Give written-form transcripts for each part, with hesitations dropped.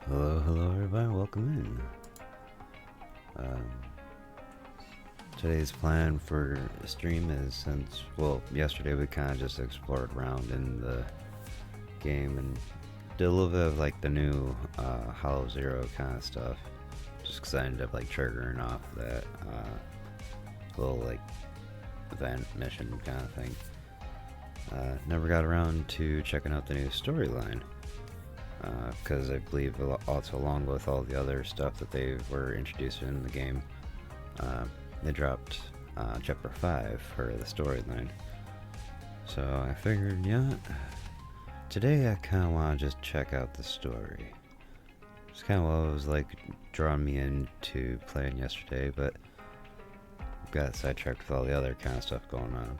Hello everybody, welcome in. Today's plan for a stream is well, yesterday we kind of just explored around in the game and did a little bit of like the new Hollow Zero kind of stuff, just because I ended up like triggering off that little like event mission kind of thing. Never got around to checking out the new storyline. Because I believe also along with all the other stuff that they were introducing in the game, they dropped chapter 5 for the storyline. So I figured, yeah, today I kind of want to just check out the story. It's kind of what was like drawing me into playing yesterday, but got sidetracked with all the other kind of stuff going on.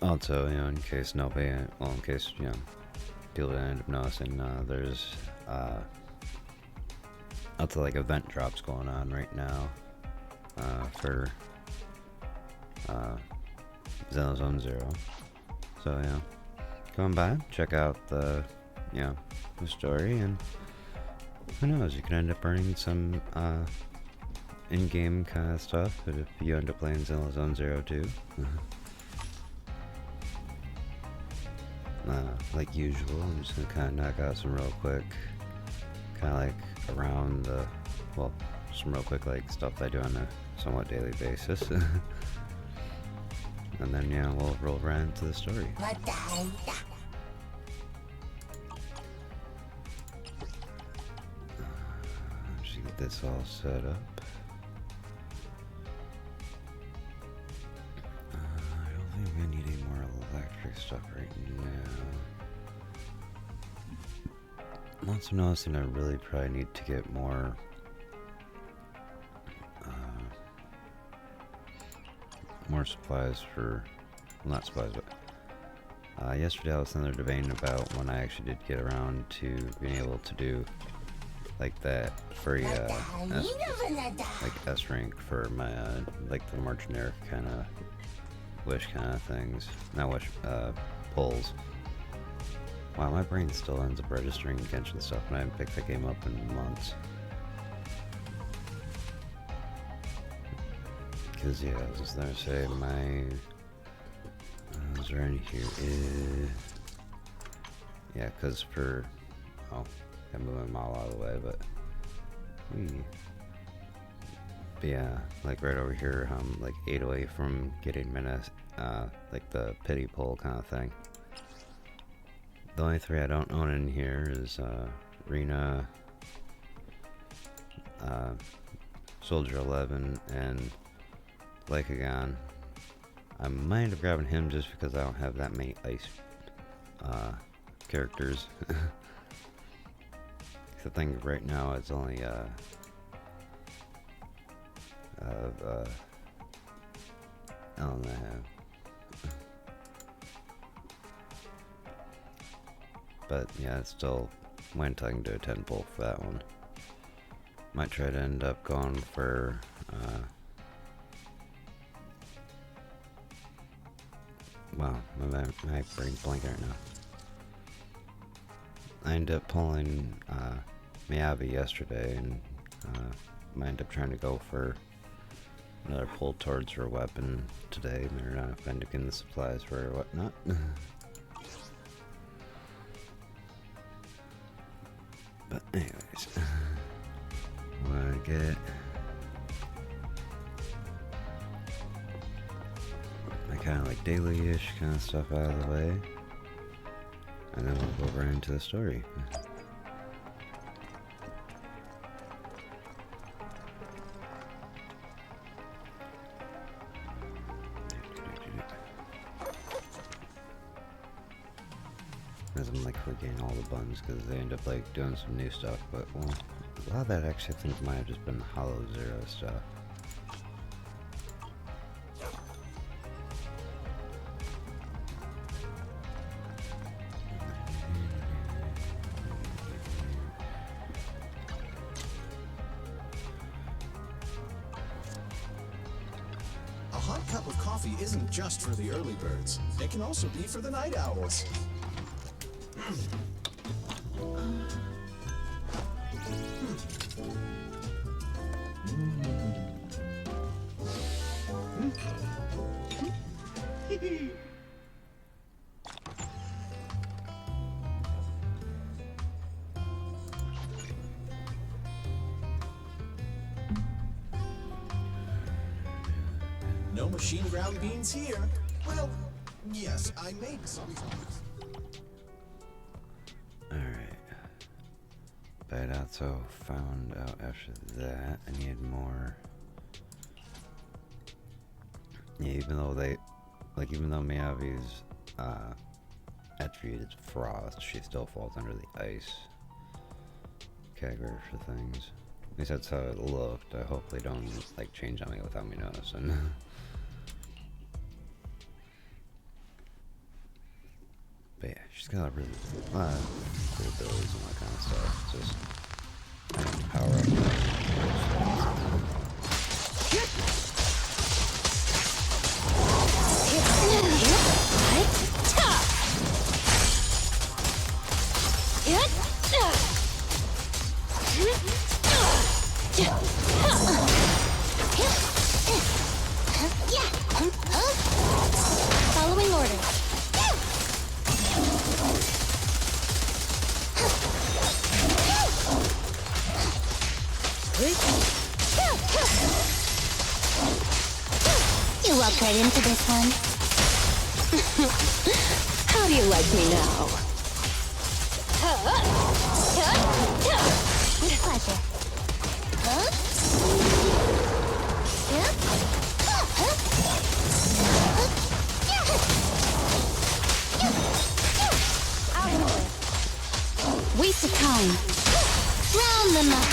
Also, in case people end up noticing, there's lots of like event drops going on right now for Zone Zero. So come by, check out the the story, and who knows, you can end up earning some in-game kind of stuff if you end up playing Zone Zero too. Like usual, I'm just gonna kind of knock out some real quick, kind of like around the, some real quick like stuff that I do on a somewhat daily basis. And then we'll roll right into the story. Just get this all set up. I don't think I need any more electric stuff right now. I'm also noticing I really probably need to get more supplies for, well, not supplies, but yesterday I was in there debating about when I actually did get around to being able to do like that free S rank for my like the more generic kind of wish kind of things, not wish, pulls. Wow, my brain still ends up registering Genshin stuff, and I haven't picked that game up in months. Because I was just gonna say my is there any here? Yeah, because for I'm moving them all out of the way, but yeah, like right over here, I'm like 8 away from getting like the pity pull kind of thing. The only 3 I don't own in here is Rena, Soldier 11, and Lycagon. I might end up grabbing him just because I don't have that many ice characters. I think right now it's only I don't know. But yeah, it's still wait until I can do a 10 pull for that one. Might try to end up going for wow, my brain's blank right now. I ended up pulling Miyabi yesterday, and might end up trying to go for another pull towards her weapon today. They're not end up getting the supplies for her or whatnot. But anyways, wanna get my kind of like daily-ish kind of stuff out of the way, and then we'll go right into the story. As I'm like forgetting all the buttons because they end up like doing some new stuff, but well, a lot of that actually I think might have just been Hollow Zero stuff. A hot cup of coffee isn't just for the early birds. It can also be for the night owls. No machine ground beans here. Well, yes, I made some. Alright. But I also found out after that I needed more. Yeah, even though Miyavi's attribute is frost, she still falls under the ice category for things. At least that's how it looked. I hope they don't like change on me without me noticing. But yeah, she's got a really cool abilities and that kind of stuff. Just I need to power up. Following orders. You walked right into this one. How do you like me now? With pleasure. Waste of time. Round them up.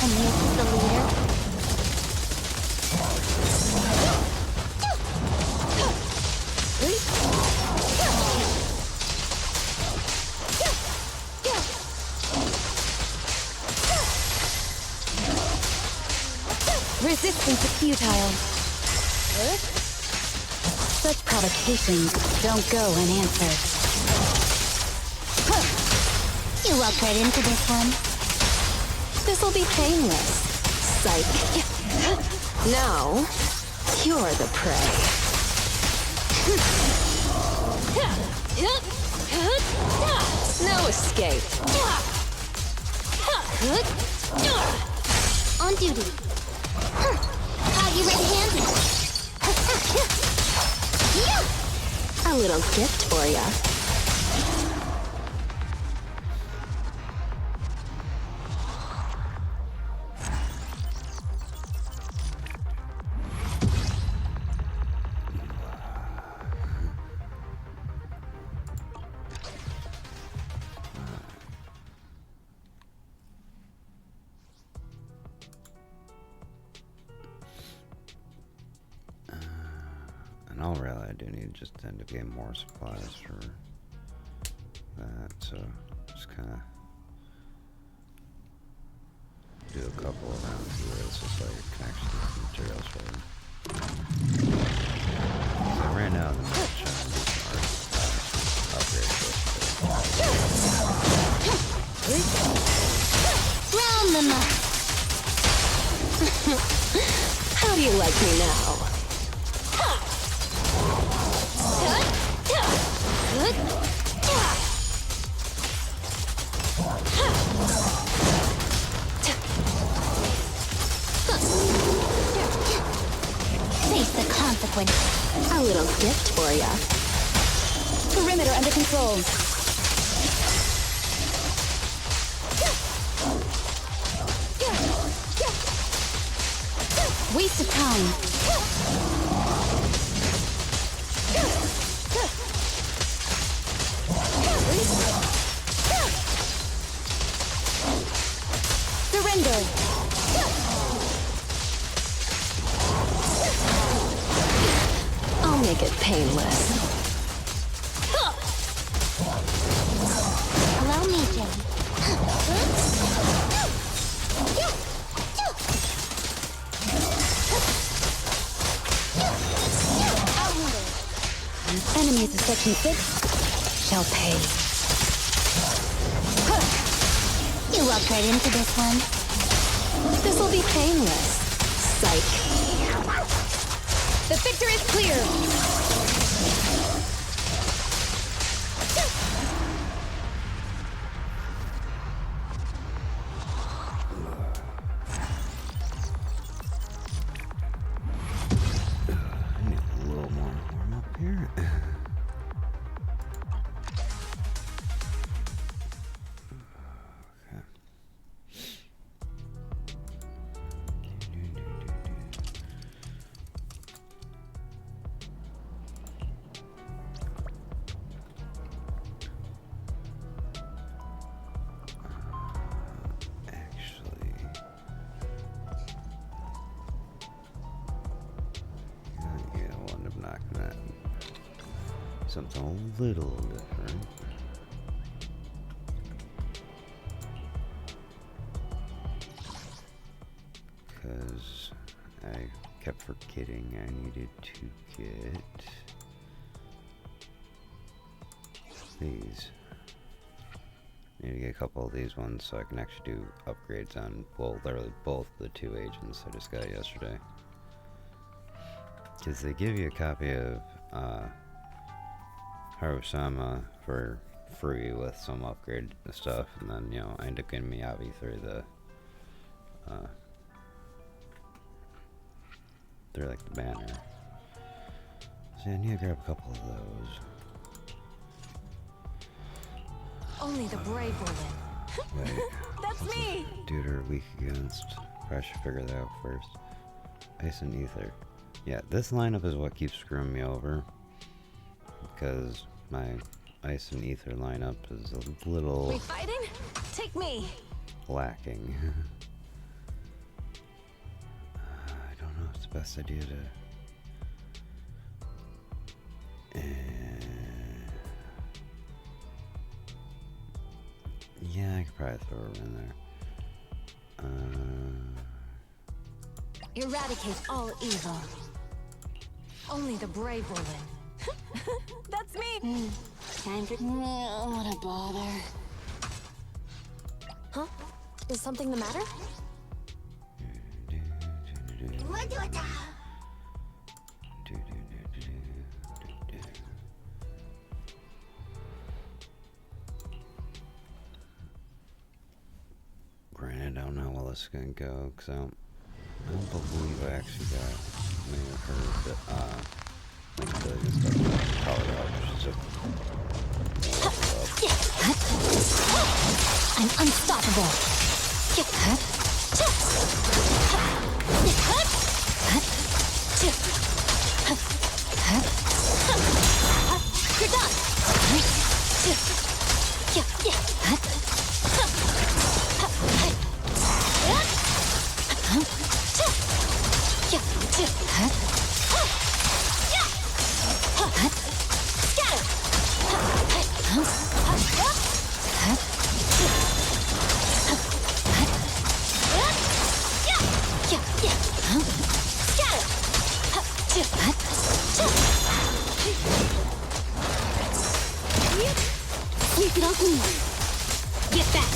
And this is the leader. Resistance is futile. Such provocations don't go unanswered. You walked right into this one. This'll be painless. Psych. Now, you're the prey. No escape. On duty. Caught you red-handed. A little gift for ya. And all really I do need just to end up getting more supplies for that, so just kind of do a couple of rounds here. It's just like I can actually get some materials for them. So I ran out of the match and do some upgrades yesterday. Round them up. How do you like me now? Face the consequences. A little gift for ya. Perimeter under control. Waste of time. Surrender. I'll make it painless. Allow me, Jane. Enemies of Section 6 shall pay. You walked right into this one. This'll be painless. Psych. The victor is clear! I need a little more warm up here. Actually, yeah, I'll end up knocking that. Something a little different. Because I kept forgetting I needed to get these. I need to get a couple of these ones so I can actually do upgrades on, well, literally both the two agents I just got yesterday. Because they give you a copy of Harusama for free with some upgrade stuff, and then, you know, I end up getting Miyabi through the they're like the banner. So yeah, I need to grab a couple of those. Only the brave will live. Wait. That's me! Dude are weak against. Probably should figure that out first. Ice and Ether. Yeah, this lineup is what keeps screwing me over. Because my Ice and Ether lineup is a little We fighting? Take me! lacking. I don't know if it's the best idea to... yeah, I could probably throw her in there. Eradicate all evil. Only the brave will win. That's me! Time for... what a bother. Huh? Is something the matter? Granted, I don't know how well this is gonna go, because I don't believe I actually got many of her, like the stuff call it out, which is I'm unstoppable. You're done. Sweep it off me. Get back.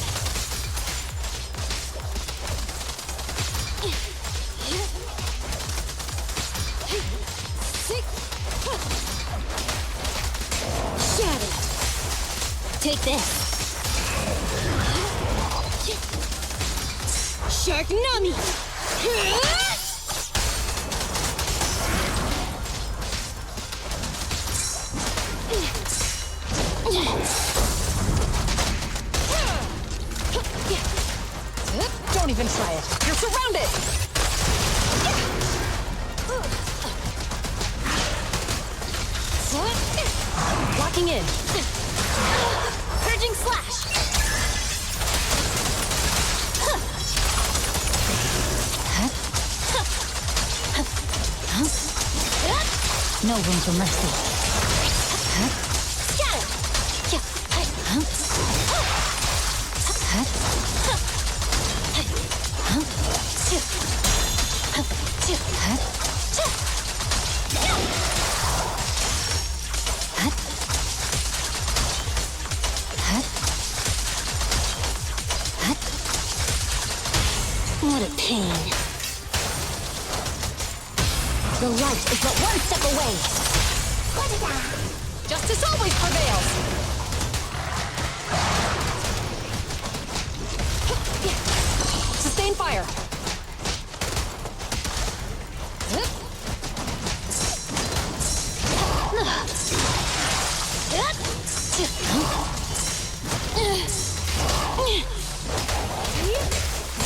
Shatter. Take this. Shark Nami. Don't even try it. You're surrounded. Locking in. Purging slash. No room for mercy. Justice always prevails! Sustain fire!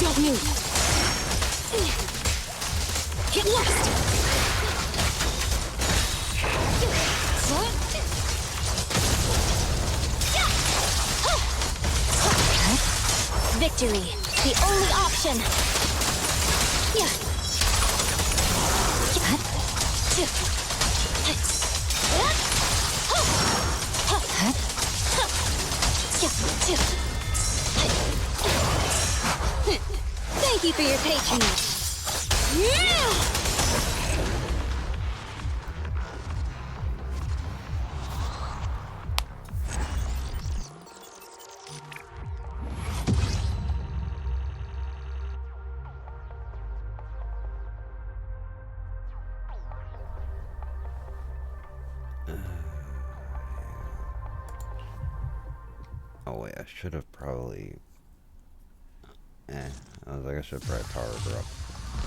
Don't move! Hit left! Victory, the only option. Thank you for your patronage. Oh wait, I should have probably... I was like, I should probably power her up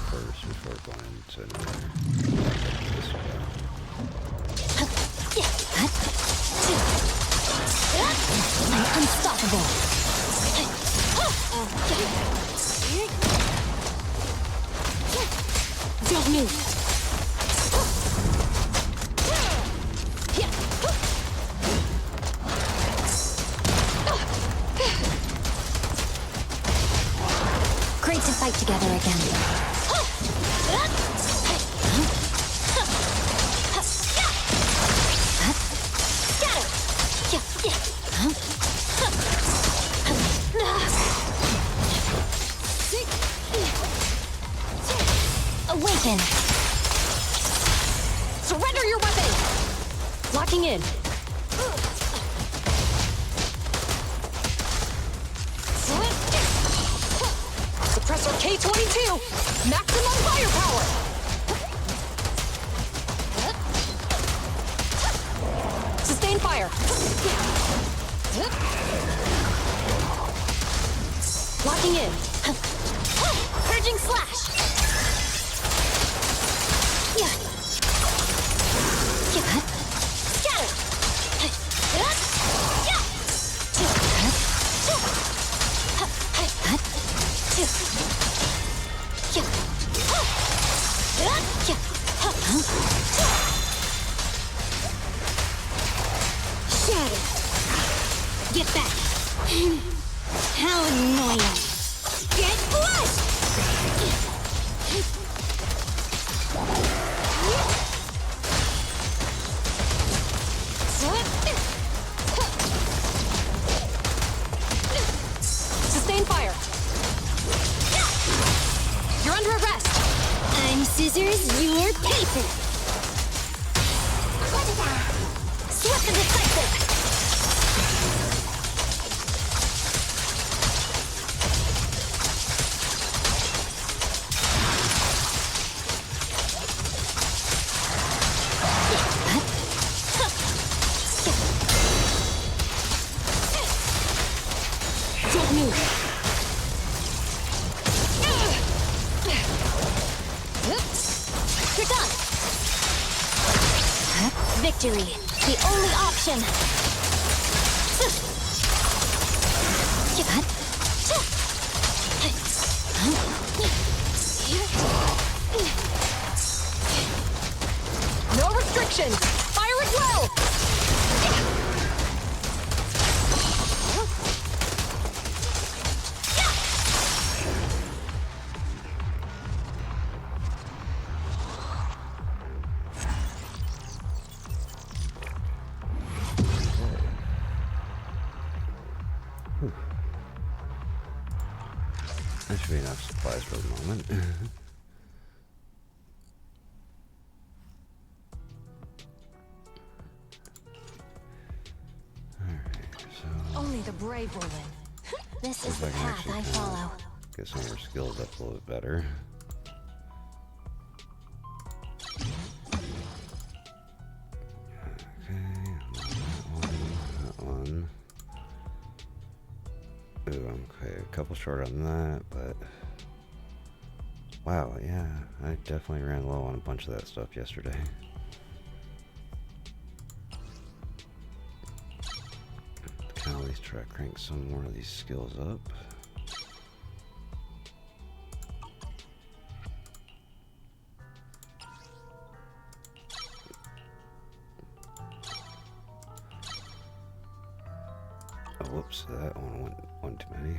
first before going into this one. I'm unstoppable. Don't move. Great to fight together again. Awaken! Surrender your weapon! Locking in. Suppressor K-22! Maximum firepower! Sustain fire! Locking in. Purging slash! Shatter! Get back! How annoying! Get flushed! Sustain fire! You're under arrest! I'm scissors, you're paper! Swift and decisive! Don't move! You're done! Victory, the only option! No restrictions! Fire at will! That should be enough supplies for the moment. Alright, so... Only the brave will win. This is if the I can path actually I kinda follow. get some of her skills up a little bit better. Okay, Ooh, okay, a couple short on that, but wow, yeah, I definitely ran low on a bunch of that stuff yesterday. Can at least try to crank some more of these skills up. Oh, whoops, that one too many.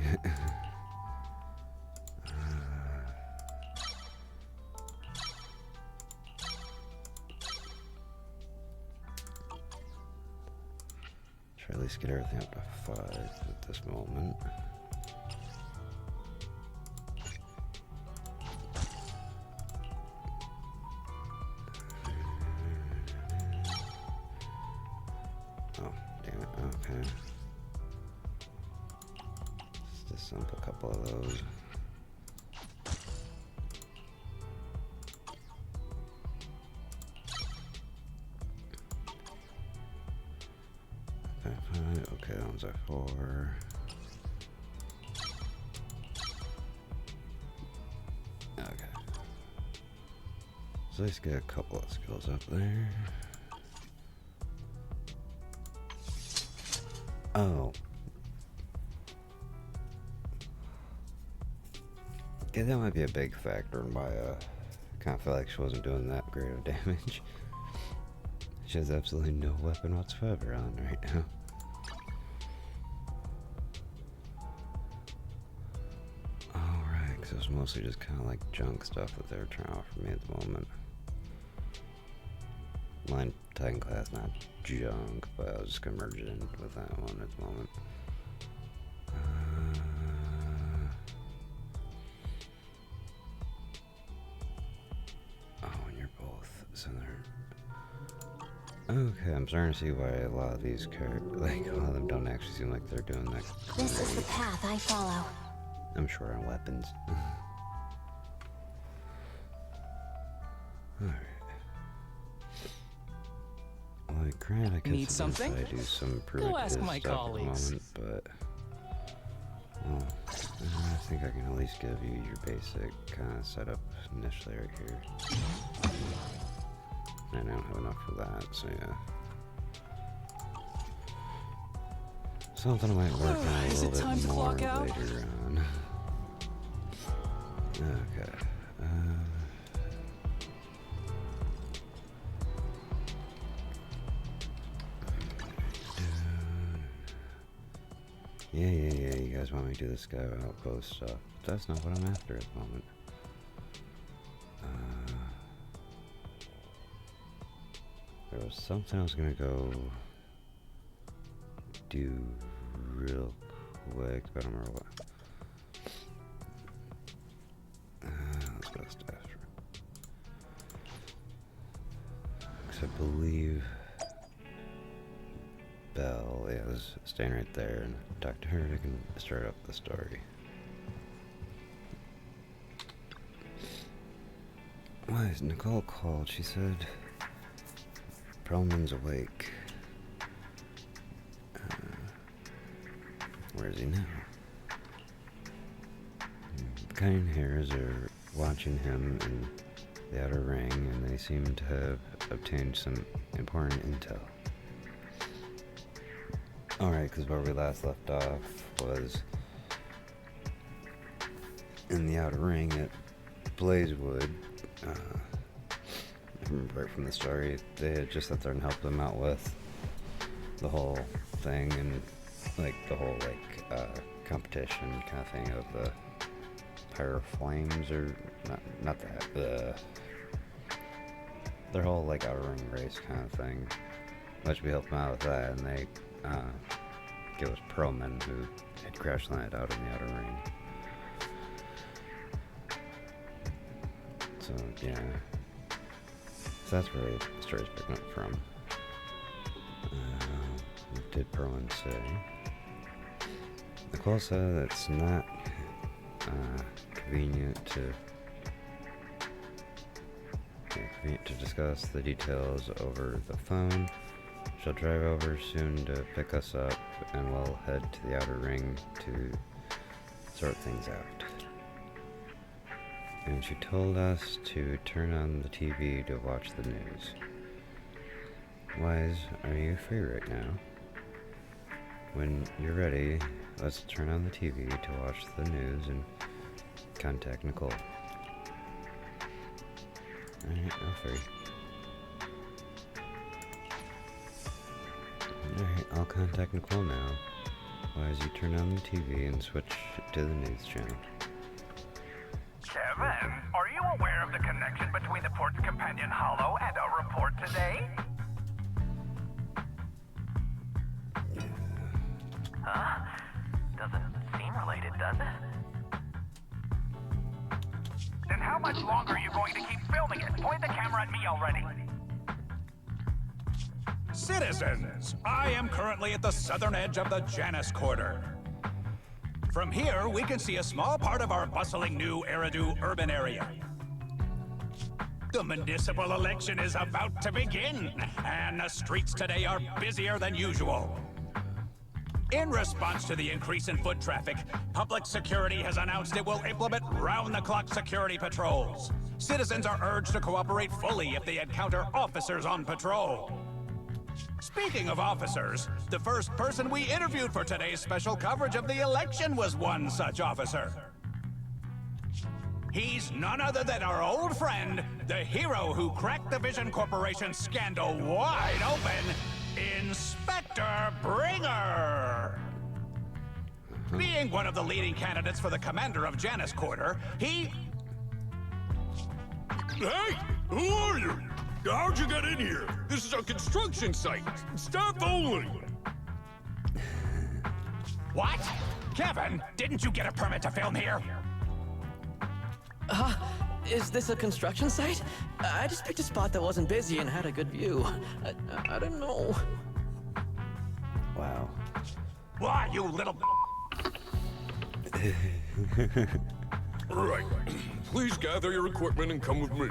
Try at least get everything up to 5 at this moment. Oh, damn it, okay. Let's just dump a couple of those. Okay, that one's a 4. Okay. So let's get a couple of skills up there. Oh. Yeah, that might be a big factor in why I kind of feel like she wasn't doing that great of damage. She has absolutely no weapon whatsoever on right now. Alright, because it was mostly just kind of like junk stuff that they were trying to offer me at the moment. Mine technically that's not junk, but I was just gonna merge it in with that one at the moment. Oh, and you're both, so they're... Okay, I'm starting to see why a lot of these characters, like, a lot of them don't actually seem like they're doing that. This is the path I follow. I'm short on weapons. Alright. Well, granted, I could Need something? I do some improvement Go ask to my this stuff colleagues. at the moment, but well, I think I can at least give you your basic kind of setup initially right here. And I don't have enough for that, so yeah. Something might work on a Is little it time bit to more clock out? later on. Okay. Yeah, you guys want me to do this guy outpost stuff. But that's not what I'm after at the moment. There was something I was gonna go do real quick, but I don't remember what. Let's go after. Because I believe Belle, yeah, was staying right there, and talk to her and I can start up the story. Why is Nicole called? She said Perlman's awake. Where is he now? Cunning Hairs are watching him in the outer ring, and they seem to have obtained some important intel. Alright, because where we last left off was in the outer ring at Blazewood. I remember right from the story, they had just sat there and helped them out with the whole thing, and like the whole competition kind of thing of the Pyro Flames, or not that, their whole like outer ring race kind of thing. Which we helped them out with that, and they it was Perlman who had crash landed out in the outer ring. So yeah, so that's where the story's picking up from. What did Perlman say? Nicole said it's not convenient to discuss the details over the phone. She'll drive over soon to pick us up, and we'll head to the outer ring to sort things out. And she told us to turn on the TV to watch the news. Wise, are you free right now? When you're ready, let's turn on the TV to watch the news and contact Nicole. Alright, I'm free. Alright, I'll contact Nicole now. Wise, you turn on the TV and switch to the news channel. Kevin, are you aware of the connection between the port's companion hollow and our report today? Huh? Doesn't seem related, does it? Then how much longer are you going to keep filming it? Point the camera at me already. Citizens, I am currently at the southern edge of the Janus Quarter. From here, we can see a small part of our bustling new Eridu urban area. The municipal election is about to begin, and the streets today are busier than usual. In response to the increase in foot traffic, public security has announced it will implement round-the-clock security patrols. Citizens are urged to cooperate fully if they encounter officers on patrol. Speaking of officers, the first person we interviewed for today's special coverage of the election was one such officer. He's none other than our old friend, the hero who cracked the Vision Corporation scandal wide open, Inspector Bringer! Being one of the leading candidates for the commander of Janus Quarter, he... Hey! Who are you? How'd you get in here? This is a construction site. Staff only. What? Kevin, didn't you get a permit to film here? Is this a construction site? I just picked a spot that wasn't busy and had a good view. I don't know. Wow. Why, you little... Right. Please gather your equipment and come with me.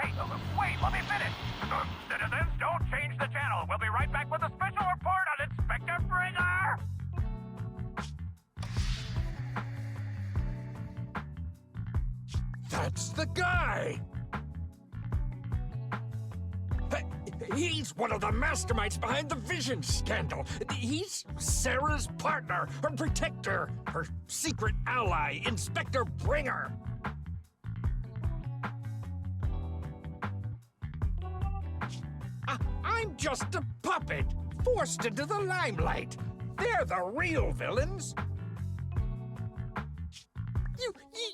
Hey, wait, let me finish. Citizens, don't change the channel. We'll be right back with a special report on Inspector Bringer. That's the guy! He's one of the masterminds behind the Vision scandal. He's Sarah's partner, her protector, her secret ally, Inspector Bringer. I'm just a puppet, forced into the limelight. They're the real villains.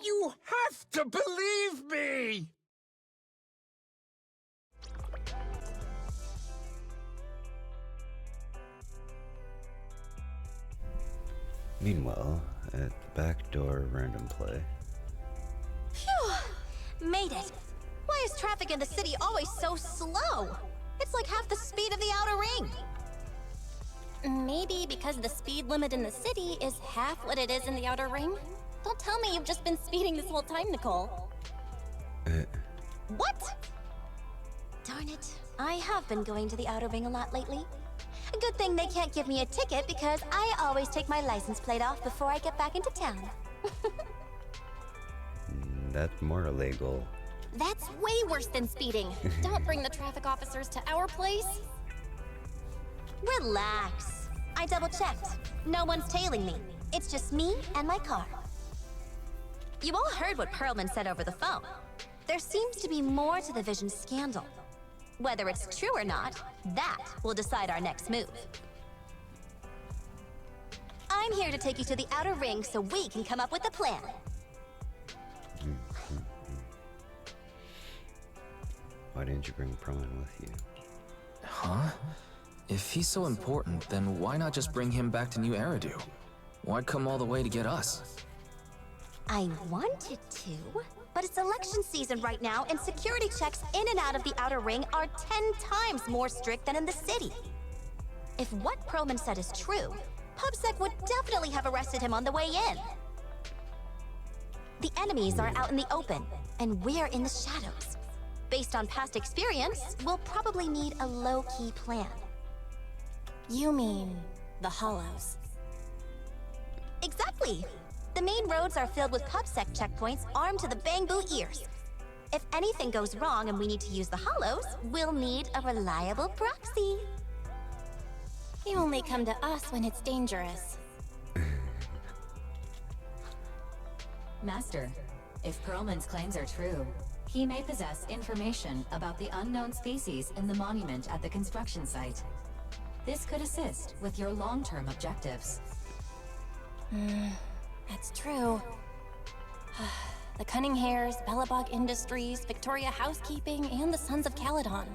You have to believe me! Meanwhile, at the back door random play. Phew! Made it. Why is traffic in the city always so slow? It's like half the speed of the outer ring. Maybe because the speed limit in the city is half what it is in the outer ring? Don't tell me you've just been speeding this whole time, Nicole. What? Darn it. I have been going to the outer ring a lot lately. A good thing they can't give me a ticket because I always take my license plate off before I get back into town. That's more illegal. That's way worse than speeding. Don't bring the traffic officers to our place. Relax. I double-checked. No one's tailing me. It's just me and my car. You all heard what Perlman said over the phone. There seems to be more to the Vision scandal. Whether it's true or not, that will decide our next move. I'm here to take you to the outer ring so we can come up with a plan. Why didn't you bring Perlman with you? Huh? If he's so important, then why not just bring him back to New Eridu? Why'd come all the way to get us? I wanted to, but it's election season right now, and security checks in and out of the outer ring are 10 times more strict than in the city. If what Perlman said is true, PubSec would definitely have arrested him on the way in. The enemies are out in the open, and we're in the shadows. Based on past experience, we'll probably need a low-key plan. You mean the Hollows? Exactly. The main roads are filled with PubSec checkpoints armed to the bamboo ears. If anything goes wrong and we need to use the hollows, we'll need a reliable proxy. You only come to us when it's dangerous. Master, if Perlman's claims are true, he may possess information about the unknown species in the monument at the construction site. This could assist with your long-term objectives. That's true. The Cunning Hares, Bellabog Industries, Victoria Housekeeping, and the Sons of Caledon.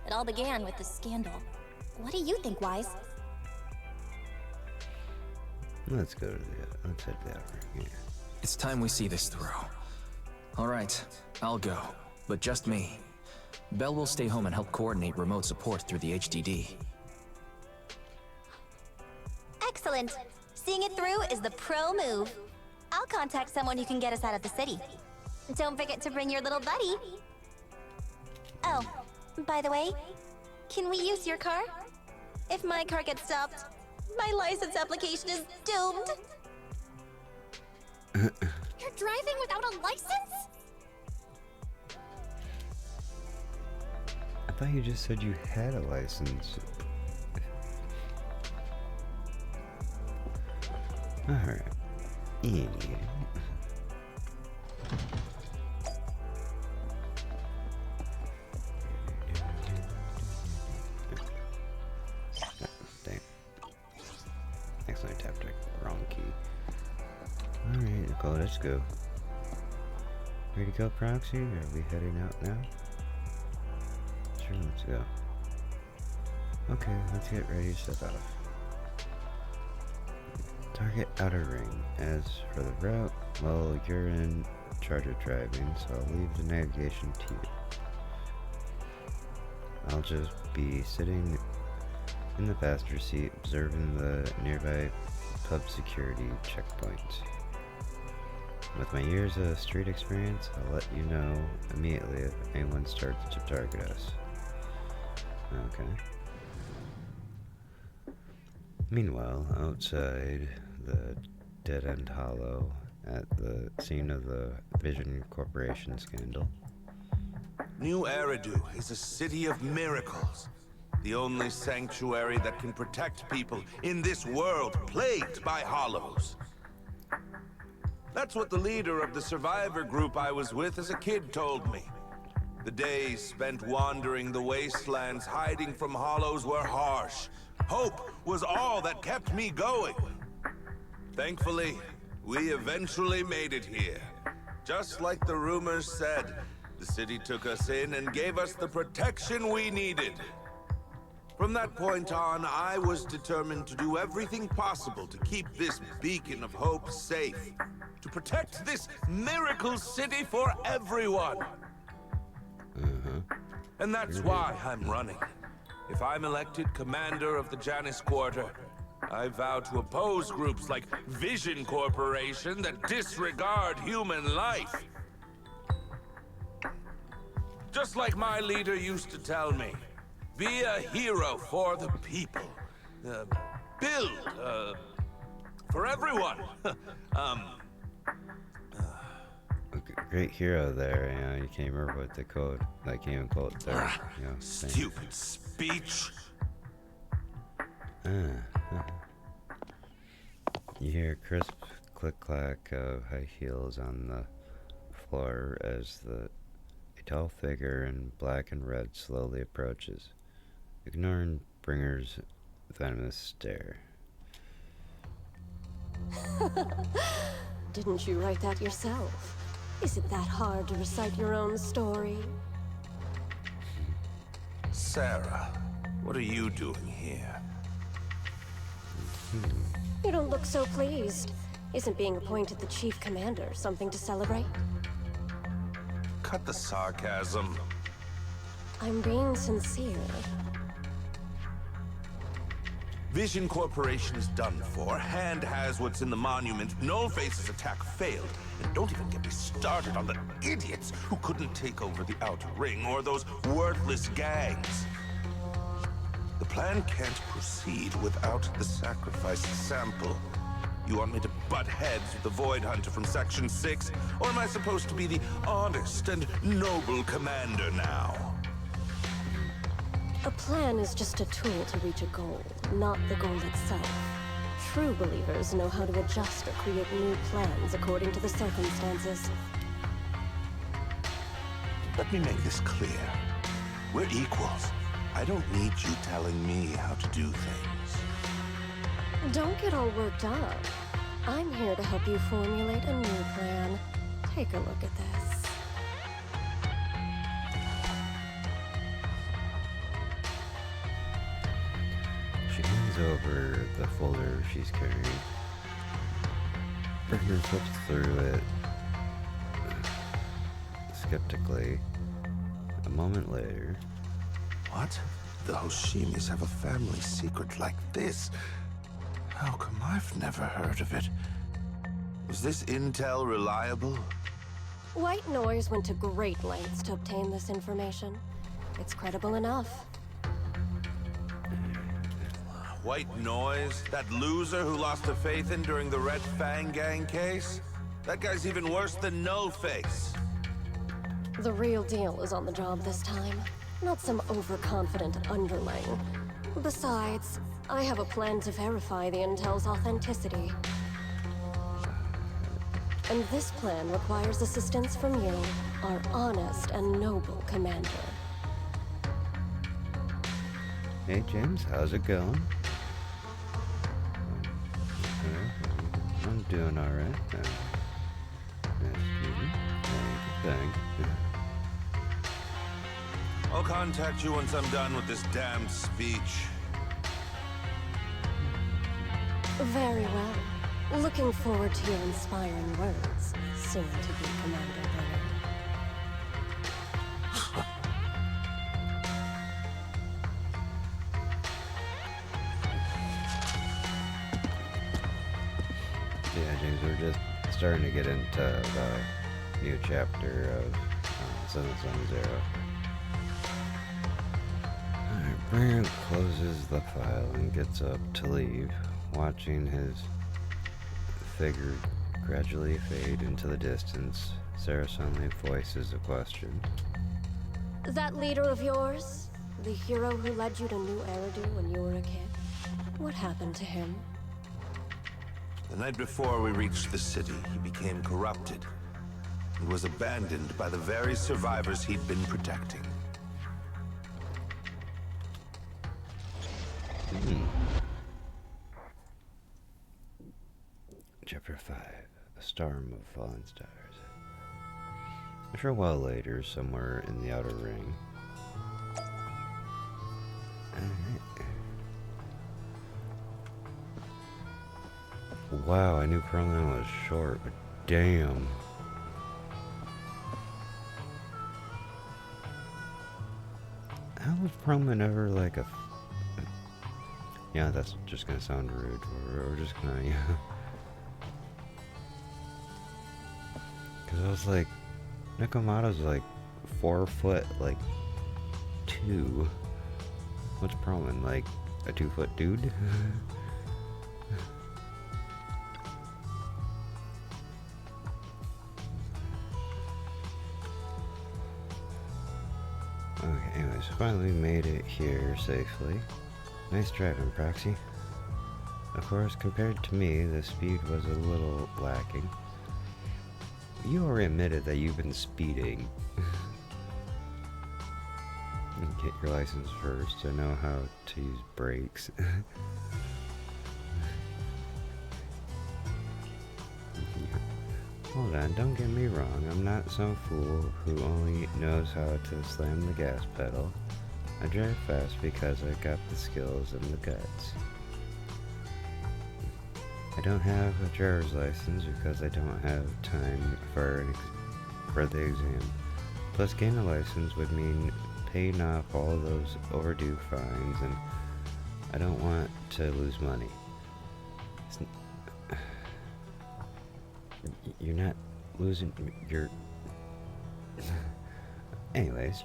It all began with this scandal. What do you think, Wise? Let's go to let's head that way. Yeah. It's time we see this through. All right, I'll go, but just me. Belle will stay home and help coordinate remote support through the HDD. Excellent. Seeing it through is the pro move. I'll contact someone who can get us out of the city. Don't forget to bring your little buddy. Oh, by the way, can we use your car? If my car gets stopped, my license application is doomed. You're driving without a license? I thought you just said you had a license. Alright. Idiot. Dang. Excellent tap deck. Wrong key. Alright, Nicole, let's go. Ready to go, Proxy? Are we heading out now? Sure, let's go. Okay, let's get ready to step off. Target outer ring. As for the route, well, you're in charge of driving, so I'll leave the navigation to you. I'll just be sitting in the passenger seat, observing the nearby pub security checkpoints. With my years of street experience, I'll let you know immediately if anyone starts to target us. Okay. Meanwhile, outside the dead-end hollow at the scene of the Vision Corporation scandal. New Eridu is a city of miracles. The only sanctuary that can protect people in this world plagued by hollows. That's what the leader of the survivor group I was with as a kid told me. The days spent wandering the wastelands hiding from hollows were harsh. Hope was all that kept me going. Thankfully, we eventually made it here. Just like the rumors said, the city took us in and gave us the protection we needed. From that point on, I was determined to do everything possible to keep this beacon of hope safe. To protect this miracle city for everyone. And that's why I'm running. If I'm elected commander of the Janus Quarter, I vow to oppose groups like Vision Corporation that disregard human life. Just like my leader used to tell me, be a hero for the people. Build, for everyone. Great hero there, you know, you came over with the code, like came and called there, you know, Stupid speech. You hear a crisp click-clack of high heels on the floor as a tall figure in black and red slowly approaches, ignoring Bringer's venomous stare. Didn't you write that yourself? Is it that hard to recite your own story? Sarah, what are you doing here? You don't look so pleased. Isn't being appointed the chief commander something to celebrate? Cut the sarcasm. I'm being sincere. Vision Corporation is done for. Hand has what's in the monument. Nullface's attack failed. And don't even get me started on the idiots who couldn't take over the Outer Ring or those worthless gangs. The plan can't proceed without the sacrificed sample. You want me to butt heads with the Void Hunter from Section 6? Or am I supposed to be the honest and noble commander now? A plan is just a tool to reach a goal, not the goal itself. True believers know how to adjust or create new plans according to the circumstances. Let me make this clear. We're equals. I don't need you telling me how to do things. Don't get all worked up. I'm here to help you formulate a new plan. Take a look at this. She hands over the folder she's carrying. Brickman flips through it skeptically. A moment later... What? The Hoshimis have a family secret like this? How come I've never heard of it? Is this intel reliable? White Noise went to great lengths to obtain this information. It's credible enough. White Noise? That loser who lost a faith in during the Red Fang Gang case? That guy's even worse than No Face. The real deal is on the job this time, not some overconfident underling. Besides, I have a plan to verify the intel's authenticity. And this plan requires assistance from you, our honest and noble commander. Hey James, how's it going? I'm doing alright. Thank you. I'll contact you once I'm done with this damned speech. Very well. Looking forward to your inspiring words, soon to be Commander Brennan. Yeah, James, we're just starting to get into the new chapter of ZZZ. Alright, Brian closes the file and gets up to leave, watching his figure gradually fade into the distance. Sarah suddenly voices a question. That leader of yours? The hero who led you to New Eridu when you were a kid? What happened to him? The night before we reached the city, he became corrupted. He was abandoned by the very survivors he'd been protecting. Chapter 5. A Storm of Fallen Stars. A short while later, somewhere in the Outer Ring. Wow, I knew Perlman was short, but damn. How was Perlman ever like a... Yeah, that's just gonna sound rude. We're just gonna... Yeah. Because I was like... Nekomado's like 4 foot, like 2. What's Perlman, like a 2 foot dude? Okay, anyways, finally made it here safely. Nice driving, Proxy. Of course, compared to me, the speed was a little lacking. You already admitted that you've been speeding. Get your license first to know how to use brakes. Hold on, don't get me wrong. I'm not some fool who only knows how to slam the gas pedal. I drive fast because I got the skills and the guts. I don't have a driver's license because I don't have time for the exam. Plus, getting a license would mean paying off all those overdue fines, and I don't want to lose money. You're not losing your... Anyways.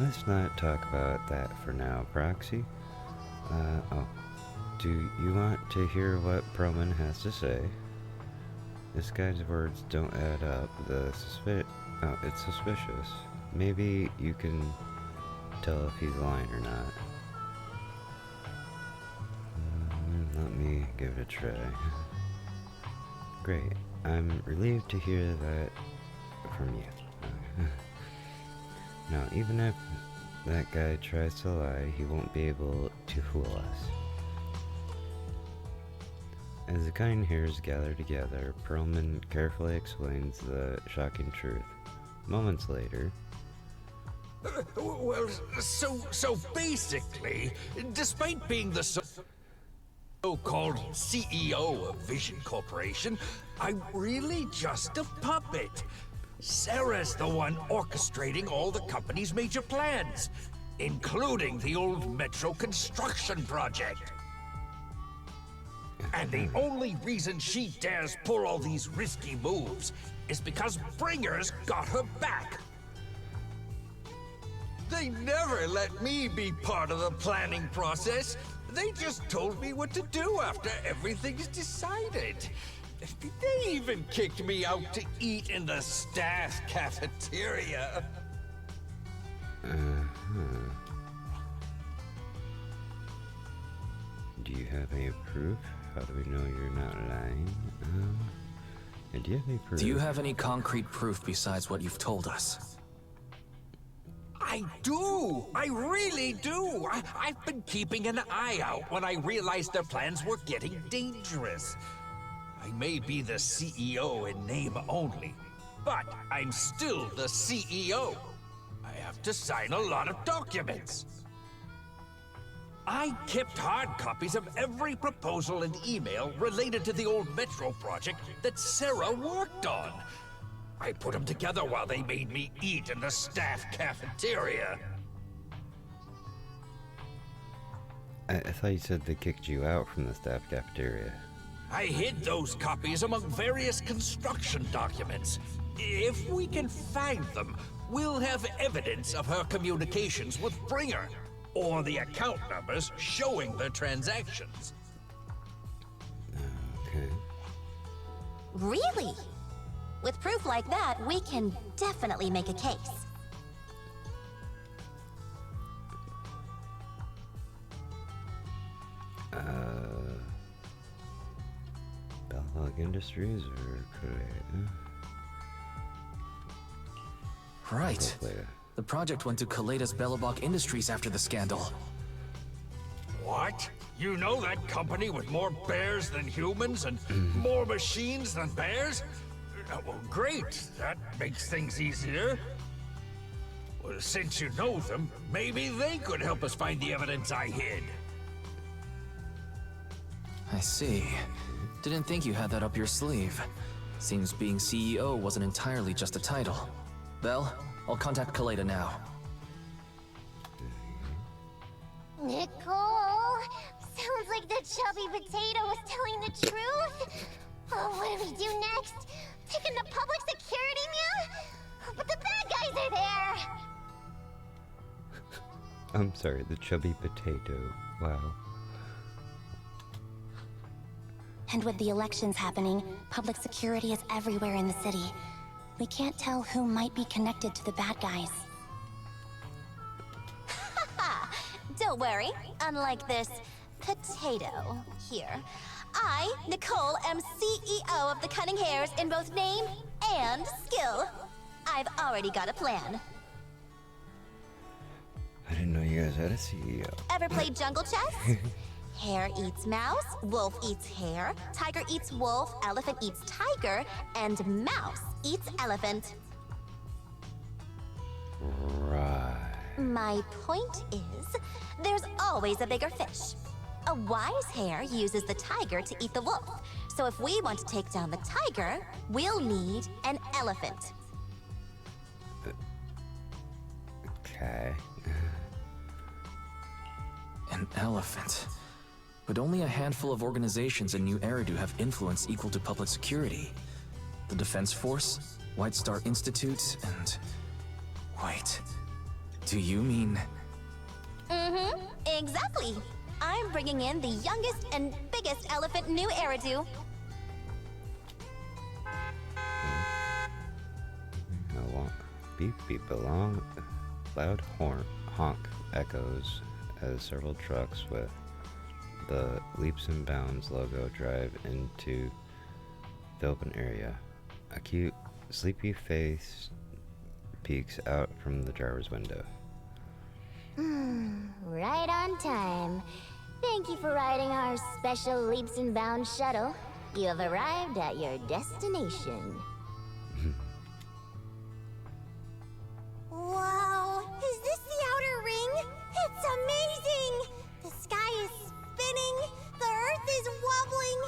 Let's not talk about that for now, Proxy. Oh. Do you want to hear what Perlman has to say? This guy's words don't add up. It's suspicious. Maybe you can tell if he's lying or not. Let me give it a try. Great. I'm relieved to hear that from you. Now, even if that guy tries to lie, he won't be able to fool us. As the cunning hairs gather together, Perlman carefully explains the shocking truth. Moments later... Well, so basically, despite being the so-called CEO of Vision Corporation, I'm really just a puppet. Sarah's the one orchestrating all the company's major plans, including the old metro construction project. And the only reason she dares pull all these risky moves is because Bringer's got her back. They never let me be part of the planning process. They just told me what to do after everything's decided. They even kicked me out to eat in the staff cafeteria. Do you have any proof? How do we know you're not lying? And do you have any proof? Do you have any concrete proof besides what you've told us? I do! I really do! I've been keeping an eye out when I realized their plans were getting dangerous. I may be the CEO in name only, but I'm still the CEO. I have to sign a lot of documents. I kept hard copies of every proposal and email related to the old Metro project that Sarah worked on. I put them together while they made me eat in the staff cafeteria. I thought you said they kicked you out from the staff cafeteria. I hid those copies among various construction documents. If we can find them, we'll have evidence of her communications with Bringer, or the account numbers showing the transactions. Okay. Really? With proof like that, we can definitely make a case. Belfog Industries or Korea? Right. The project went to Kaleda's Belobog Industries after the scandal. What? You know that company with more bears than humans and more machines than bears? Well, great. That makes things easier. Well, since you know them, maybe they could help us find the evidence I hid. I see. Didn't think you had that up your sleeve. Seems being CEO wasn't entirely just a title. Belle, I'll contact Kaleda now. Nicole! Sounds like the chubby potato was telling the truth! Oh, what do we do next? Taking the public security now? But the bad guys are there! I'm sorry, the chubby potato. Wow. And with the elections happening, public security is everywhere in the city. We can't tell who might be connected to the bad guys. Don't worry, unlike this potato here, I, Nicole, am CEO of the Cunning Hairs in both name and skill. I've already got a plan. I didn't know you guys had a CEO. Ever played jungle chess? Hare eats mouse, wolf eats hare, tiger eats wolf, elephant eats tiger, and mouse eats elephant. Right. My point is, there's always a bigger fish. A wise hare uses the tiger to eat the wolf. So if we want to take down the tiger, we'll need an elephant. Okay. An elephant. But only a handful of organizations in New Eridu have influence equal to public security. The Defense Force, White Star Institute, and... Wait, do you mean... Mm-hmm, exactly. I'm bringing in the youngest and biggest elephant new Eridu. Beep beep along. Loud honk echoes as several trucks with the Leaps and Bounds logo drive into the open area. A cute, sleepy face peeks out from the driver's window. Right on time. Thank you for riding our special Leaps and Bounds shuttle. You have arrived at your destination. Wow, is this the outer ring? It's amazing! The sky is spinning, the earth is wobbling,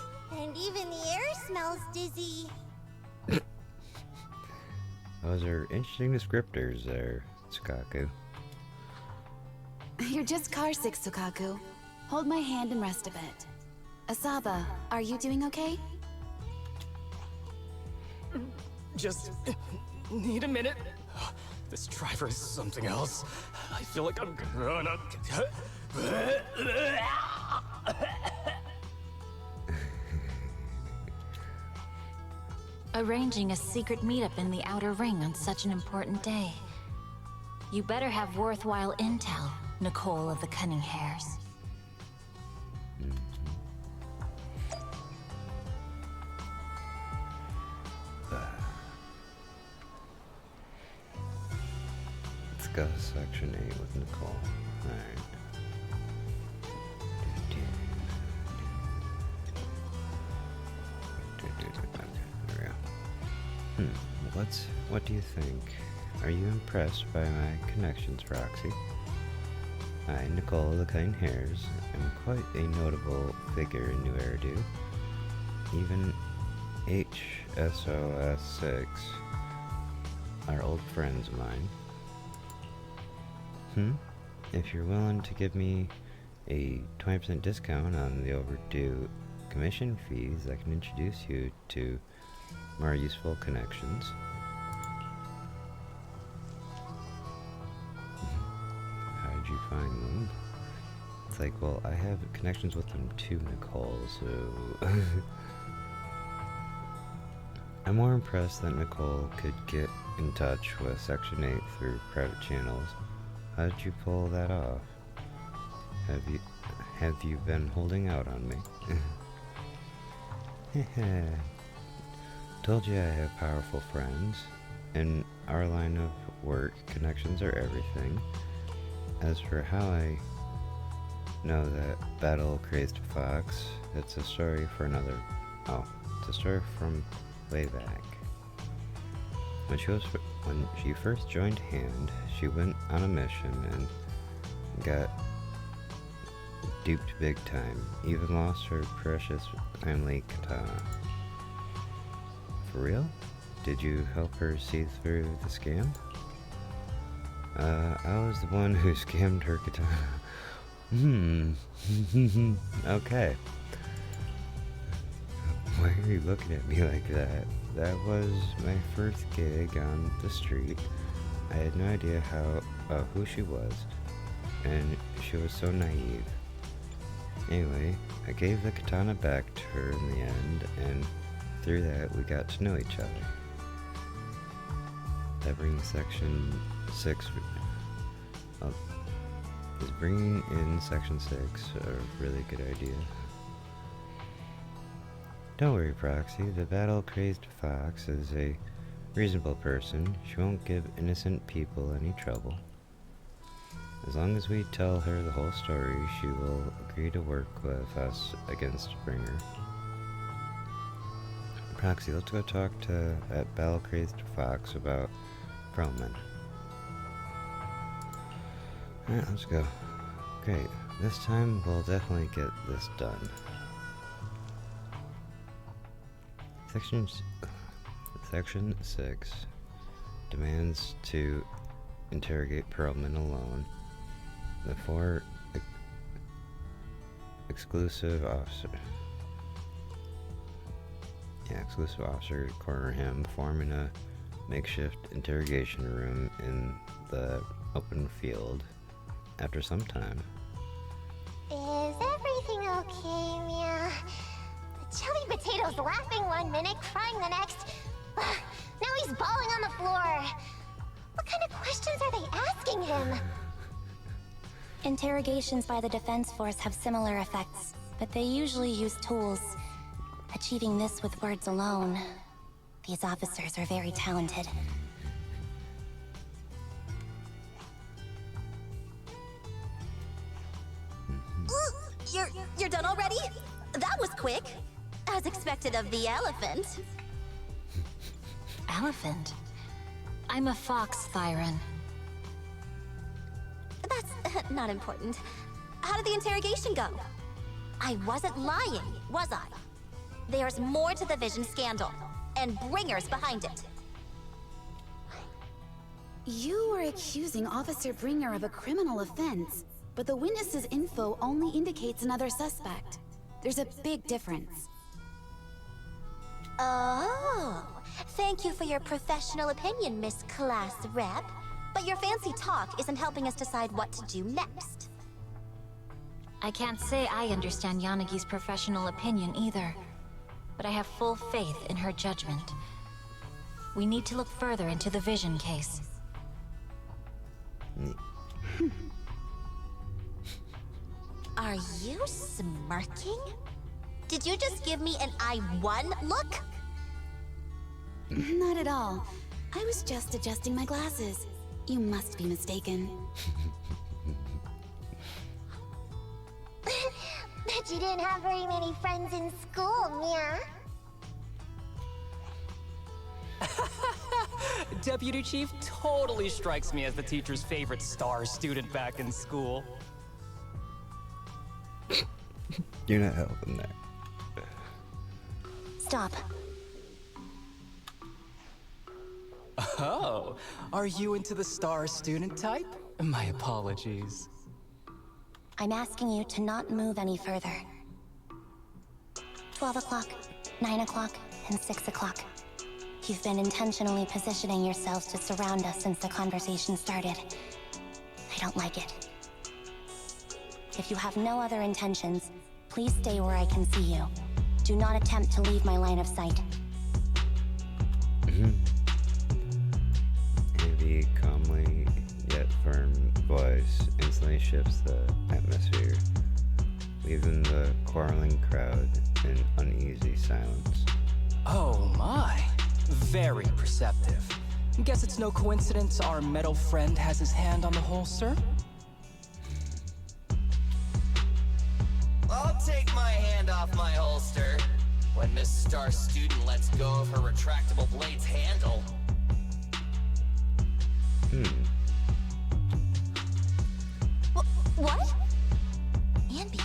and even the air smells dizzy. Those are interesting descriptors there, Tsukaku. You're just carsick, Tsukaku. Hold my hand and rest a bit. Asaba, are you doing okay? Just need a minute. This driver is something else. I feel like I'm gonna... Arranging a secret meetup in the Outer Ring on such an important day. You better have worthwhile intel, Nicole of the Cunning Hairs. Let's go to section 8 with Nicole. Alright. There we go. What do you think? Are you impressed by my connections, Roxy? I, Nicole of the Cunning Hairs, am quite a notable figure in New Eridu. Even HSOS6 are old friends of mine. If you're willing to give me a 20% discount on the overdue commission fees, I can introduce you to more useful connections. How did you find them? It's like, well, I have connections with them too, Nicole, so... I'm more impressed that Nicole could get in touch with Section 8 through private channels. How did you pull that off? Have you been holding out on me? Told you I have powerful friends. In our line of work, connections are everything. As for how I know that Battle Crazed Fox, it's a story for another... Oh, it's a story from way back. When she first joined Hand, she went on a mission and got duped big time. Even lost her precious family katana. For real? Did you help her see through the scam? I was the one who scammed her katana. Okay. Why are you looking at me like that? That was my first gig on the street. I had no idea who she was, and she was so naive. Anyway, I gave the katana back to her in the end, and through that we got to know each other. That brings Section 6... is bringing in Section 6 a really good idea? Don't worry, Proxy. The battle-crazed fox is a reasonable person. She won't give innocent people any trouble. As long as we tell her the whole story, she will agree to work with us against Bringer. Proxy, let's go talk to that battle-crazed fox about Perlman. Alright, let's go. Great. This time we'll definitely get this done. Section 6 demands to interrogate Perlman alone. The 4 exclusive officers corner him, forming a makeshift interrogation room in the open field. After some time, Is everything okay, Mia? The chubby potato's laughing one minute, crying the next. Now he's bawling on the floor. What kind of questions are they asking him? Interrogations by the Defense Force have similar effects, but they usually use tools. Achieving this with words alone, these officers are very talented. You're done already? That was quick. As expected of the elephant. Elephant? I'm a fox, Thyron. That's not important. How did the interrogation go? I wasn't lying, was I? There's more to the Vision scandal, and bringers behind it. You were accusing Officer Bringer of a criminal offense, but the witness's info only indicates another suspect. There's a big difference. Oh, thank you for your professional opinion, Miss Class Rep. But your fancy talk isn't helping us decide what to do next. I can't say I understand Yanagi's professional opinion either, but I have full faith in her judgment. We need to look further into the Vision case. Are you smirking? Did you just give me an I won look? Not at all. I was just adjusting my glasses. You must be mistaken. Bet you didn't have very many friends in school, Mia. Deputy Chief totally strikes me as the teacher's favorite star student back in school. You're not helping there. Stop. Oh, are you into the star student type? My apologies. I'm asking you to not move any further. 12 o'clock, 9 o'clock, and 6 o'clock. You've been intentionally positioning yourselves to surround us since the conversation started. I don't like it. If you have no other intentions, please stay where I can see you. Do not attempt to leave my line of sight. Heavy, calmly, yet firm voice instantly shifts the atmosphere, leaving the quarreling crowd in uneasy silence. Oh my. Very perceptive. Guess it's no coincidence our metal friend has his hand on the holster? I'll take my hand off my holster when Miss Star Student lets go of her retractable blade's handle. What? Anby,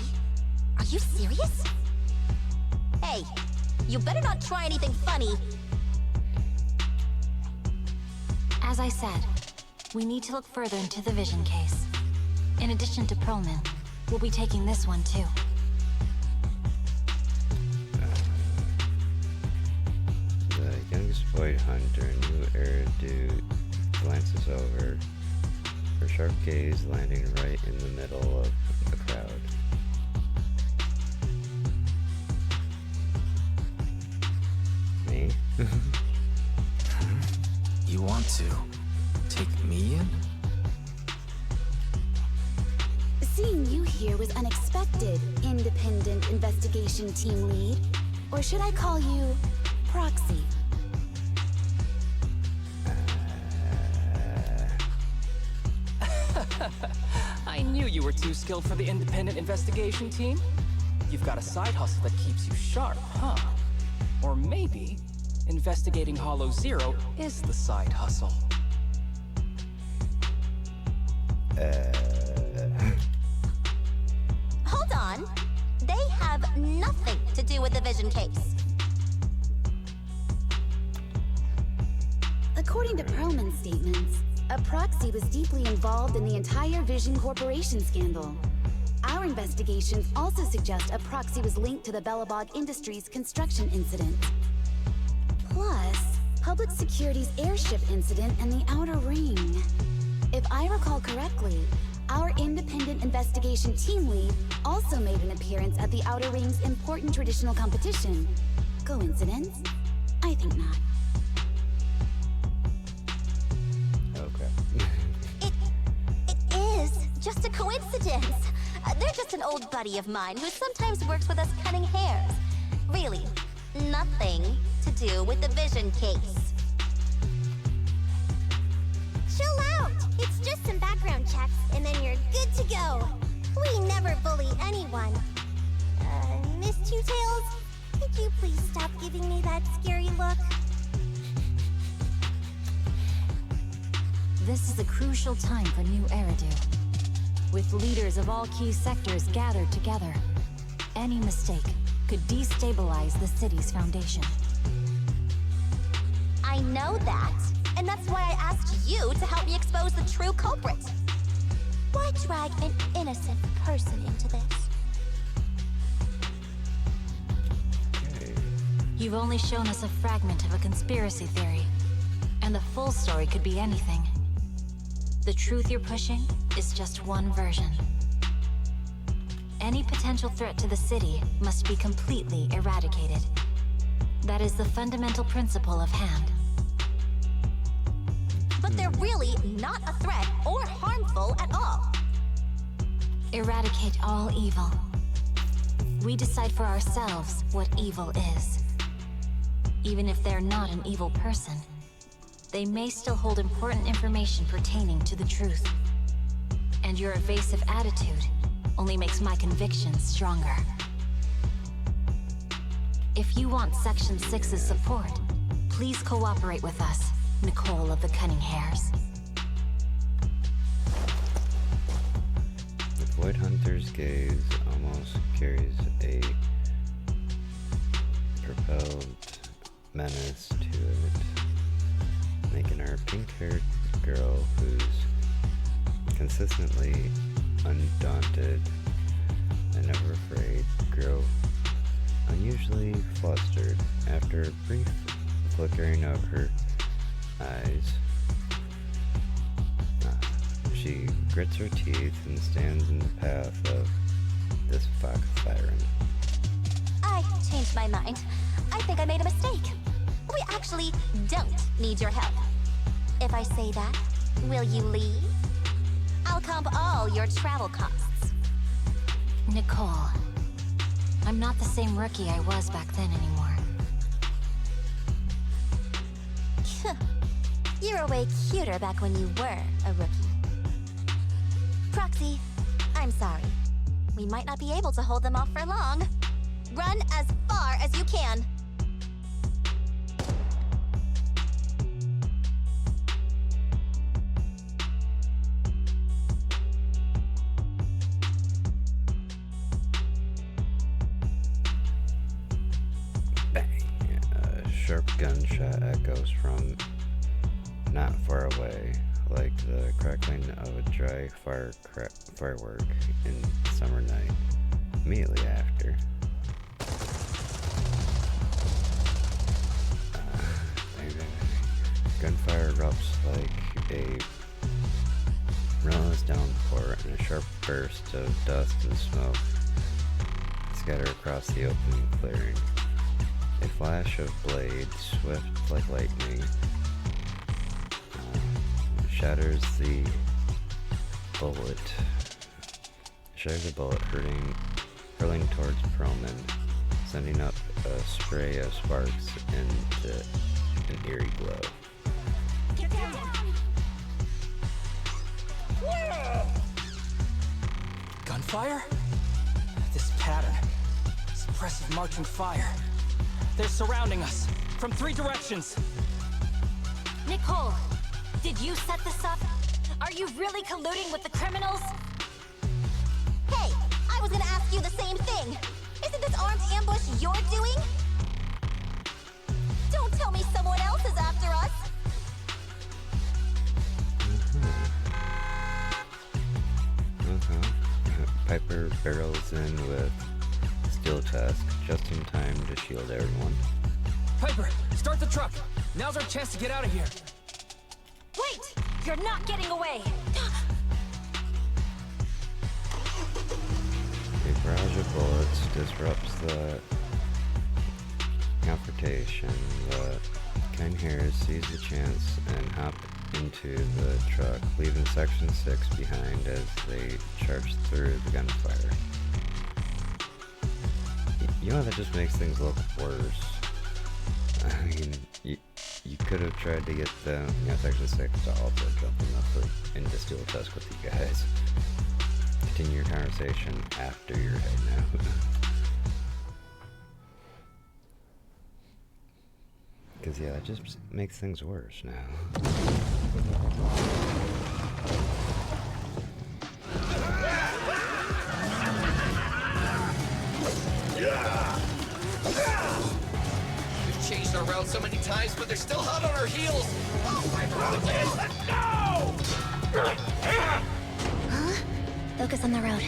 are you serious? Hey, you better not try anything funny. As I said, we need to look further into the Vision case. In addition to Perlman, we'll be taking this one too. The youngest boy hunter, new Eridu, glances over, her sharp gaze landing right in the middle of the crowd. Me? You want to take me in? Seeing you here was unexpected, independent investigation team lead. Or should I call you proxy? I knew you were too skilled for the independent investigation team. You've got a side hustle that keeps you sharp, huh? Or maybe investigating Hollow Zero is the side hustle. Hold on. They have nothing to do with the Vision case. According to Perlman's statements, a proxy was deeply involved in the entire Vision Corporation scandal. Our investigations also suggest a proxy was linked to the Belobog Industries construction incident. Plus, public security's airship incident and the Outer Ring. If I recall correctly, our independent investigation team lead also made an appearance at the Outer Ring's important traditional competition. Coincidence? I think not. Okay. It is just a coincidence. They're just an old buddy of mine who sometimes works with us cutting hairs. Really, nothing to do with the vision case. Chill out! It's just some background checks, and then you're good to go. We never bully anyone. Miss Two Tails, could you please stop giving me that scary look? This is a crucial time for New Eridu. With leaders of all key sectors gathered together, any mistake could destabilize the city's foundation. I know that, and that's why I asked you to help me expose the true culprit. Why drag an innocent person into this? Okay. You've only shown us a fragment of a conspiracy theory, and the full story could be anything. The truth you're pushing is just one version. Any potential threat to the city must be completely eradicated. That is the fundamental principle of Hand. But they're really not a threat or harmful at all. Eradicate all evil. We decide for ourselves what evil is. Even if they're not an evil person, they may still hold important information pertaining to the truth. And your evasive attitude only makes my convictions stronger. If you want Section 6's support, please cooperate with us, Nicole of the Cunning Hairs. The Void Hunter's gaze almost carries a propelled menace to it, making our pink-haired girl who's consistently undaunted and never afraid grow unusually flustered. After a brief flickering of her eyes, she grits her teeth and stands in the path of this fox siren. I changed my mind. I think I made a mistake. We actually don't need your help. If I say that, will you leave? I'll comp all your travel costs. Nicole, I'm not the same rookie I was back then anymore. You were way cuter back when you were a rookie. Proxy, I'm sorry. We might not be able to hold them off for long. Run as far as you can. Bang! A sharp gunshot echoes from not far away, like the crackling of a dry firework in summer night. Immediately after, gunfire erupts like a relentless downpour, and a sharp burst of dust and smoke scatter across the open clearing. A flash of blades, swift like lightning, shatters the bullet. Shatters the bullet, hurling towards Perlman, sending up a spray of sparks into an eerie glow. Get down! Gunfire? This pattern. Suppressive marching fire. They're surrounding us from 3 directions. Nicole, did you set this up? Are you really colluding with the criminals? Hey, I was gonna ask you the same thing. Isn't this armed ambush you're doing? Don't tell me someone else is after us. Piper barrels in with steel tusk just in time to shield everyone. Piper, start the truck. Now's our chance to get out of here. Wait! You're not getting away! barrage of bullets disrupts the confrontation. The kind hairs seize the chance and hop into the truck, leaving Section 6 behind as they charge through the gunfire. You know, that just makes things look worse. I mean, you could have tried to get the Section 6 to also jump in the foot and just do a test with you guys. Continue your conversation after you're heading out. Because, yeah, it just makes things worse now. We've changed our route so many times, but they're still hot on our heels. Oh my God! Let's go! Huh? Focus on the road.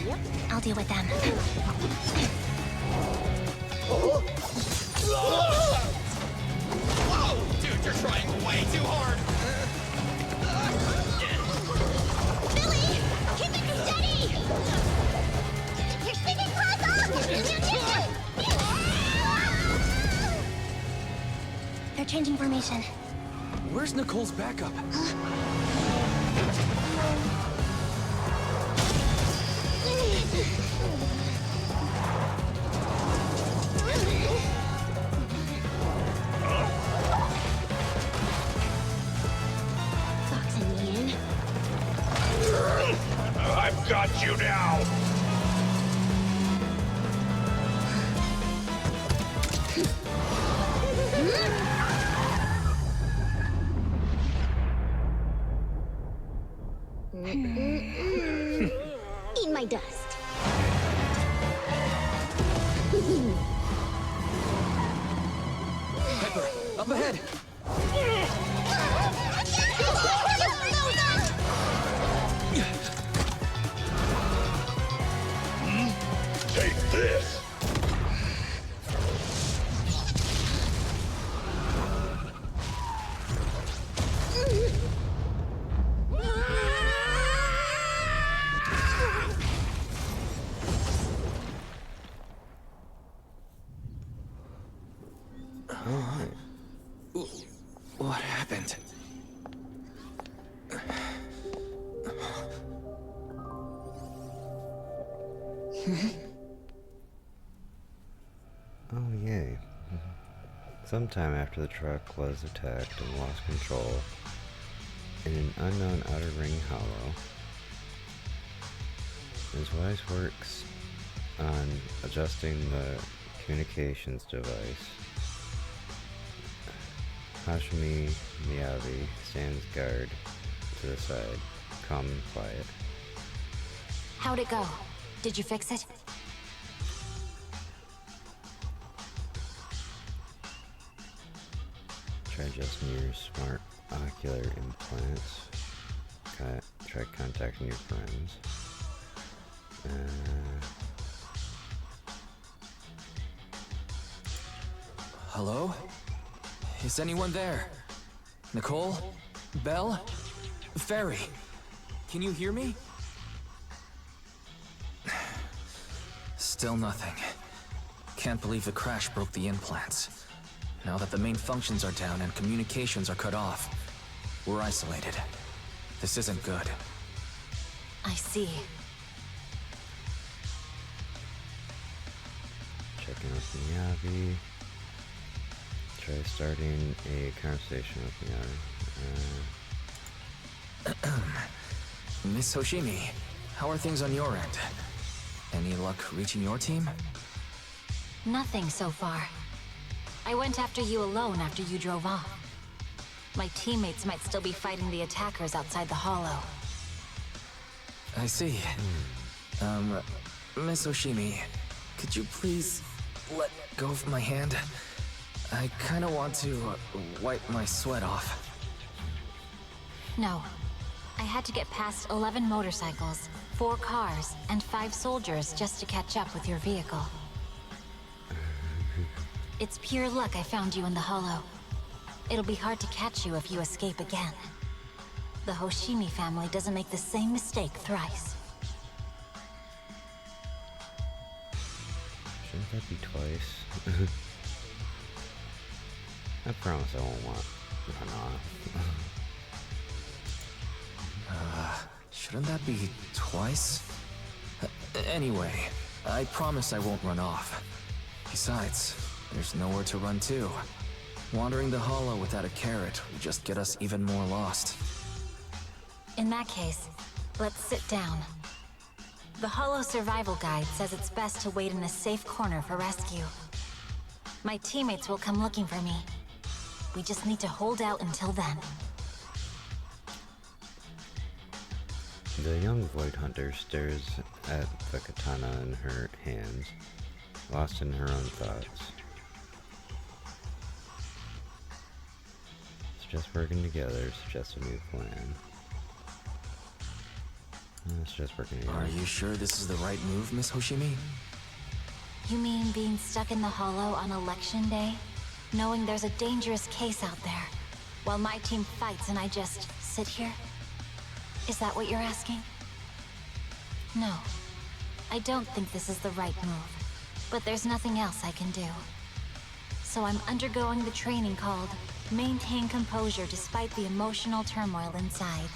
I'll deal with them. Whoa! Dude, you're trying way too hard! Billy! Keep it steady! You're singing puzzle! They're changing formation. Where's Nicole's backup? I've got you now! Eat my dust. Pepper, up ahead! Take this! Alright. What happened? Oh, yay. Sometime after the truck was attacked and lost control in an unknown outer ring hollow, his wife works on adjusting the communications device. Hashimi Miyabi stands guard to the side, calm and quiet. How'd it go? Did you fix it? Try adjusting your smart ocular implants. Try contacting your friends. Hello? Is anyone there? Nicole? Belle? Ferry? Can you hear me? Still nothing. Can't believe the crash broke the implants. Now that the main functions are down and communications are cut off, we're isolated. This isn't good. I see. Checking with Miyabi. Try starting a conversation with Miyabi. Miss Hoshimi, how are things on your end? Any luck reaching your team? Nothing so far. I went after you alone after you drove off. My teammates might still be fighting the attackers outside the hollow. I see. Miss Hoshimi, could you please let go of my hand? I kinda want to wipe my sweat off. No. I had to get past 11 motorcycles, 4 cars, and 5 soldiers just to catch up with your vehicle. It's pure luck I found you in the hollow. It'll be hard to catch you if you escape again. The Hoshimi family doesn't make the same mistake thrice. Shouldn't that be twice? I promise I won't run off. Shouldn't that be twice? Anyway, I promise I won't run off. Besides, there's nowhere to run to. Wandering the hollow without a carrot will just get us even more lost. In that case, let's sit down. The Hollow Survival Guide says it's best to wait in a safe corner for rescue. My teammates will come looking for me. We just need to hold out until then. The young Void Hunter stares at the katana in her hands, lost in her own thoughts. Suggest working together, suggest a new plan. It's just working together. Are you sure this is the right move, Miss Hoshimi? You mean being stuck in the Hollow on election day? Knowing there's a dangerous case out there, while my team fights and I just sit here? Is that what you're asking? No. I don't think this is the right move, but there's nothing else I can do. So I'm undergoing the training called Maintain Composure Despite the Emotional Turmoil Inside.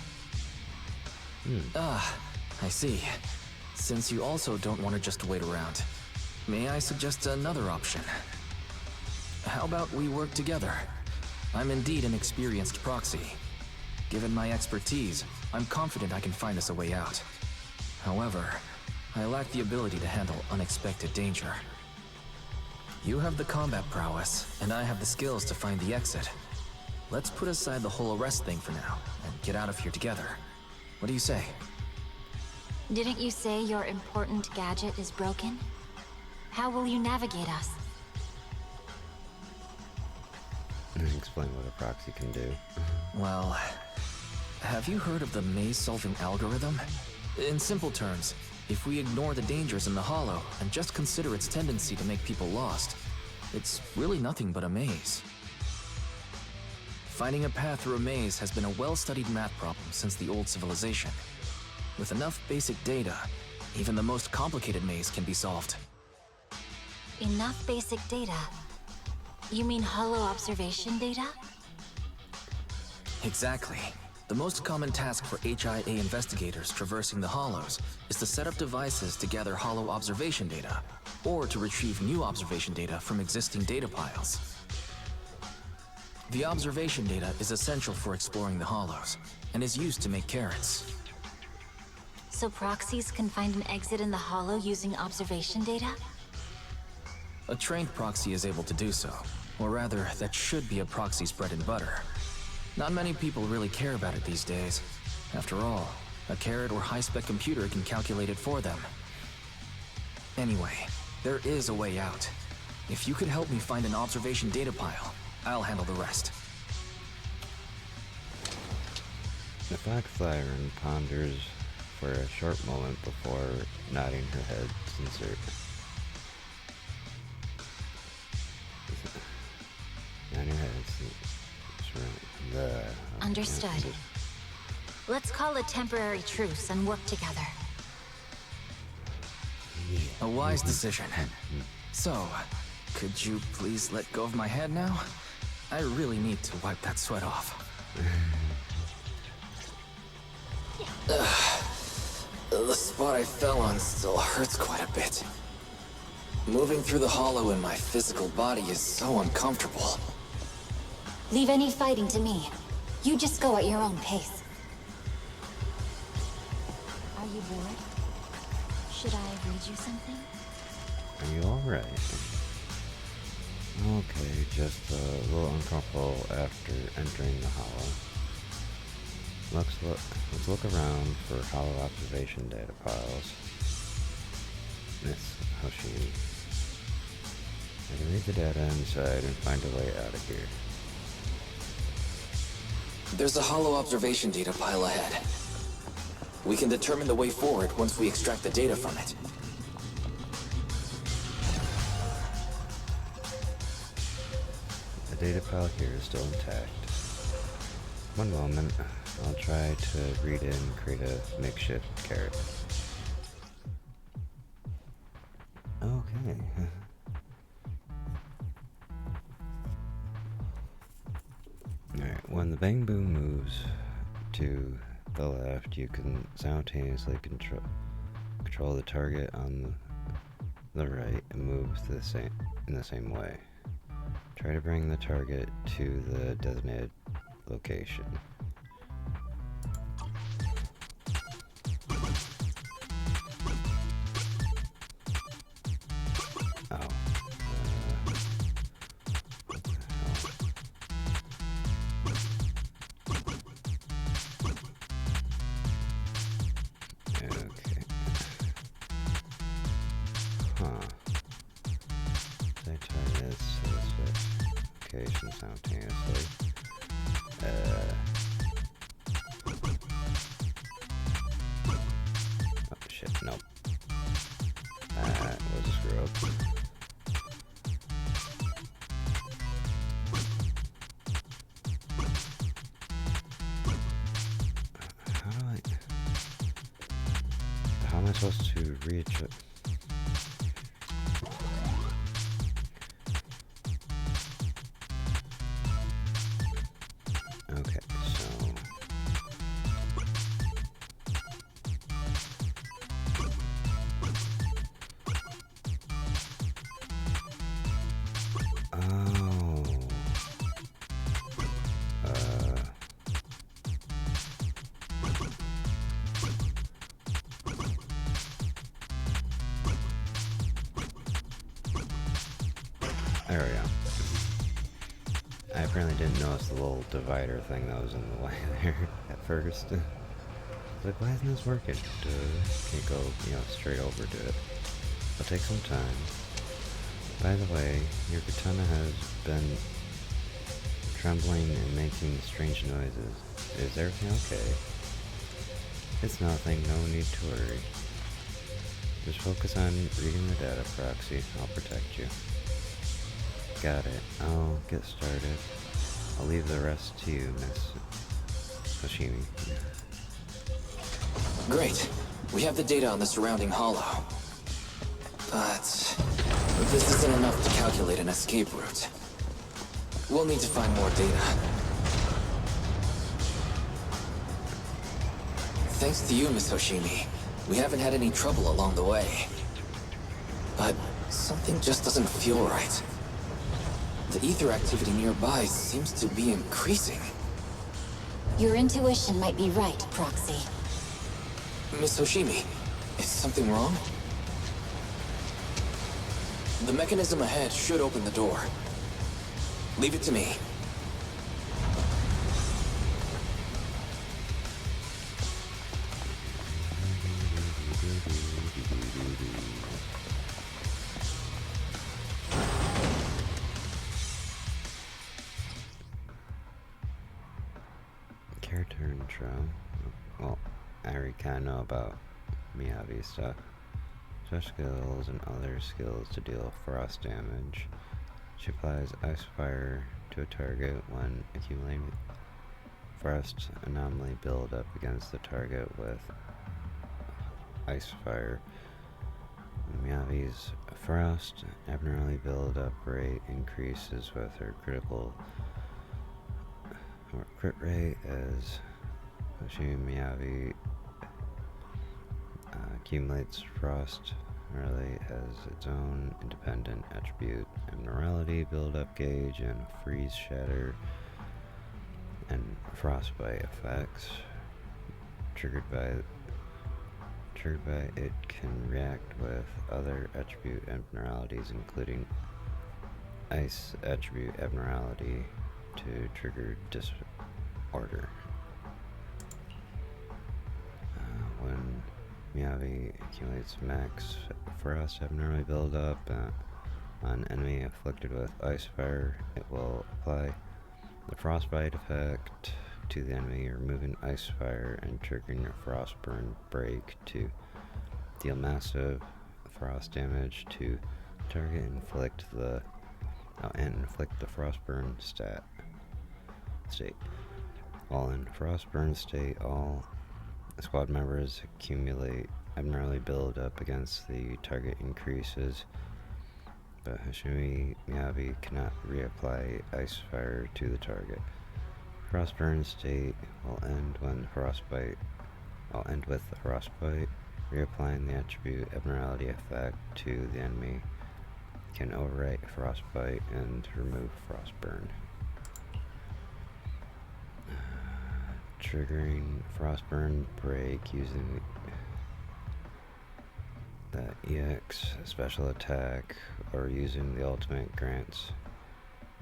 I see. Since you also don't want to just wait around, may I suggest another option? How about we work together? I'm indeed an experienced proxy. Given my expertise, I'm confident I can find us a way out. However, I lack the ability to handle unexpected danger. You have the combat prowess, and I have the skills to find the exit. Let's put aside the whole arrest thing for now, and get out of here together. What do you say? Didn't you say your important gadget is broken? How will you navigate us? Explain what a proxy can do. Well, have you heard of the maze-solving algorithm? In simple terms, if we ignore the dangers in the Hollow and just consider its tendency to make people lost, it's really nothing but a maze. Finding a path through a maze has been a well-studied math problem since the old civilization. With enough basic data, even the most complicated maze can be solved. Enough basic data? You mean Hollow observation data? Exactly. The most common task for HIA investigators traversing the Hollows is to set up devices to gather Hollow observation data, or to retrieve new observation data from existing data piles. The observation data is essential for exploring the Hollows, and is used to make carrots. So proxies can find an exit in the Hollow using observation data? A trained proxy is able to do so, or rather, that should be a proxy's bread and butter. Not many people really care about it these days. After all, a carrot or high-spec computer can calculate it for them. Anyway, there is a way out. If you could help me find an observation data pile, I'll handle the rest. The Fox Siren ponders for a short moment before nodding her head sincere. Nodding her head. Understood. Let's call a temporary truce and work together. A wise decision. So, could you please let go of my head now? I really need to wipe that sweat off. The spot I fell on still hurts quite a bit. Moving through the Hollow in my physical body is so uncomfortable. Leave any fighting to me. You just go at your own pace. Are you bored? Should I read you something? Are you alright? Okay, just a little uncomfortable after entering the Hollow. Let's look around for Hollow observation data piles. Miss Hoshimi. I can read the data inside and find a way out of here. There's a Hollow observation data pile ahead. We can determine the way forward once we extract the data from it. The data pile here is still intact. One moment, I'll try to read it and create a makeshift carrot. Okay. Bang Boom moves to the left, you can simultaneously control the target on the right and move in the same way. Try to bring the target to the designated location. Simultaneously. Oh shit, nope. That was a screw up. How am I supposed to reach it? Okay, so there we go. I apparently didn't notice the little divider thing that was in the way there at first. Like, why isn't this working? Can't go, straight over to it. It'll take some time. By the way, your katana has been trembling and making strange noises. Is everything okay? It's nothing, no need to worry. Just focus on reading the data, Proxy. I'll protect you. Got it. I'll get started. I'll leave the rest to you, Miss Hoshimi. Great. We have the data on the surrounding hollow. But this isn't enough to calculate an escape route. We'll need to find more data. Thanks to you, Miss Hoshimi, we haven't had any trouble along the way. But something just doesn't feel right. The ether activity nearby seems to be increasing. Your intuition might be right, Proxy. Miss Hoshimi, is something wrong? The mechanism ahead should open the door. Leave it to me. Character intro. Well, I already kind of know about Miyavi stuff. Special skills and other skills to deal frost damage. She applies ice fire to a target when accumulating frost anomaly build up against the target with ice fire. Miyavi's frost abnormally build up rate increases with her critical or crit rate as Miyavi accumulates frost really has its own independent attribute, abnormality, build-up gauge, and freeze, shatter, and frostbite effects. Triggered by it can react with other attribute abnormalities, including ice attribute abnormality to trigger disorder. When Miyavi accumulates max frost abnormally build up on enemy afflicted with ice fire, it will apply the frostbite effect to the enemy, removing ice fire and triggering a frostburn break to deal massive frost damage to target and inflict the frostburn state. While in frostburn state, all squad members accumulate abnormally build up against the target increases, but Hoshimi Miyavi cannot reapply ice fire to the target. Frostburn state will end when frostbite. I'll end with the frostbite. Reapplying the attribute abnormality effect to the enemy can overwrite frostbite and remove frostburn. Triggering frostburn break using the EX special attack or using the ultimate grants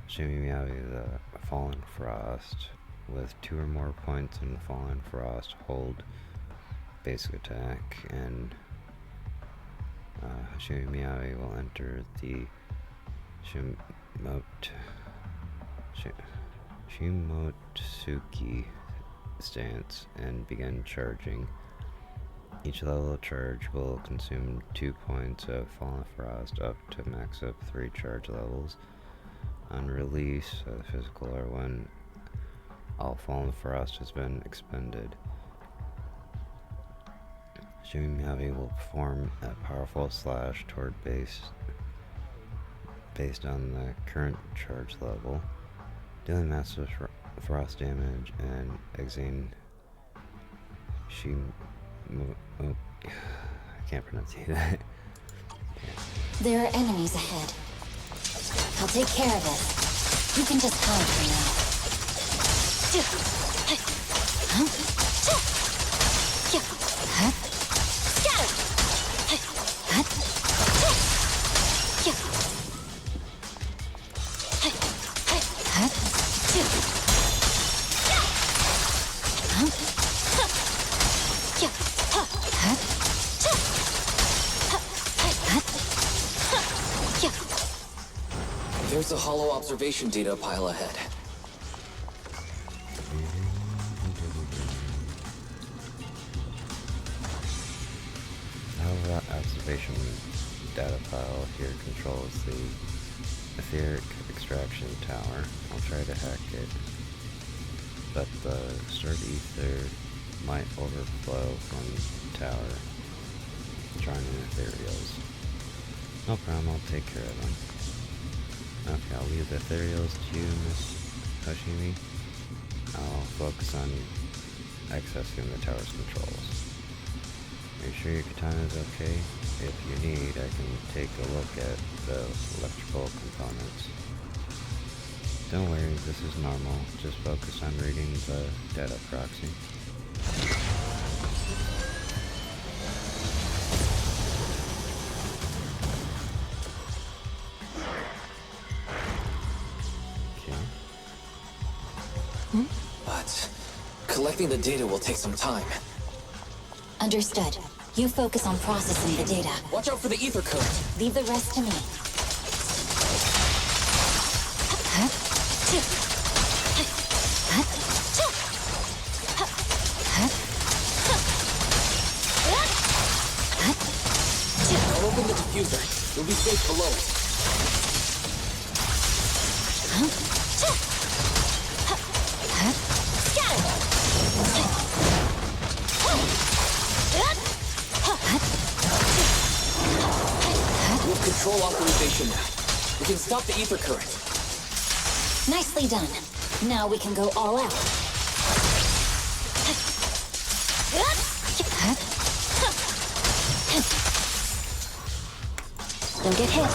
Shimi Miyabi the Fallen Frost. With 2 or more points in Fallen Frost, hold basic attack, and Shimi Miyabi will enter the Shimotsuki stance and begin charging. Each level of charge will consume 2 points of Fallen Frost up to max up 3 charge levels. On release of the physical or when all Fallen Frost has been expended, Shimi Miyabi will perform a powerful slash toward base based on the current charge level, dealing massive frost damage and exiting I can't pronounce that. There are enemies ahead. I'll take care of it. You can just hide for now. There's a hollow observation data pile ahead. Our observation data file here controls the etheric extraction tower. I'll try to hack it, but the stored ether might overflow from the tower, drawing in ethereals. No problem, I'll take care of them. Okay, I'll leave the ethereals to you, Miss Hoshimi. I'll focus on accessing the tower's controls. Are you sure your katana is okay? If you need, I can take a look at the electrical components. Don't worry, this is normal. Just focus on reading the data proxy. But collecting the data will take some time. Understood. You focus on processing the data. Watch out for the ether current. Leave the rest to me. Don't open the diffuser. You'll be safe below it. We have control authorization now. We can stop the ether current. Nicely done. Now we can go all out. Don't get hit.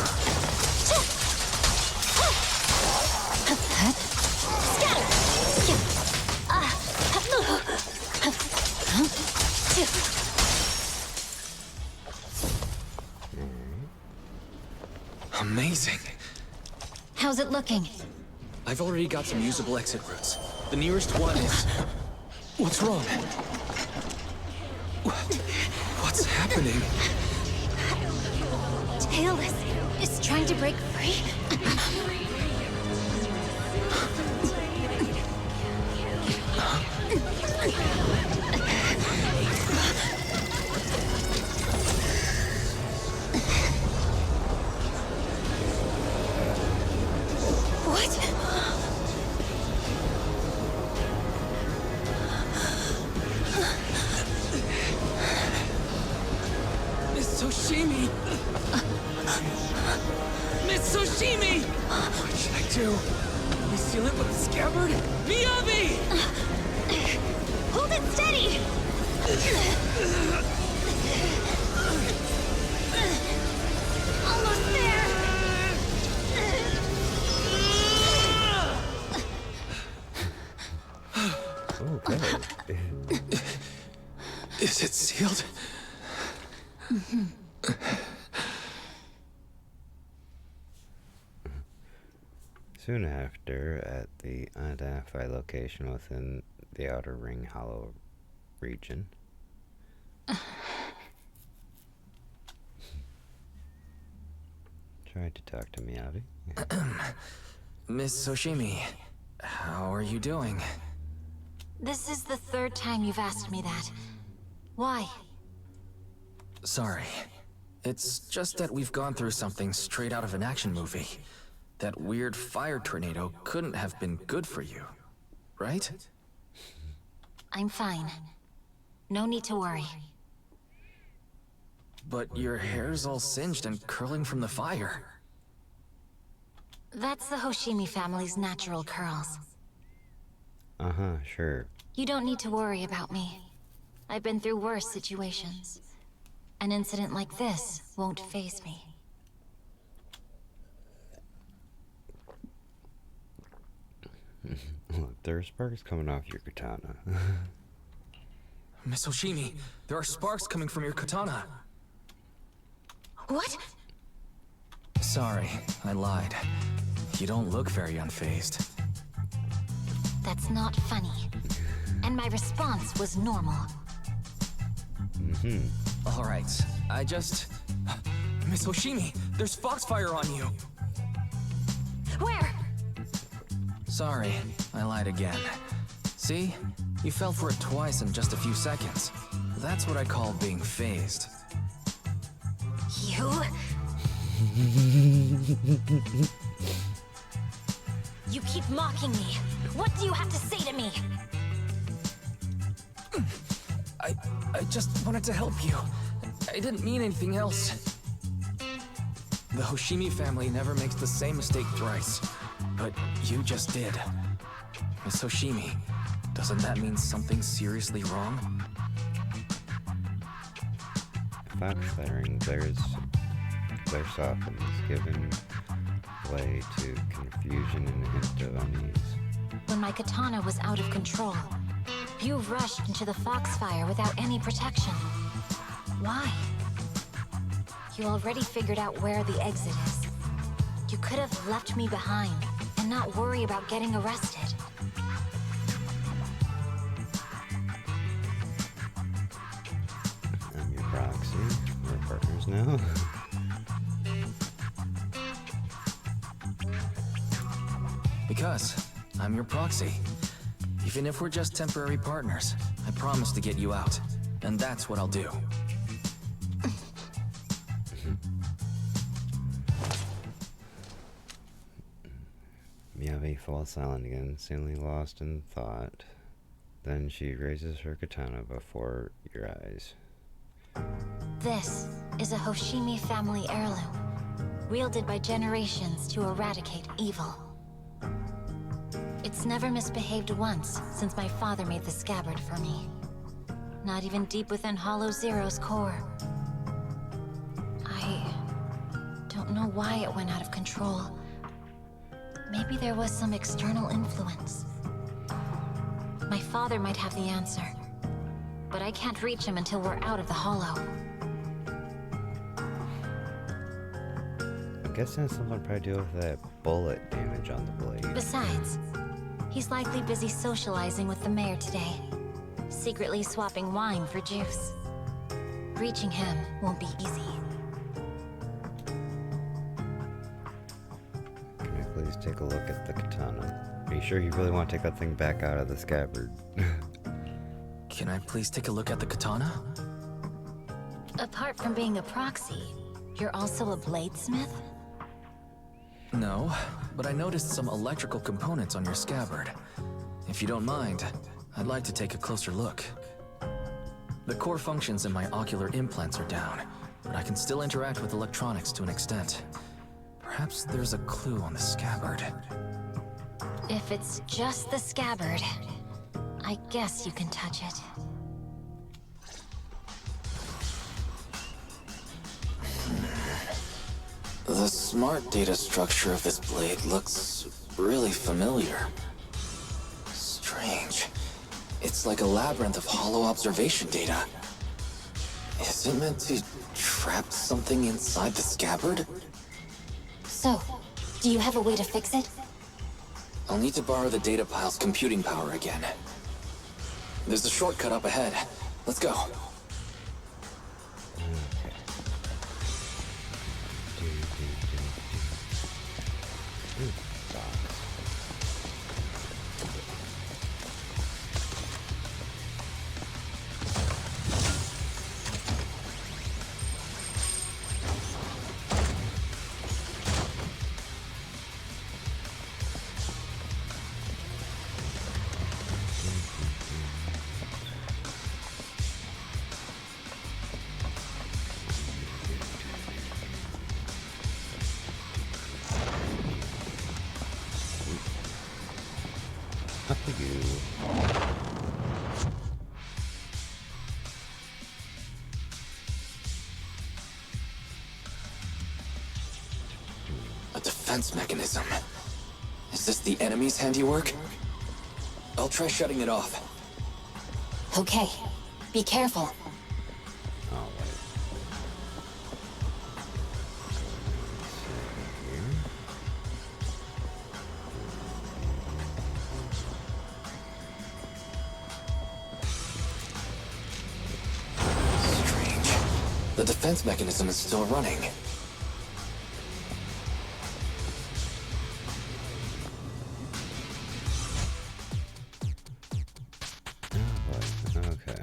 Amazing. How's it looking? I've already got some usable exit routes. The nearest one is... What's wrong? What's happening? Tail is trying to break free. Miss Hoshimi! Miss Hoshimi! What should I do? I seal it with the scabbard? Miyabi! Hold it steady! Almost there! Okay. Is it sealed? Soon after, at the unidentified location within the Outer Ring Hollow region. Tried to talk to Miyabi. Miss Soshimi, how are you doing? This is the third time you've asked me that. Why? Sorry. It's just that we've gone through something straight out of an action movie. That weird fire tornado couldn't have been good for you, right? I'm fine. No need to worry. But your hair's all singed and curling from the fire. That's the Hoshimi family's natural curls. Uh-huh, sure. You don't need to worry about me. I've been through worse situations. An incident like this won't faze me. Look, there are sparks coming off your katana. Miss Hoshimi, there are sparks coming from your katana. What? Sorry, I lied. You don't look very unfazed. That's not funny. And my response was normal. All right, I just... Miss Hoshimi, there's foxfire on you. Where? Sorry, I lied again. See? You fell for it twice in just a few seconds. That's what I call being phased. You? You keep mocking me. What do you have to say to me? I just wanted to help you. I didn't mean anything else. The Hoshimi family never makes the same mistake thrice. But you just did. Miss Hoshimi, doesn't that mean something seriously wrong? Foxfiring glares softens, giving way to confusion and a hint of unease. When my katana was out of control, you rushed into the foxfire without any protection. Why? You already figured out where the exit is. You could have left me behind and not worry about getting arrested. I'm your proxy. We're partners now. Because I'm your proxy. Even if we're just temporary partners, I promise to get you out. And that's what I'll do. Miyabi falls silent again, seemingly lost in thought. Then she raises her katana before your eyes. This is a Hoshimi family heirloom, wielded by generations to eradicate evil. It's never misbehaved once since my father made the scabbard for me. Not even deep within Hollow Zero's core. I don't know why it went out of control. Maybe there was some external influence. My father might have the answer, but I can't reach him until we're out of the Hollow. I'm guessing someone probably deal with that bullet damage on the blade. Besides, he's likely busy socializing with the mayor today, secretly swapping wine for juice. Reaching him won't be easy. Can I please take a look at the katana? Are you sure you really want to take that thing back out of the scabbard? Can I please take a look at the katana? Apart from being a proxy, you're also a bladesmith? No, but I noticed some electrical components on your scabbard. If you don't mind, I'd like to take a closer look. The core functions in my ocular implants are down, but I can still interact with electronics to an extent. Perhaps there's a clue on the scabbard. If it's just the scabbard, I guess you can touch it. The smart data structure of this blade looks really familiar. Strange. It's like a labyrinth of hollow observation data. Is it meant to trap something inside the scabbard? So, do you have a way to fix it? I'll need to borrow the data pile's computing power again. There's a shortcut up ahead. Let's go. A defense mechanism. Is this the enemy's handiwork? I'll try shutting it off. Okay. Be careful. Strange. The defense mechanism is still running. Okay.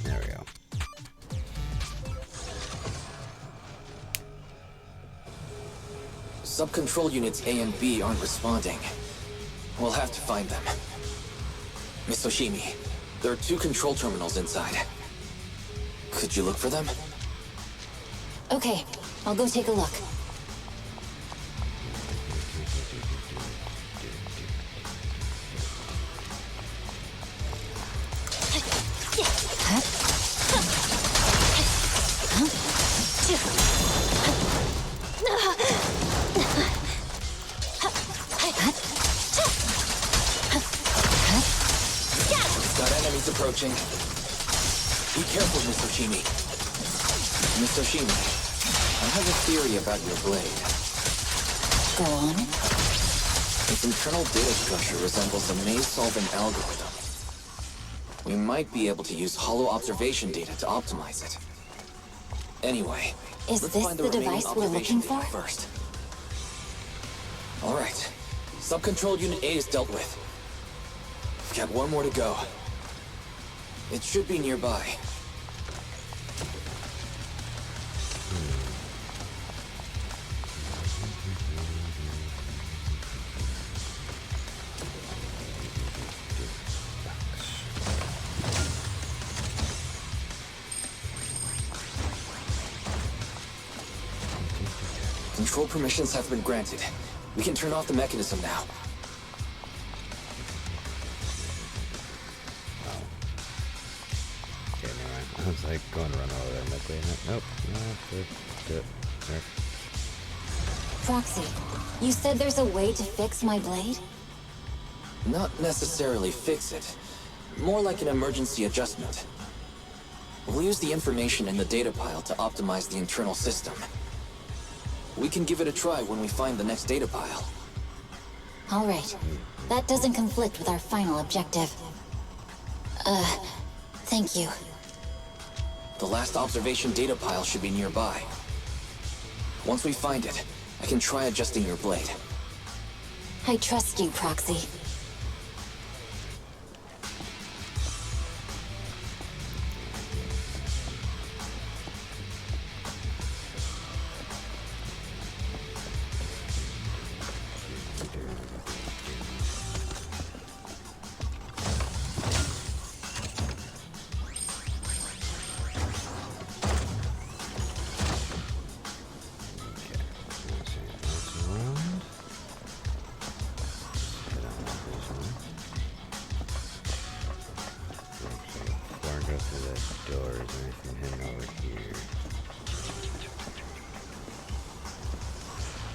There we go. Sub-control units A and B aren't responding. We'll have to find them. Miss Oshimi, there are 2 control terminals inside. Could you look for them? Okay, I'll go take a look. Got enemies approaching. Be careful, Miss Oshimi. Miss Oshimi, I have a theory about your blade. Go on. Its internal data structure resembles a maze-solving algorithm. We might be able to use hollow observation data to optimize it. Anyway, Is let's this find the remaining device we're observation looking data for? first. All right. Sub-control unit A is dealt with. We've got 1 more to go. It should be nearby. Control permissions have been granted. We can turn off the mechanism now. Okay, never mind. I was like going to run over there. Like, wait, nope. There. Proxy, you said there's a way to fix my blade? Not necessarily fix it. More like an emergency adjustment. We'll use the information in the data pile to optimize the internal system. We can give it a try when we find the next data pile. All right. That doesn't conflict with our final objective. Thank you. The last observation data pile should be nearby. Once we find it, I can try adjusting your blade. I trust you, Proxy.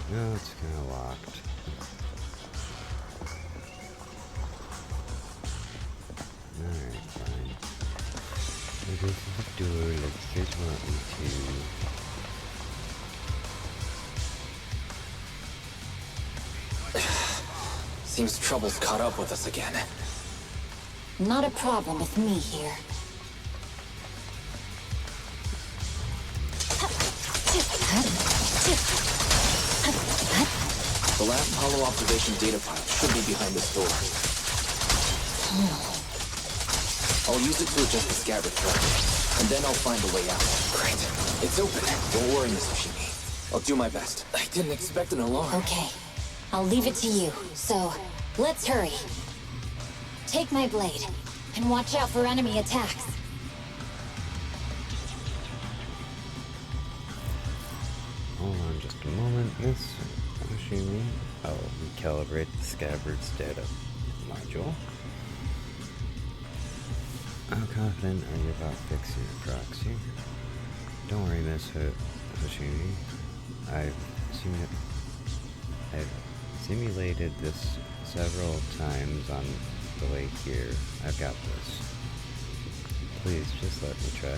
No, it's kind of locked. Alright, fine. I go to the door like you guys want me to. Seems trouble's caught up with us again. Not a problem with me here. The last hollow observation data file should be behind this door. I'll use it to adjust the scabbard thread, and then I'll find a way out. Great. It's open. Don't worry, Miss Fushimi. I'll do my best. I didn't expect an alarm. Okay. I'll leave it to you. So, let's hurry. Take my blade, and watch out for enemy attacks. Hold on just a moment, Miss Fushimi. I'll recalibrate the scabbard's data module. How confident are you about fixing the proxy? Don't worry, Miss Fushimi. I've simulated this several times on the way here. I've got this. Please, just let me try.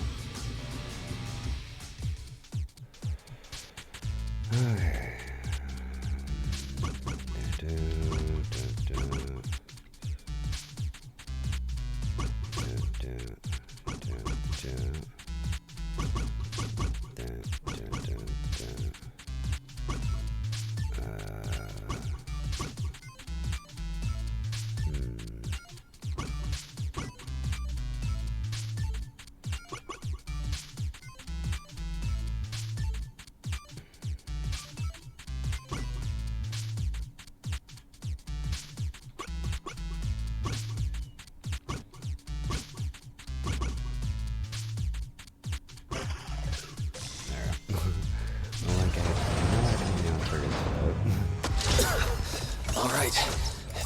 Alright,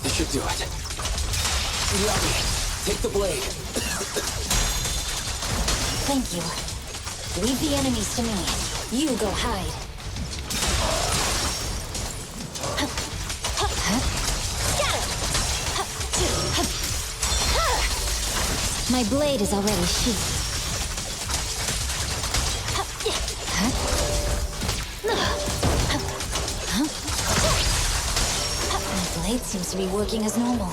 this should do it. Yami, take the blade. Thank you. Leave the enemies to me. You go hide. My blade is already sheathed. My blade seems to be working as normal.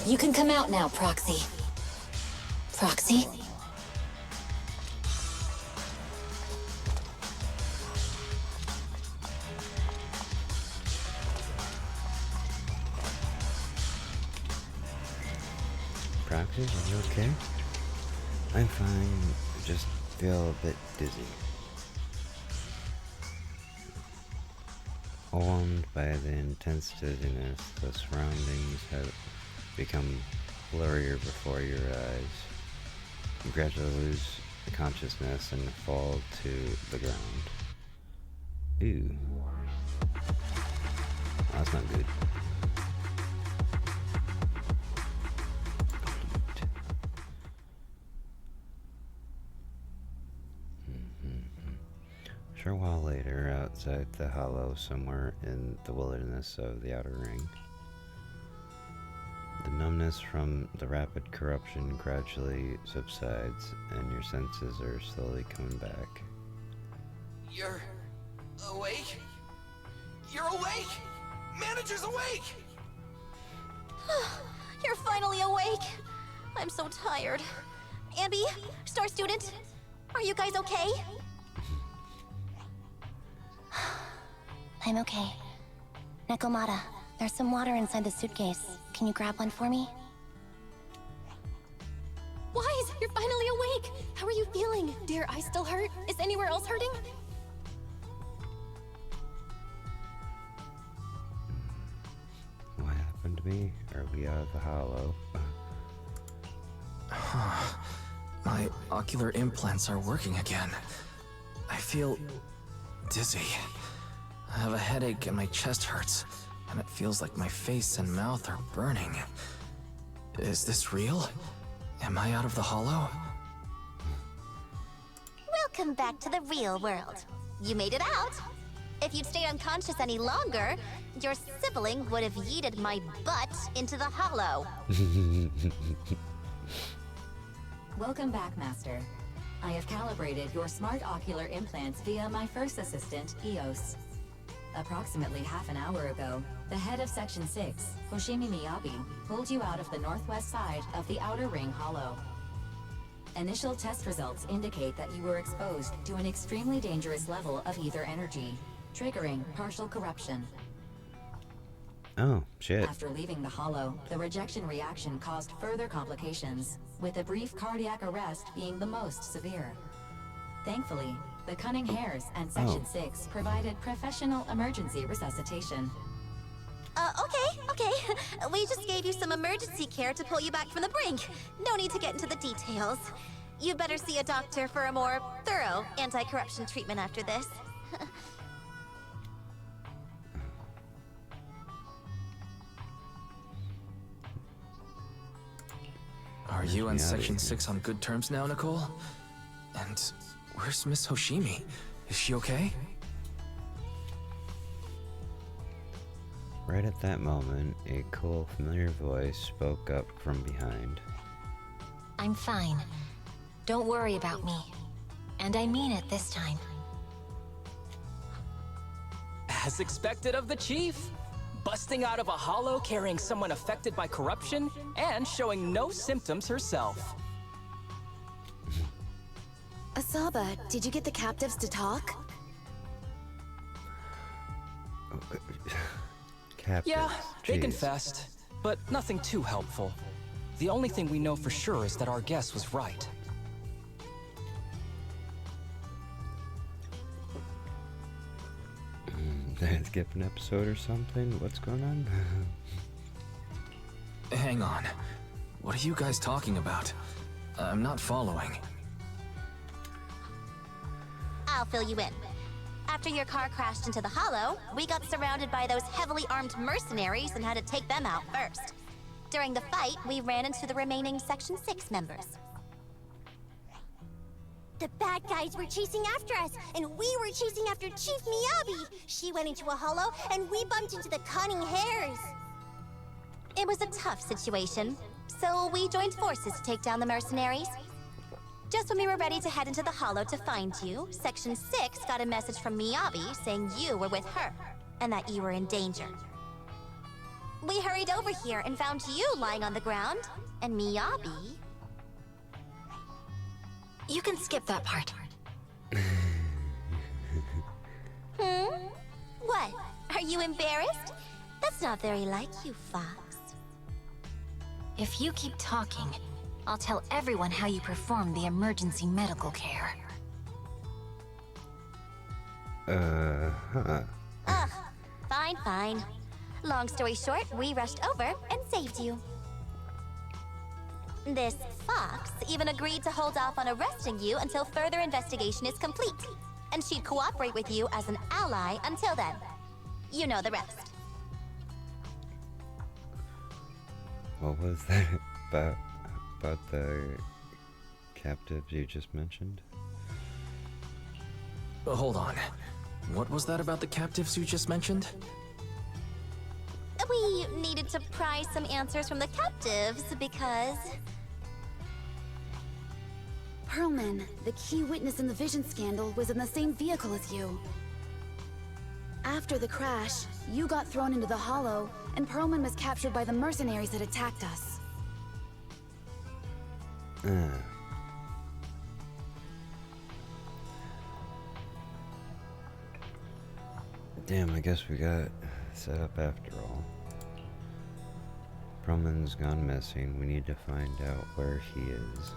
You can come out now, Proxy. Proxy? Proxy, are you okay? I'm fine, just feel a bit dizzy. Overwhelmed by the intense dizziness, the surroundings have become blurrier before your eyes. You gradually lose consciousness and fall to the ground. Ooh. That's not good. A short while later, outside the hollow, somewhere in the wilderness of the Outer Ring, the numbness from the rapid corruption gradually subsides, and your senses are slowly coming back. You're awake? You're awake! Manager's awake! You're finally awake. I'm so tired. Ambi, Star Student, are you guys okay? I'm okay. Nekomata, there's some water inside the suitcase. Can you grab one for me? Wise, you're finally awake! How are you feeling? Do your eyes still hurt? Is anywhere else hurting? What happened to me? Are we out of the hollow? My ocular implants are working again. I feel dizzy. I have a headache and my chest hurts, and it feels like my face and mouth are burning. Is this real? Am I out of the hollow? Welcome back to the real world. You made it out. If you'd stayed unconscious any longer, your sibling would have yeeted my butt into the hollow. Welcome back, Master. I have calibrated your smart ocular implants via my first assistant, EOS. Approximately half an hour ago, the head of Section 6, Hoshimi Miyabi, pulled you out of the northwest side of the Outer Ring Hollow. Initial test results indicate that you were exposed to an extremely dangerous level of ether energy, triggering partial corruption. Oh, shit. After leaving the hollow, the rejection reaction caused further complications, with a brief cardiac arrest being the most severe. Thankfully, the Cunning Hares and Section 6 provided professional emergency resuscitation. Okay. We just gave you some emergency care to pull you back from the brink. No need to get into the details. You better see a doctor for a more thorough anti-corruption treatment after this. Are you and Section 6 on good terms now, Nicole? And where's Miss Hoshimi? Is she okay? Right at that moment, a cool, familiar voice spoke up from behind. I'm fine. Don't worry about me. And I mean it this time. As expected of the Chief. Busting out of a hollow carrying someone affected by corruption and showing no symptoms herself. Asaba, did you get the captives to talk? Captives. Yeah, they Jeez. confessed, but nothing too helpful. The only thing we know for sure is that our guess was right. Did I skip an episode or something? What's going on? Hang on. What are you guys talking about? I'm not following. I'll fill you in. After your car crashed into the hollow, we got surrounded by those heavily armed mercenaries and had to take them out first. During the fight, we ran into the remaining Section 6 members. The bad guys were chasing after us, and we were chasing after Chief Miyabi. She went into a hollow, and we bumped into the Cunning Hares. It was a tough situation, so we joined forces to take down the mercenaries. Just when we were ready to head into the hollow to find you, Section 6 got a message from Miyabi saying you were with her, and that you were in danger. We hurried over here and found you lying on the ground, and Miyabi... You can skip that part. What? Are you embarrassed? That's not very like you, Fox. If you keep talking, I'll tell everyone how you perform the emergency medical care. Ugh, fine. Long story short, we rushed over and saved you. This Fox even agreed to hold off on arresting you until further investigation is complete. And she'd cooperate with you as an ally until then. You know the rest. What was that about the captives you just mentioned? Hold on. What was that about the captives you just mentioned? We needed to pry some answers from the captives because... Perlman, the key witness in the Vision scandal, was in the same vehicle as you. After the crash, you got thrown into the hollow, and Perlman was captured by the mercenaries that attacked us. Damn, I guess we got set up after all. Perlman's gone missing. We need to find out where he is.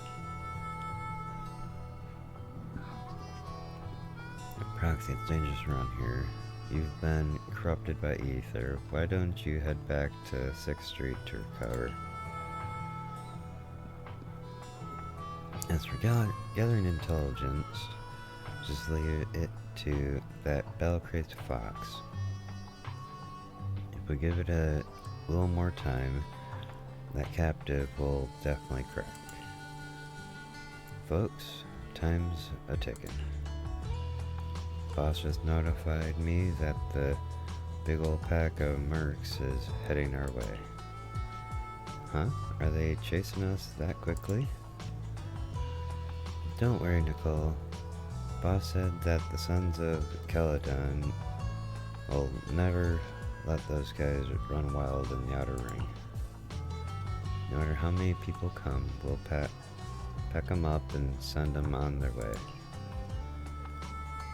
Proxy, it's dangerous around here. You've been corrupted by ether. Why don't you head back to 6th Street to recover? As for gathering intelligence, just leave it to that bell-crazed Fox. If we give it a little more time, that captive will definitely crack. Folks, time's a-ticking. Boss just notified me that the big old pack of mercs is heading our way. Huh? Are they chasing us that quickly? Don't worry, Nicole. Boss said that the Sons of Caledon will never let those guys run wild in the Outer Ring. No matter how many people come, we'll pack them up and send them on their way.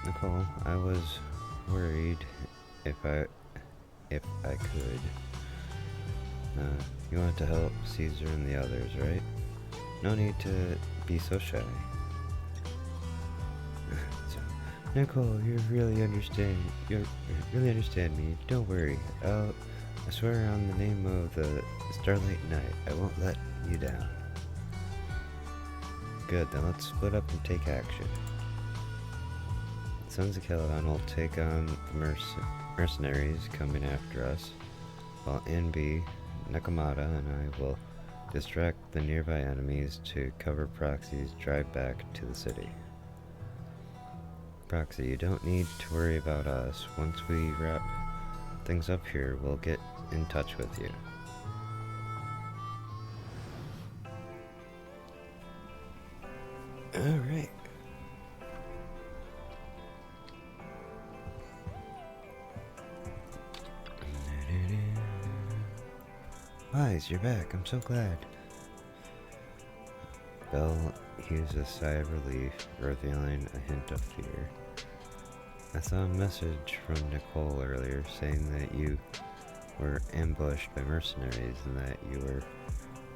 Nicole, I was worried if I could. You want to help Caesar and the others, right? No need to be so shy. Nicole, you really understand me. Don't worry. I swear on the name of the Starlight Knight, I won't let you down. Good, then let's split up and take action. Sons of Caledon will take on the mercenaries coming after us, while NB, Nakamata, and I will distract the nearby enemies to cover Proxy's drive back to the city. Proxy, you don't need to worry about us. Once we wrap things up here, we'll get in touch with you. Alright. Wise, you're back. I'm so glad. Belle heaves a sigh of relief, revealing a hint of fear. I saw a message from Nicole earlier saying that you were ambushed by mercenaries and that you were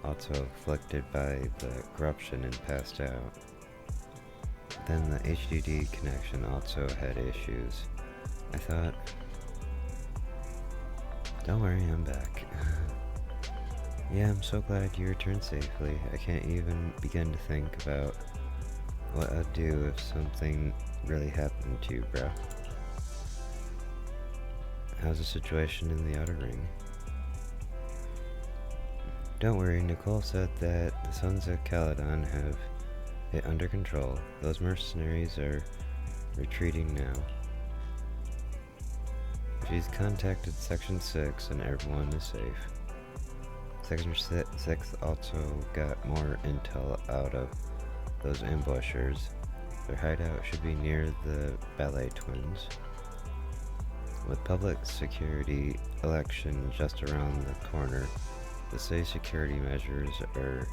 also afflicted by the corruption and passed out. Then the HDD connection also had issues. I thought, don't worry, I'm back. Yeah, I'm so glad you returned safely. I can't even begin to think about what I'd do if something really happened to you, bro. How's the situation in the Outer Ring? Don't worry, Nicole said that the Sons of Caledon have it under control. Those mercenaries are retreating now. She's contacted Section 6 and everyone is safe. Section 6 also got more intel out of those ambushers. Their hideout should be near the Ballet Twins. With public security election just around the corner, the city's security measures will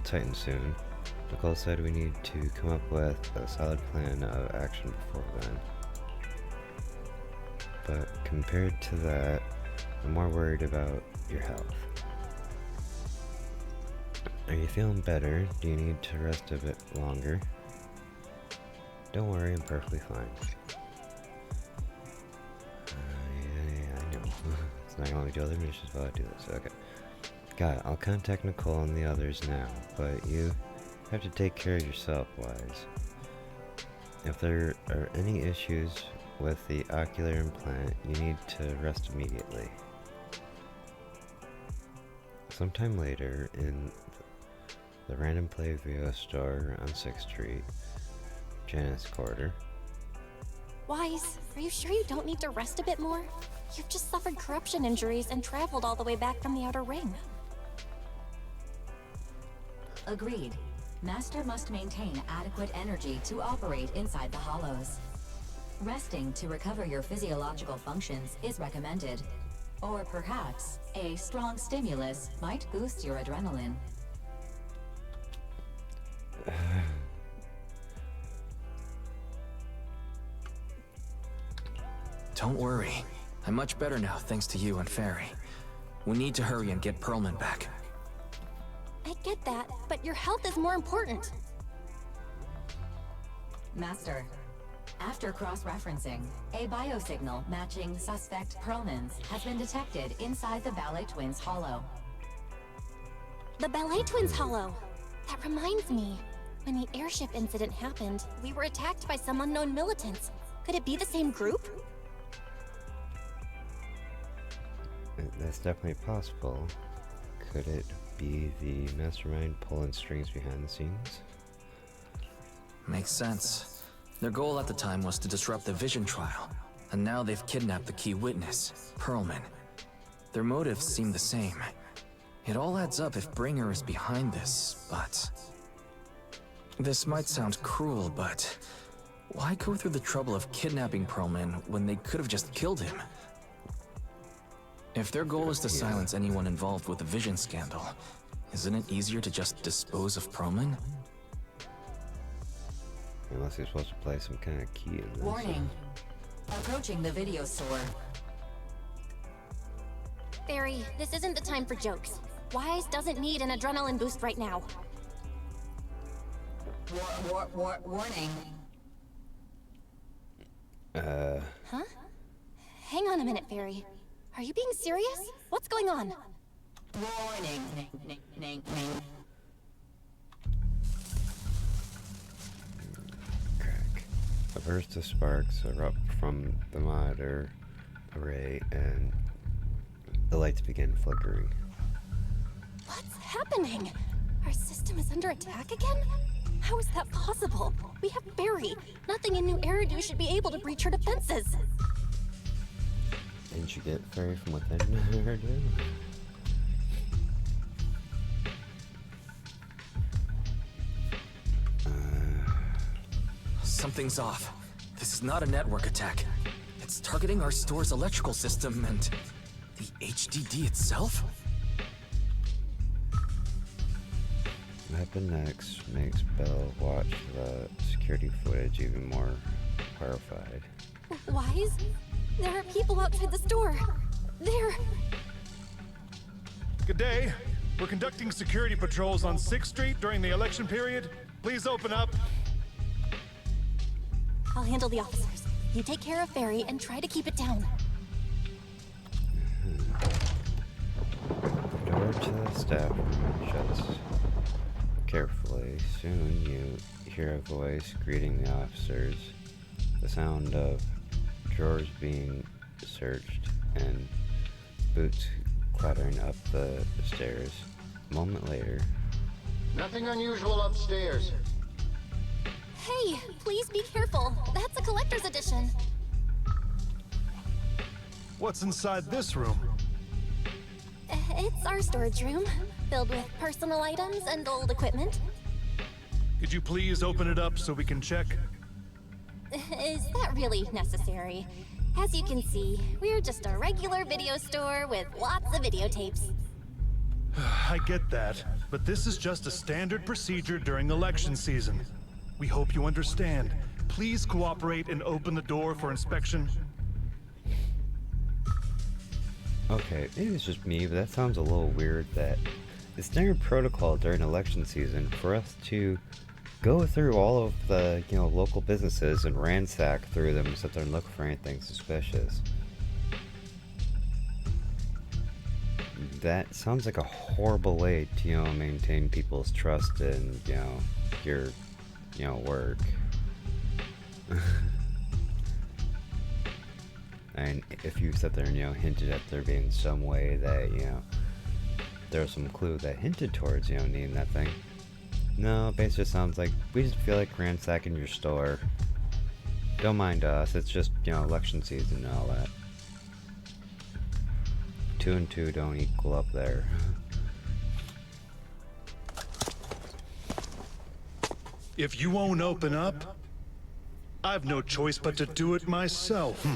tighten soon. Nicole said we need to come up with a solid plan of action before then. But compared to that, I'm more worried about your health. Are you feeling better? Do you need to rest a bit longer? Don't worry, I'm perfectly fine. Yeah, I know. It's not gonna let me do other missions while I do this. Okay. Got it. I'll contact Nicole and the others now, but you have to take care of yourself, Wise. If there are any issues with the ocular implant, you need to rest immediately. Sometime later, in the Random Play VO store on 6th Street, Janice quarter. Wise, are you sure you don't need to rest a bit more? You've just suffered corruption injuries and traveled all the way back from the Outer Ring. Agreed. Master must maintain adequate energy to operate inside the hollows. Resting to recover your physiological functions is recommended. Or perhaps, a strong stimulus might boost your adrenaline. Don't worry. I'm much better now, thanks to you and Fairy. We need to hurry and get Perlman back. I get that, but your health is more important. Master, after cross-referencing, a biosignal matching suspect Perlman's has been detected inside the Ballet Twins hollow. The Ballet Twins hollow! That reminds me. When the airship incident happened, we were attacked by some unknown militants. Could it be the same group? That's definitely possible. Could it be the mastermind pulling strings behind the scenes? Makes sense. Their goal at the time was to disrupt the Vision trial, and now they've kidnapped the key witness, Perlman. Their motives seem the same. It all adds up if Bringer is behind this, but... This might sound cruel, but... Why go through the trouble of kidnapping Perlman when they could have just killed him? If their goal is to silence anyone involved with the Vision scandal, isn't it easier to just dispose of Perlman? Unless you're supposed to play some kind of key in this. Warning. Approaching the video store. Barry, this isn't the time for jokes. Wise doesn't need an adrenaline boost right now. Warning. Huh? Hang on a minute, Barry. Are you being serious? What's going on? Warning. Crack. A burst of sparks erupt from the monitor array and the lights begin flickering. What's happening? Our system is under attack again? How is that possible? We have Barry. Nothing in New Eridu should be able to breach her defenses. Didn't you get Fairy from within her, dude? Something's off. This is not a network attack. It's targeting our store's electrical system and... the HDD itself? What happened next makes Belle watch the security footage even more horrified. Wise? There are people outside the store. There. Good day. We're conducting security patrols on 6th Street during the election period. Please open up. I'll handle the officers. You take care of Barry and try to keep it down. The door to the staff room shuts carefully. Soon you hear a voice greeting the officers. The sound of drawers being searched and boots clattering up the stairs. A moment later... Nothing unusual upstairs. Hey, please be careful. That's a collector's edition. What's inside this room? It's our storage room, filled with personal items and old equipment. Could you please open it up so we can check? Is that really necessary? As you can see, we're just a regular video store with lots of videotapes. I get that, but this is just a standard procedure during election season. We hope you understand. Please cooperate and open the door for inspection. Okay, maybe it's just me, but that sounds a little weird that it's standard protocol during election season for us to go through all of the, local businesses and ransack through them so they don't look for anything suspicious. That sounds like a horrible way to, maintain people's trust in, your, work. And if you sit there and, hinted at there being some way that, there's some clue that hinted towards, needing that thing. No, it basically sounds like we just feel like ransacking your store. Don't mind us, it's just, election season and all that. 2 and 2 don't equal up there. If you won't open up, I've no choice but to do it myself.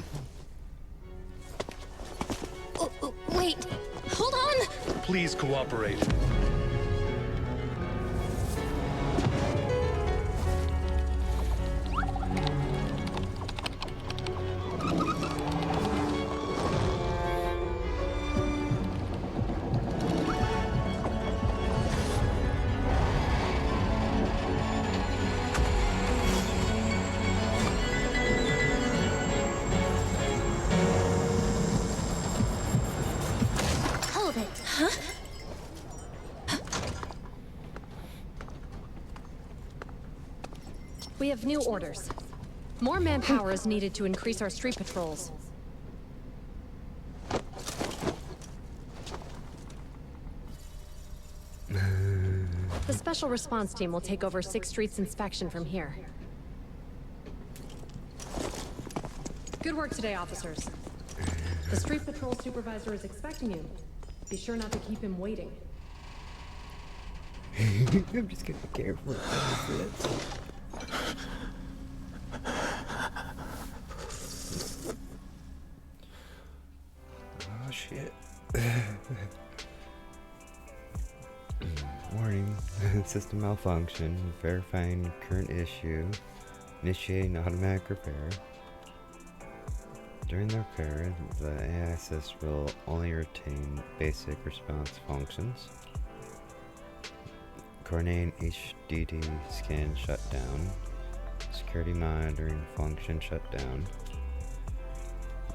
Wait, hold on! Please cooperate. Hold it, huh? We have new orders. More manpower is needed to increase our street patrols. The special response team will take over 6th Street's inspection from here. Good work today, officers. The street patrol supervisor is expecting you. Be sure not to keep him waiting. I'm just gonna be careful. Oh shit. Warning. System malfunction. Verifying current issue. Initiating automatic repair. During the repair, the AI assist will only retain basic response functions. Coordinating HDD scan shutdown. Security monitoring function shutdown.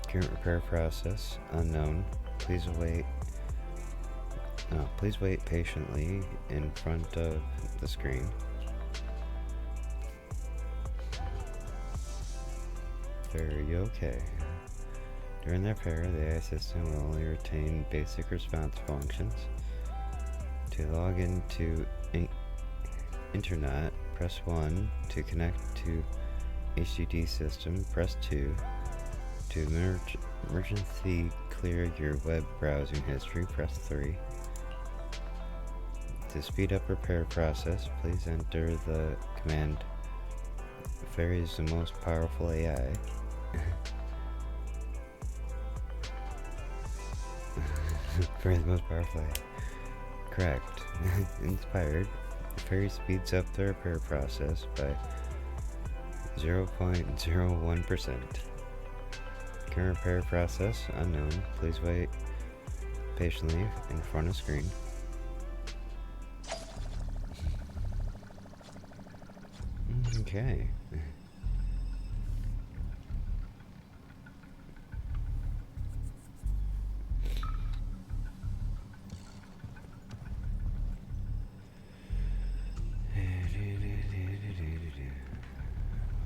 Current repair process unknown. Please wait patiently in front of the screen. Very okay. During the repair, the AI system will only retain basic response functions. To log into internet, press 1. To connect to HDD system, press 2. To emergency clear your web browsing history, press 3. To speed up repair process, please enter the command Fairy is the most powerful AI. Fairy is the most powerful AI. Correct. Inspired. Fairy speeds up the repair process by 0.01%. Current repair process unknown. Please wait patiently in front of screen. Okay.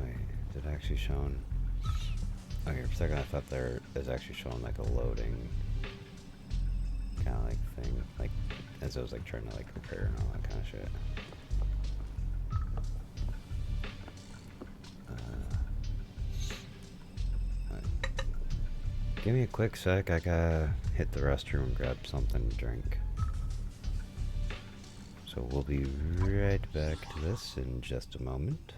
Wait, is it actually showing? Okay, for a second I thought there is actually showing like a loading kind of like thing, like as I was like trying to like repair and all that kind of shit. Give me a quick sec, I gotta hit the restroom and grab something to drink. So we'll be right back to this in just a moment.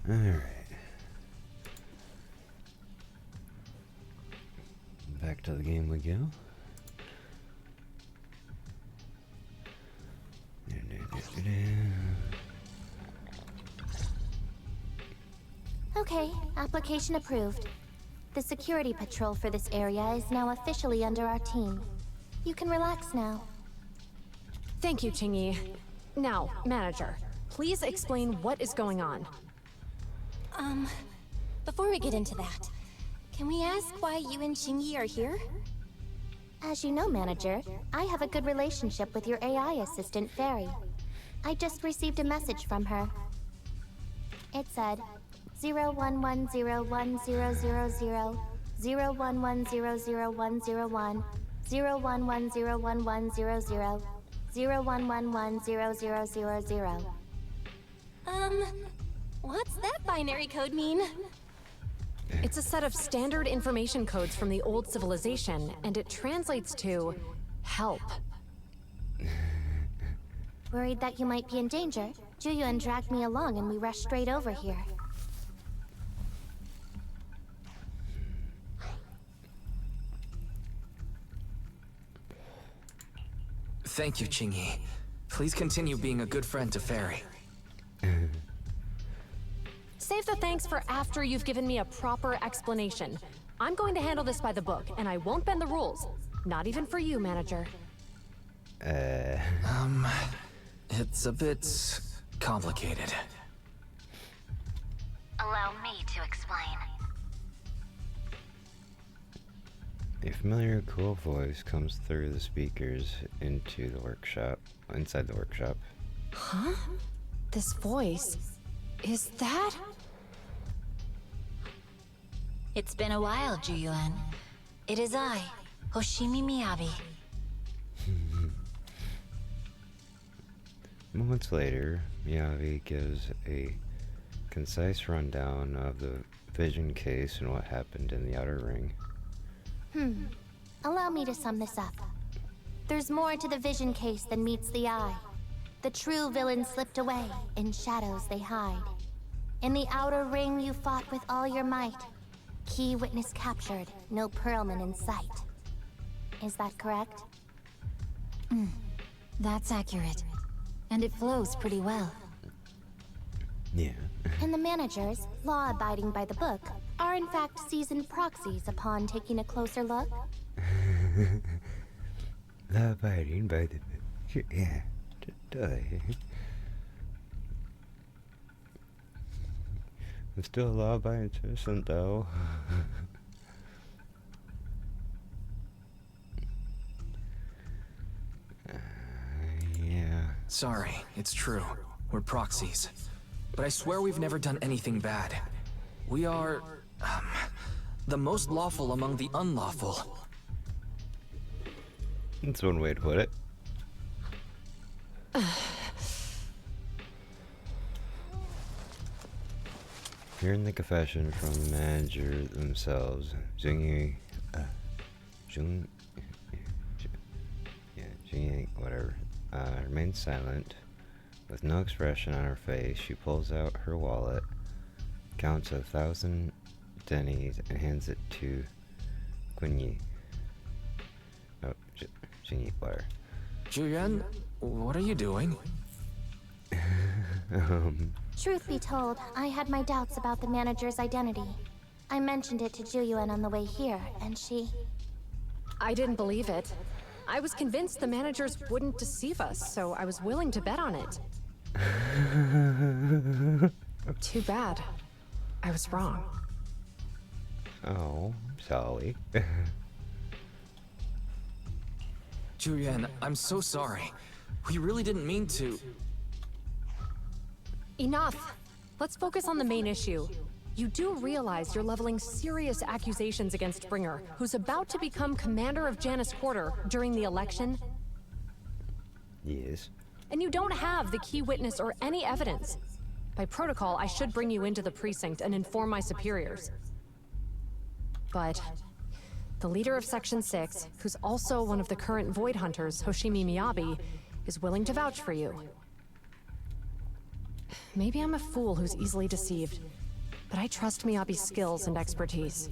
Alright. Back to the game we go. Okay, application approved. The security patrol for this area is now officially under our team. You can relax now. Thank you, Qingyi. Now, manager, please explain what is going on. Before we get into that, can we ask why you and Qingyi are here? As you know, manager, I have a good relationship with your AI assistant, Fairy. I just received a message from her. It said, 01101000, 01100101, 01101100, 01110000. What's that binary code mean? It's a set of standard information codes from the old civilization, and it translates to help. Worried that you might be in danger, Juyuan dragged me along and we rushed straight over here. Thank you, Qingyi. Please continue being a good friend to Fairy. Save the thanks for after you've given me a proper explanation. I'm going to handle this by the book, and I won't bend the rules. Not even for you, manager. It's a bit complicated. Allow me to explain. A familiar, cool voice comes through the speakers into the workshop, inside the workshop. Huh? This voice... is that... It's been a while, Juyuan. It is I, Hoshimi Miyabi. Moments later, Miyabi gives a concise rundown of the vision case and what happened in the outer ring. Allow me to sum this up. There's more to the vision case than meets the eye. The true villain slipped away, in shadows they hide. In the outer ring you fought with all your might. Key witness captured, no Pearlman in sight. Is that correct? That's accurate. And it flows pretty well. Yeah. And the managers, law-abiding by the book, are in fact seasoned proxies upon taking a closer look? Law-abiding by the book. Yeah. I'm still a law-abiding citizen, though. Yeah. Sorry, it's true. We're proxies. But I swear we've never done anything bad. We are... the most lawful among the unlawful. That's one way to put it. Hearing the confession from the manager themselves, Jingyi, whatever, remains silent. With no expression on her face, she pulls out her wallet, counts 1,000 dennies, and hands it to Qingyi. Oh, Jingyi, whatever. Juyuan, what are you doing? Truth be told, I had my doubts about the manager's identity. I mentioned it to Juyuan on the way here, and she... I didn't believe it. I was convinced the managers wouldn't deceive us, so I was willing to bet on it. Too bad. I was wrong. Oh, sorry. Juyuan, I'm so sorry. We really didn't mean to... Enough! Let's focus on the main issue. You do realize you're leveling serious accusations against Bringer, who's about to become commander of Janus Quarter during the election? Yes. And you don't have the key witness or any evidence. By protocol, I should bring you into the precinct and inform my superiors. But the leader of Section 6, who's also one of the current Void Hunters, Hoshimi Miyabi, is willing to vouch for you. Maybe I'm a fool who's easily deceived, but I trust Miyabi's skills and expertise.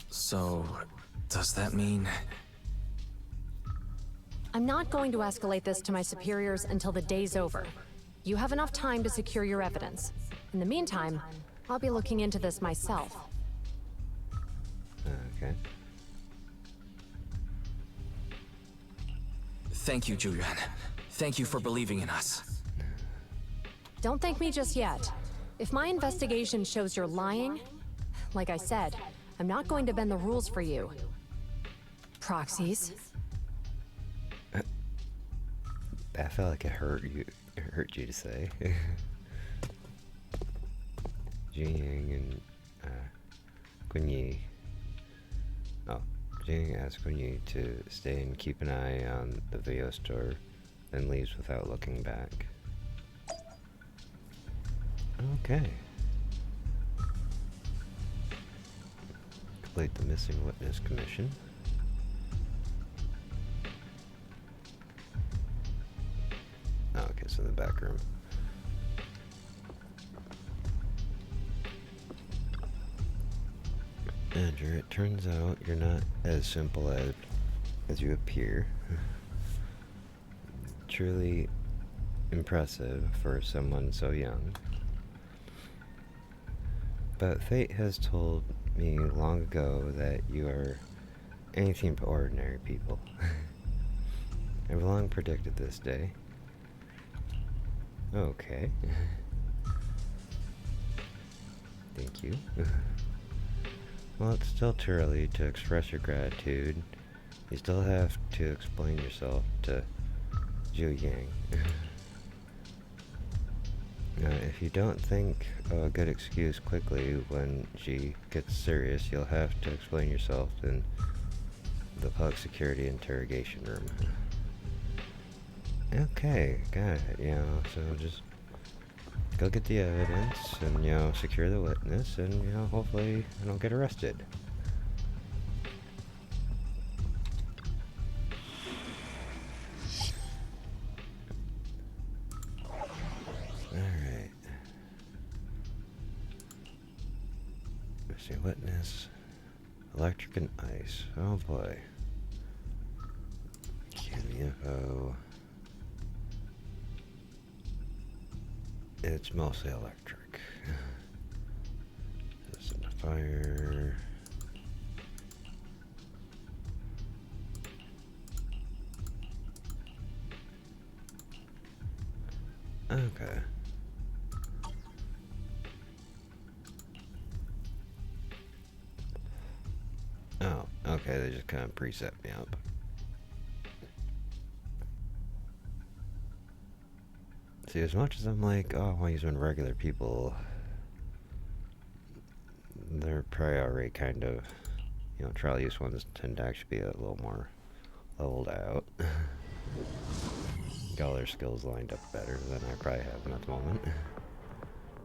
So, does that mean... I'm not going to escalate this to my superiors until the day's over. You have enough time to secure your evidence. In the meantime, I'll be looking into this myself. Okay. Thank you, Julian. Thank you for believing in us. Don't thank me just yet. If my investigation shows you're lying, like I said, I'm not going to bend the rules for you. Proxies. I felt like it hurt you to say. Jing and Guinyi. Oh, Jing asked Guinyi to stay and keep an eye on the video store, then leaves without looking back. Okay. Complete the missing witness commission. Oh, okay, so in the back room. Andrew, it turns out you're not as simple as you appear. Truly impressive for someone so young. But fate has told me long ago that you are anything but ordinary people. I've long predicted this day. Okay. Thank you. Well, it's still too early to express your gratitude. You still have to explain yourself to Zhu Yang. If you don't think of a good excuse quickly when she gets serious, you'll have to explain yourself in the public security interrogation room. Okay, got it, so just go get the evidence and, secure the witness and, hopefully I don't get arrested. Alright. Missing witness. Electric and ice. Oh boy. Info. It's mostly electric. This is the fire. Okay. Oh, okay, they just kind of preset me up. See, as much as I'm like, oh, I want to use one regular people, they're probably already kind of, trial use ones tend to actually be a little more leveled out. Got all their skills lined up better than I probably have at the moment.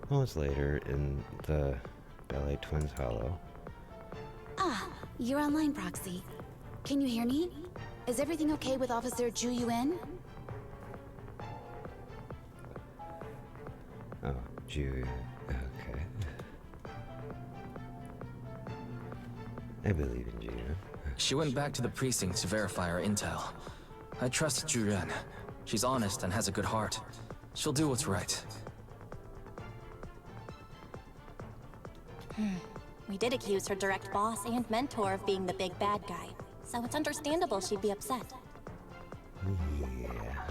Moments later, in the Ballet Twins Hollow. Ah, you're online, Proxy. Can you hear me? Is everything okay with Officer Zhu Yuan? Oh, Zhu. Okay. I believe in Zhu. She went back to the precinct to verify our intel. I trust Zhu Yuan. She's honest and has a good heart. She'll do what's right. We did accuse her direct boss and mentor of being the big bad guy, so it's understandable she'd be upset. Yeah.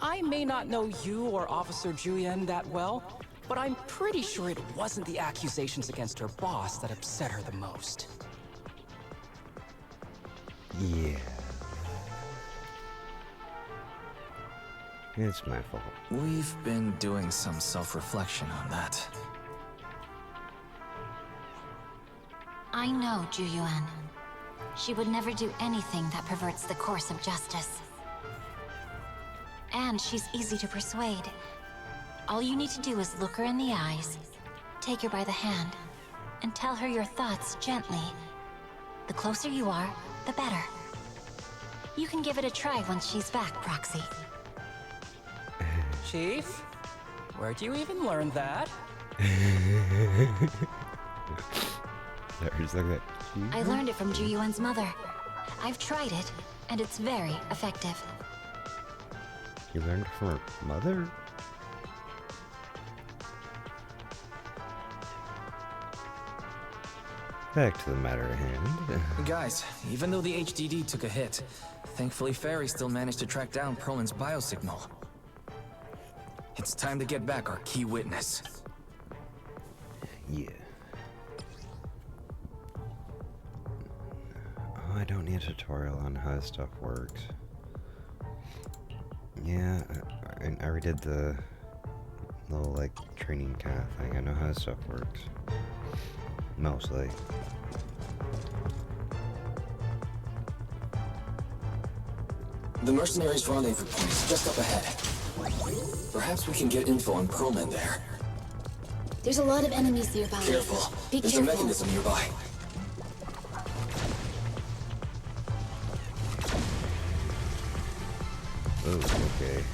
I may not know you or Officer Julian that well, but I'm pretty sure it wasn't the accusations against her boss that upset her the most. Yeah. It's my fault. We've been doing some self-reflection on that. I know Zhu Yuan. She would never do anything that perverts the course of justice. And she's easy to persuade. All you need to do is look her in the eyes, take her by the hand, and tell her your thoughts gently. The closer you are, the better. You can give it a try once she's back, Proxy. Chief? Where'd you even learn that? I learned it from Ji-Yuan's mother. I've tried it, and it's very effective. You learned from her mother? Back to the matter at hand. Guys, even though the HDD took a hit, thankfully Fairy still managed to track down Perlin's biosignal. It's time to get back our key witness. Yeah. Oh, I don't need a tutorial on how stuff works. Yeah, I already did the little, like, training kind of thing. I know how stuff works. Mostly. The mercenaries' rendezvous point is just up ahead. Perhaps we can get info on Perlman there. There's a lot of enemies nearby. Careful. Be There's careful. a mechanism nearby. Oh, okay.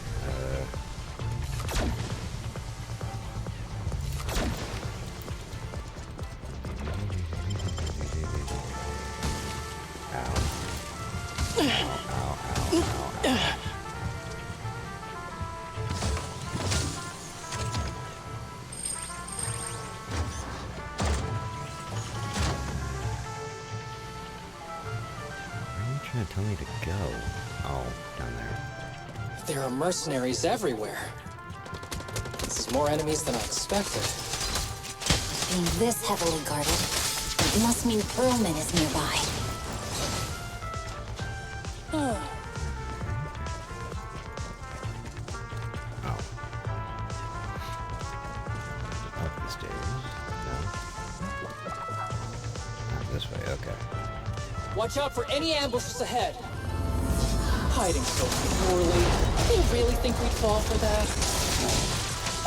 Trying to tell me to go. Oh, down there. There are mercenaries everywhere. This is more enemies than I expected. Being this heavily guarded, it must mean Perlman is nearby. Up the stairs. No. Not this way, okay. Watch out for any ambushes ahead. Hiding so poorly. They really think we'd fall for that?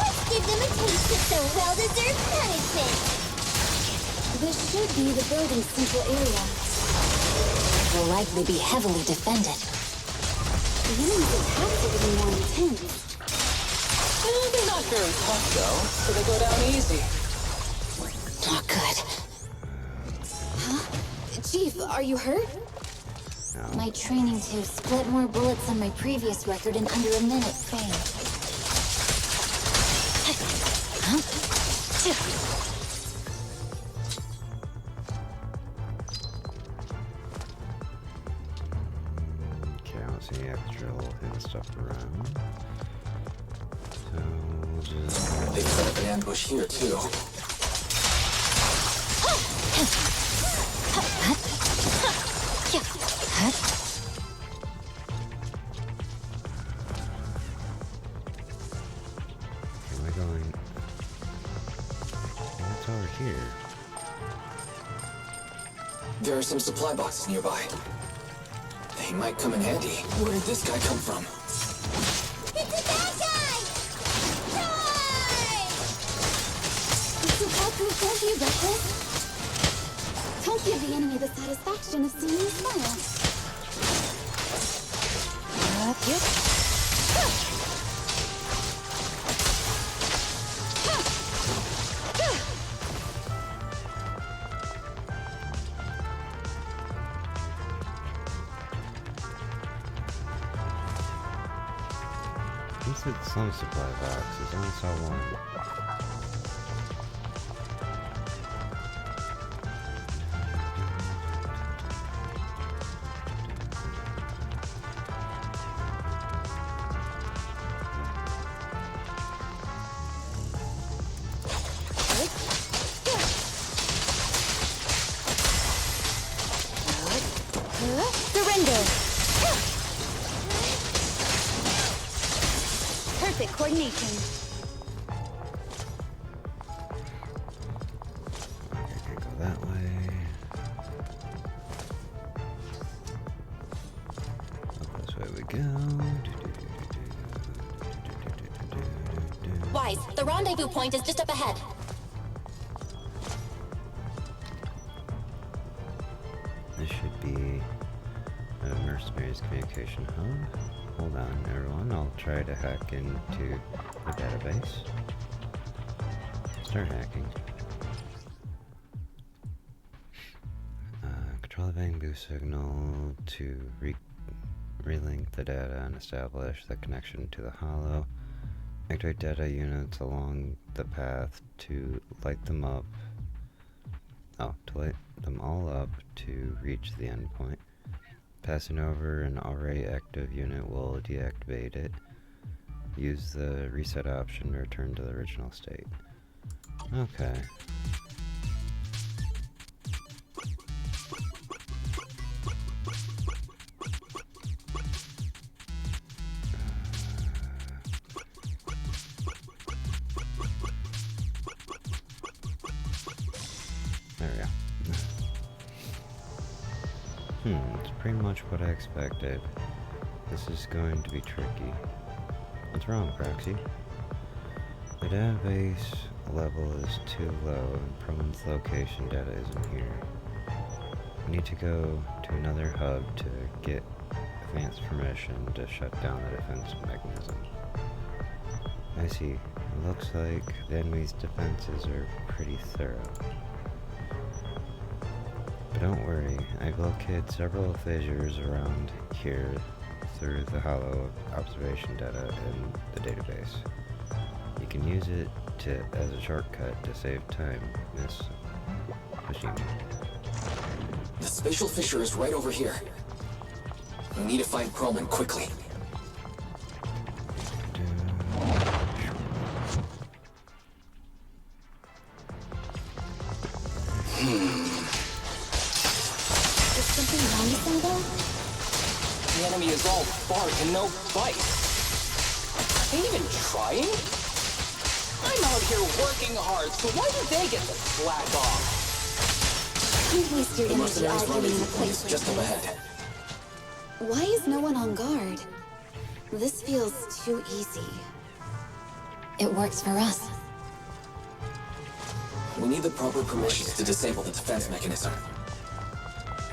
Let's give them a taste of some well-deserved punishment. This should be the building's central area. It will likely be heavily defended. The enemy's attacks are getting more intense. They're not very tough, though, so they go down easy. Not good. Huh? Chief, are you hurt? My training to split more bullets than my previous record in under a minute failed. Okay, I don't see any extra little hidden stuff around. So we'll just... They've set up an ambush here, too. Am I going... What's over here? There are some supply boxes nearby. They might come in handy. Where did this guy come from? It's a bad guy! Die! Supaku, don't be reckless. Don't give the enemy the satisfaction of seeing you smile. Who said some supply boxes? I only saw one. Surrender! Perfect coordination. Okay, go that way. Up this way we go. Wise, the rendezvous point is just up ahead. This should be mercenaries communication hub. Hold on, everyone. I'll try to hack into the database. Start hacking. Control the bamboo signal to relink the data and establish the connection to the hollow. Activate data units along the path to light them up. Oh, to light them all up to reach the endpoint. Passing over an already active unit will deactivate it. Use the reset option to return to the original state. Okay. There we go. It's pretty much what I expected. This is going to be tricky. What's wrong, Proxy? The database level is too low and Proman's location data isn't here. I need to go to another hub to get advanced permission to shut down the defense mechanism. I see. It looks like the enemy's defenses are pretty thorough. But don't worry, I've located several fissures around here through the hollow observation data in the database. You can use it as a shortcut to save time, Miss Hashimi. The spatial fissure is right over here. We need to find Proman quickly. Is something wrong with them, though? The enemy is all bark and no bite. Are they even trying? I'm out here working hard, so why do they get to slack off? Don't waste your energy arguing in a place like just up this. ahead. Why is no one on guard? This feels too easy. It works for us. We need the proper permissions to disable the defense mechanism.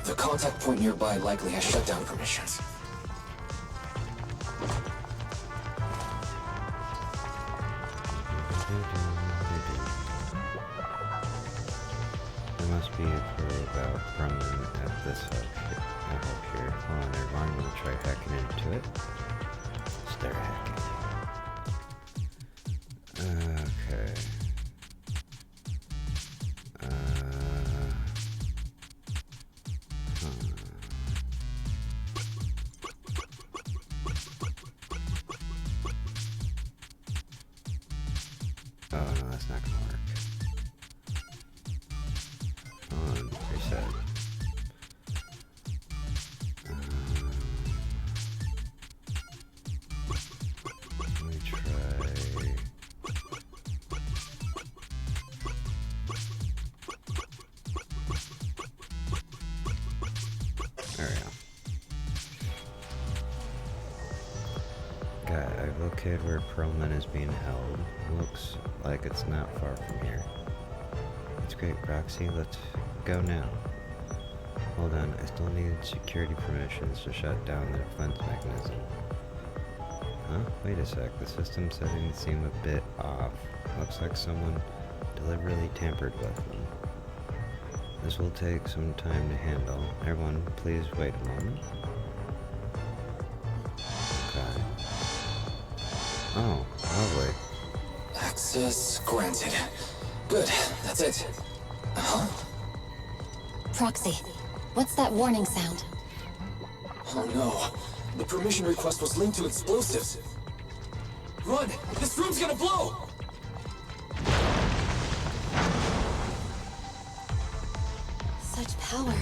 The contact point nearby likely has shutdown permissions. There must be a clue about Proman at this hub here. Hold on, everyone. I'm gonna try hacking into it. Start hacking. Okay. Oh no, that's not gonna work. Hold on, reset. Let me try. There we go. I've located where Proman is being held. Looks like it's not far from here. That's great, Proxy. Let's go now. Hold on, I still need security permissions to shut down the defense mechanism. Huh? Wait a sec, the system settings seem a bit off. Looks like someone deliberately tampered with them. This will take some time to handle. Everyone, please wait a moment. Okay. Oh, lovely. Access granted. Good, that's it. Huh? Proxy, what's that warning sound? Oh no. The permission request was linked to explosives. Run! This room's gonna blow! Such power.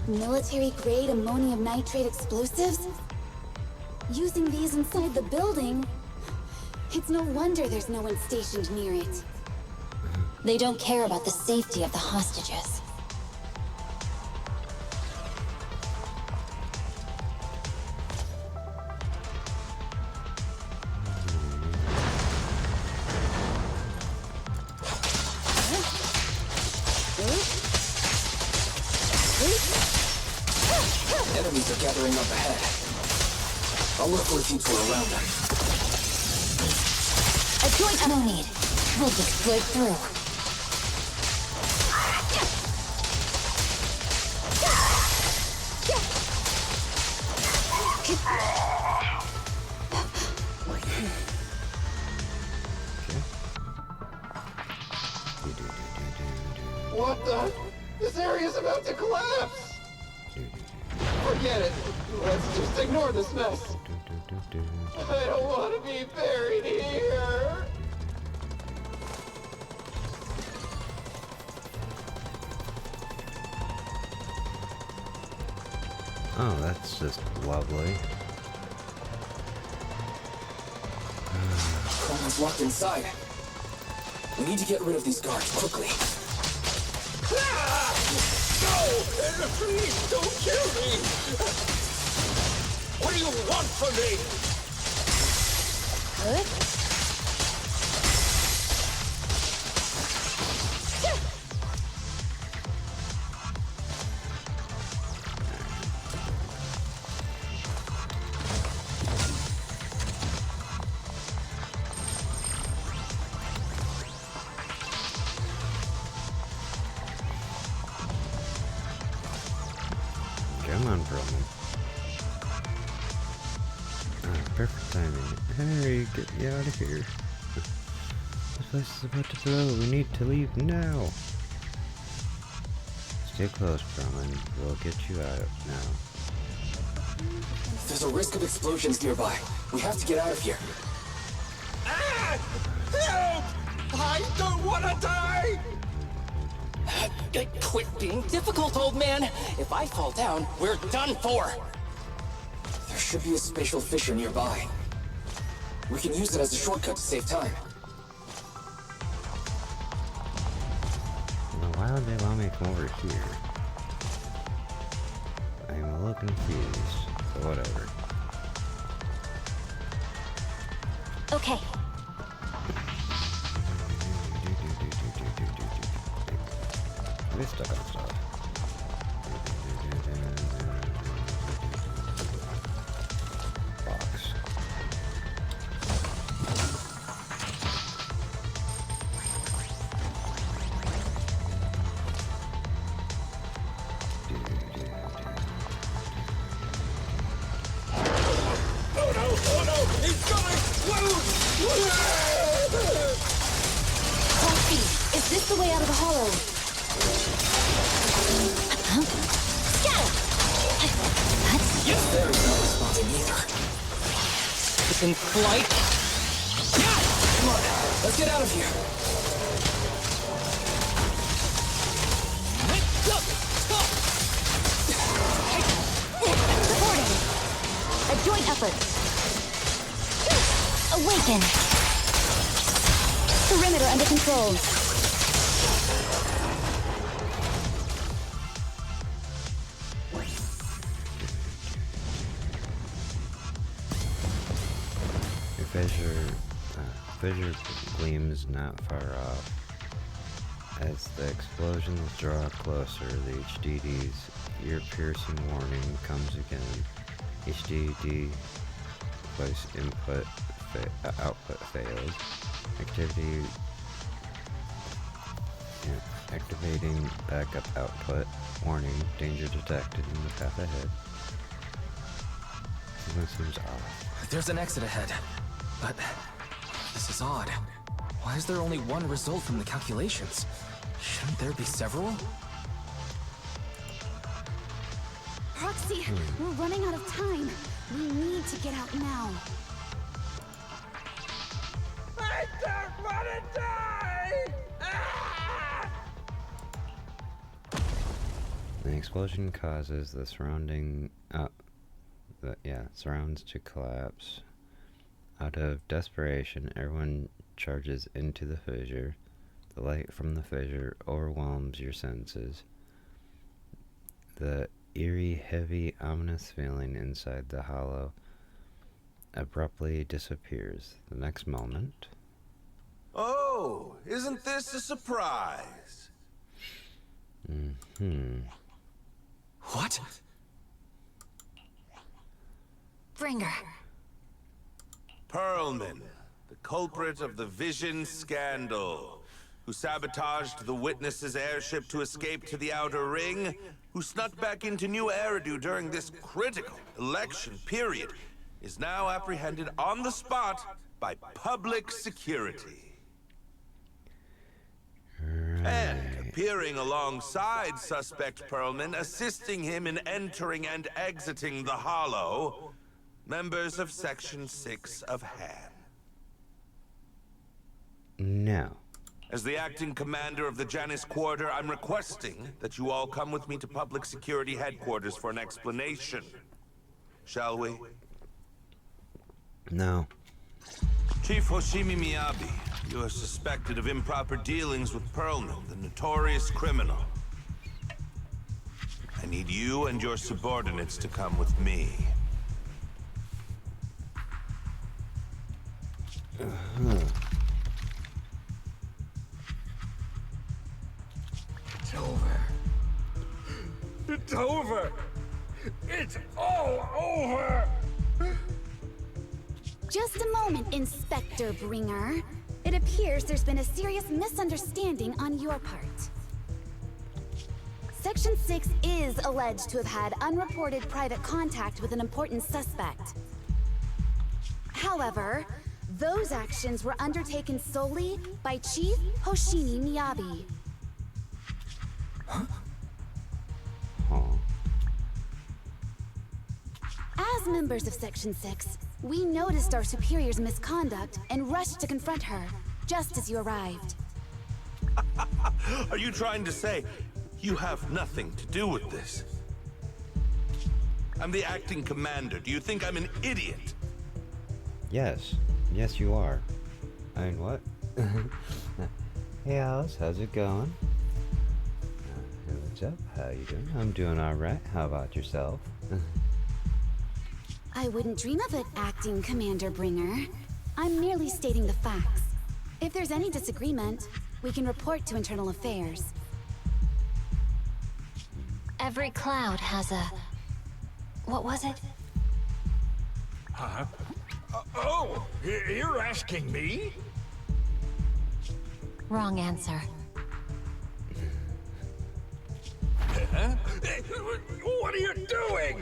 Military-grade ammonium nitrate explosives? Using these inside the building? It's no wonder there's no one stationed near it. They don't care about the safety of the hostages. Enemies are gathering up ahead. I'll look for a detour around them. A joint no need. We'll just break through. What the? This area's about to collapse! Forget it. Let's just ignore this mess. I don't want to be buried here. Oh, that's just lovely. Someone's locked inside. We need to get rid of these guards quickly. No! Please don't kill me! What do you want from me? Come on, Roman. Perfect timing. Harry, get me out of here. This place is about to blow. We need to leave now. Stay close, Roman. We'll get you out now. There's a risk of explosions nearby. We have to get out of here. Ah! Help! I don't want to die! Quit being difficult, old man. If I fall down, we're done for. There should be a spatial fissure nearby. We can use it as a shortcut to save time. Well, why would they allow me to come over here? I'm a little confused, but whatever. Okay. I get stuck on stuff. Box. Oh no! It's gonna explode! Foxy, is this the way out of the hollow? Yes, there is no responding either. It's in flight. Yeah! Come on, let's get out of here. Reporting. A joint effort. Awaken. Perimeter under control. Fissure gleams not far off. As the explosions draw closer, the HDD's ear-piercing warning comes again. HDD device output failed. Activating backup output. Warning, danger detected in the path ahead. Something seems off. There's an exit ahead, but this is odd. Why is there only one result from the calculations? Shouldn't there be several? Proxy, we're running out of time. We need to get out now. I don't want to die! Ah! The explosion causes the surrounds to collapse. Out of desperation, everyone charges into the fissure. The light from the fissure overwhelms your senses. The eerie, heavy, ominous feeling inside the hollow abruptly disappears. The next moment... Oh, isn't this a surprise? What? Bringer? Perlman, the culprit of the Vision scandal, who sabotaged the Witness's airship to escape to the Outer Ring, who snuck back into New Eridu during this critical election period, is now apprehended on the spot by public security. And appearing alongside suspect Perlman, assisting him in entering and exiting the Hollow, members of Section 6 of Han. No. As the acting commander of the Janus Quarter, I'm requesting that you all come with me to Public Security Headquarters for an explanation. Shall we? No. Chief Hoshimi Miyabi, you are suspected of improper dealings with Perlman, the notorious criminal. I need you and your subordinates to come with me. It's over. It's over. It's all over. Just a moment, Inspector Bringer. It appears there's been a serious misunderstanding on your part. Section 6 is alleged to have had unreported private contact with an important suspect. However, those actions were undertaken solely by Chief Hoshimi Miyabi. Huh? As members of Section 6, we noticed our superior's misconduct and rushed to confront her, just as you arrived. Are you trying to say you have nothing to do with this? I'm the acting commander. Do you think I'm an idiot? Yes. Yes, you are. I mean, what? Hey, Alice, how's it going? Hey, what's up? How you doing? I'm doing alright. How about yourself? I wouldn't dream of it, Acting Commander Bringer. I'm merely stating the facts. If there's any disagreement, we can report to Internal Affairs. Every cloud has a... what was it? Huh? Oh, you're asking me? Wrong answer. Huh? What are you doing?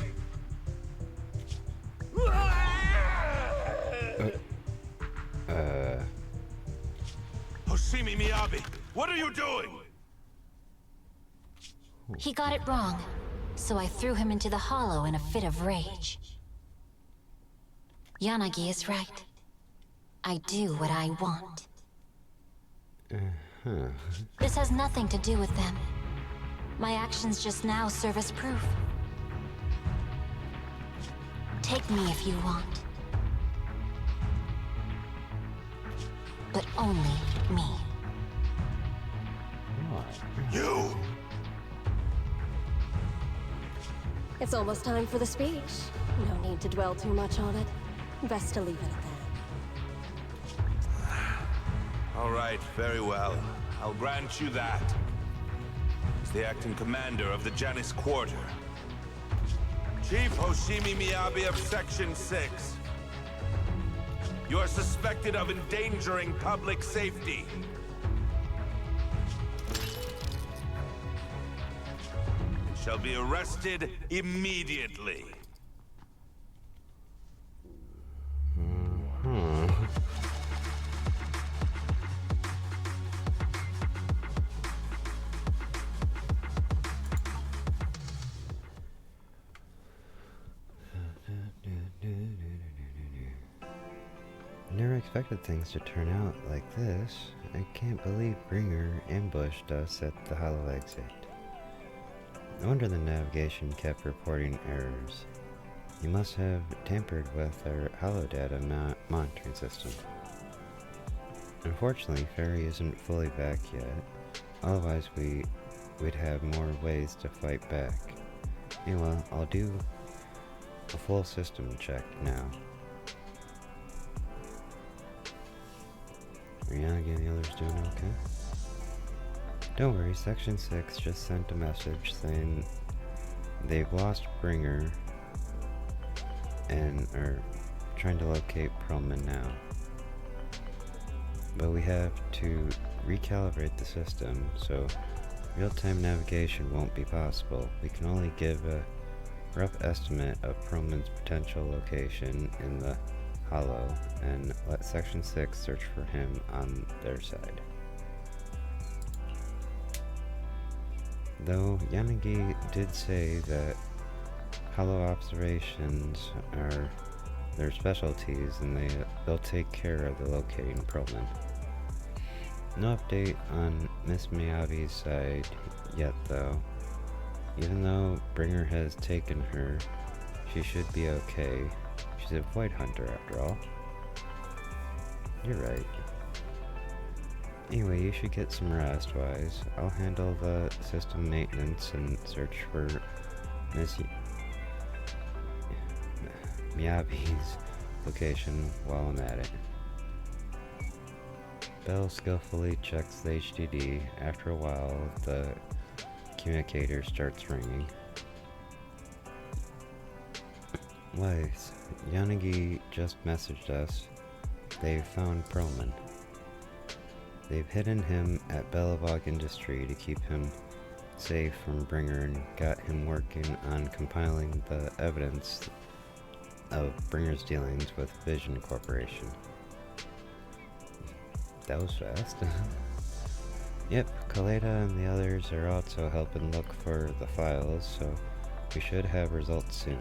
Hoshimi Miyabi, what are you doing? He got it wrong, so I threw him into the hollow in a fit of rage. Yanagi is right. I do what I want. This has nothing to do with them. My actions just now serve as proof. Take me if you want. But only me. You! It's almost time for the speech. No need to dwell too much on it. Best to leave it at that. All right, very well. I'll grant you that. As the acting commander of the Janus Quarter, Chief Hoshimi Miyabi of Section 6. You are suspected of endangering public safety. And shall be arrested immediately. Never expected things to turn out like this. I can't believe Bringer ambushed us at the hollow exit. No wonder the navigation kept reporting errors. He must have tampered with our holodata monitoring system. Unfortunately, Fairy isn't fully back yet. Otherwise, we'd have more ways to fight back. Anyway, I'll do a full system check now. Rihanna and the others doing okay? Don't worry, Section 6 just sent a message saying they've lost Bringer and are trying to locate Perlman now. But we have to recalibrate the system, so real-time navigation won't be possible. We can only give a rough estimate of Perlman's potential location in the Hollow and let Section 6 search for him on their side. Though Yanagi did say that Hollow observations are their specialties and they'll take care of the locating Perlman. No update on Miss Miyabi's side yet though. Even though Bringer has taken her, she should be okay. She's a void hunter after all. You're right. Anyway, you should get some rest, Wise. I'll handle the system maintenance and search for Miss Miyabi's location while I'm at it. Bell skillfully checks the HDD. After a while, the communicator starts ringing. Wise, Yanagi just messaged us. They've found Perlman. They've hidden him at Belobog Industry to keep him safe from Bringer and got him working on compiling the evidence of Bringer's dealings with Vision Corporation. That was fast. Yep, Kaleda and the others are also helping look for the files, so we should have results soon.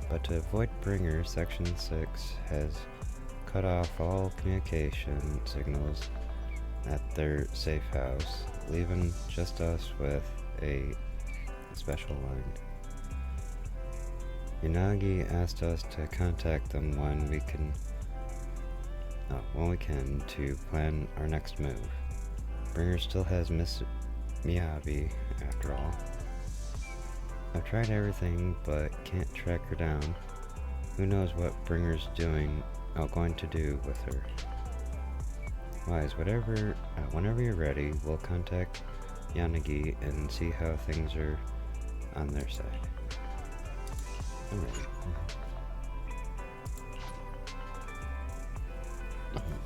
But to avoid Bringer, Section 6 has cut off all communication signals at their safe house, leaving just us with a special line. Yanagi asked us to contact them when we can to plan our next move. Bringer still has Miss Miyabi, after all. I've tried everything, but can't track her down. Who knows what Bringer's going to do with her. Wise, whenever you're ready, we'll contact Yanagi and see how things are on their side. I'm ready.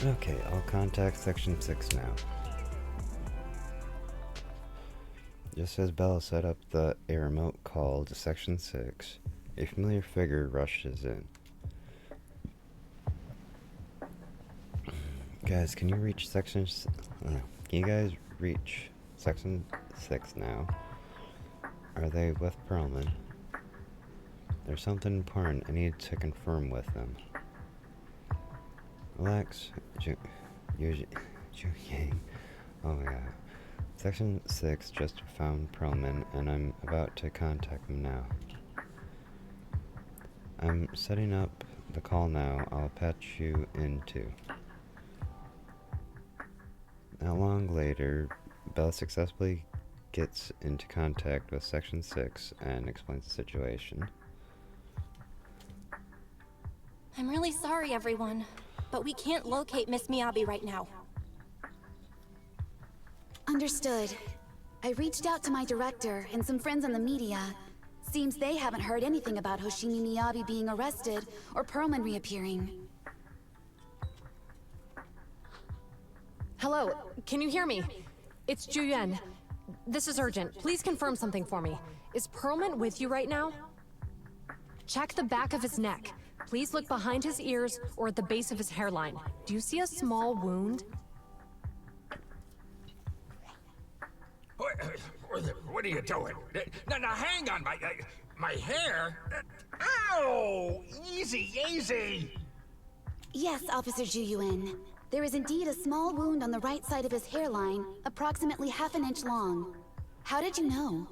Okay, I'll contact Section 6 now. Just as Bella set up the remote call to Section 6, a familiar figure rushes in. Guys, can you reach Section 6 now? Are they with Perlman? There's something important I need to confirm with them. Relax, Yang. Oh my god. Section 6 just found Perlman, and I'm about to contact them now. I'm setting up the call now. I'll patch you in too. Not long later, Bella successfully gets into contact with Section 6 and explains the situation. I'm really sorry, everyone, but we can't locate Miss Miyabi right now. Understood. I reached out to my director and some friends in the media. Seems they haven't heard anything about Hoshimi Miyabi being arrested or Perlman reappearing. Hello, can you hear me? It's Juyen. This is urgent. Please confirm something for me. Is Perlman with you right now? Check the back of his neck. Please look behind his ears or at the base of his hairline. Do you see a small wound? What are you doing? Now hang on, my hair? Ow! Easy, easy! Yes, Officer Juyuan. There is indeed a small wound on the right side of his hairline, approximately ½ an inch long. How did you know?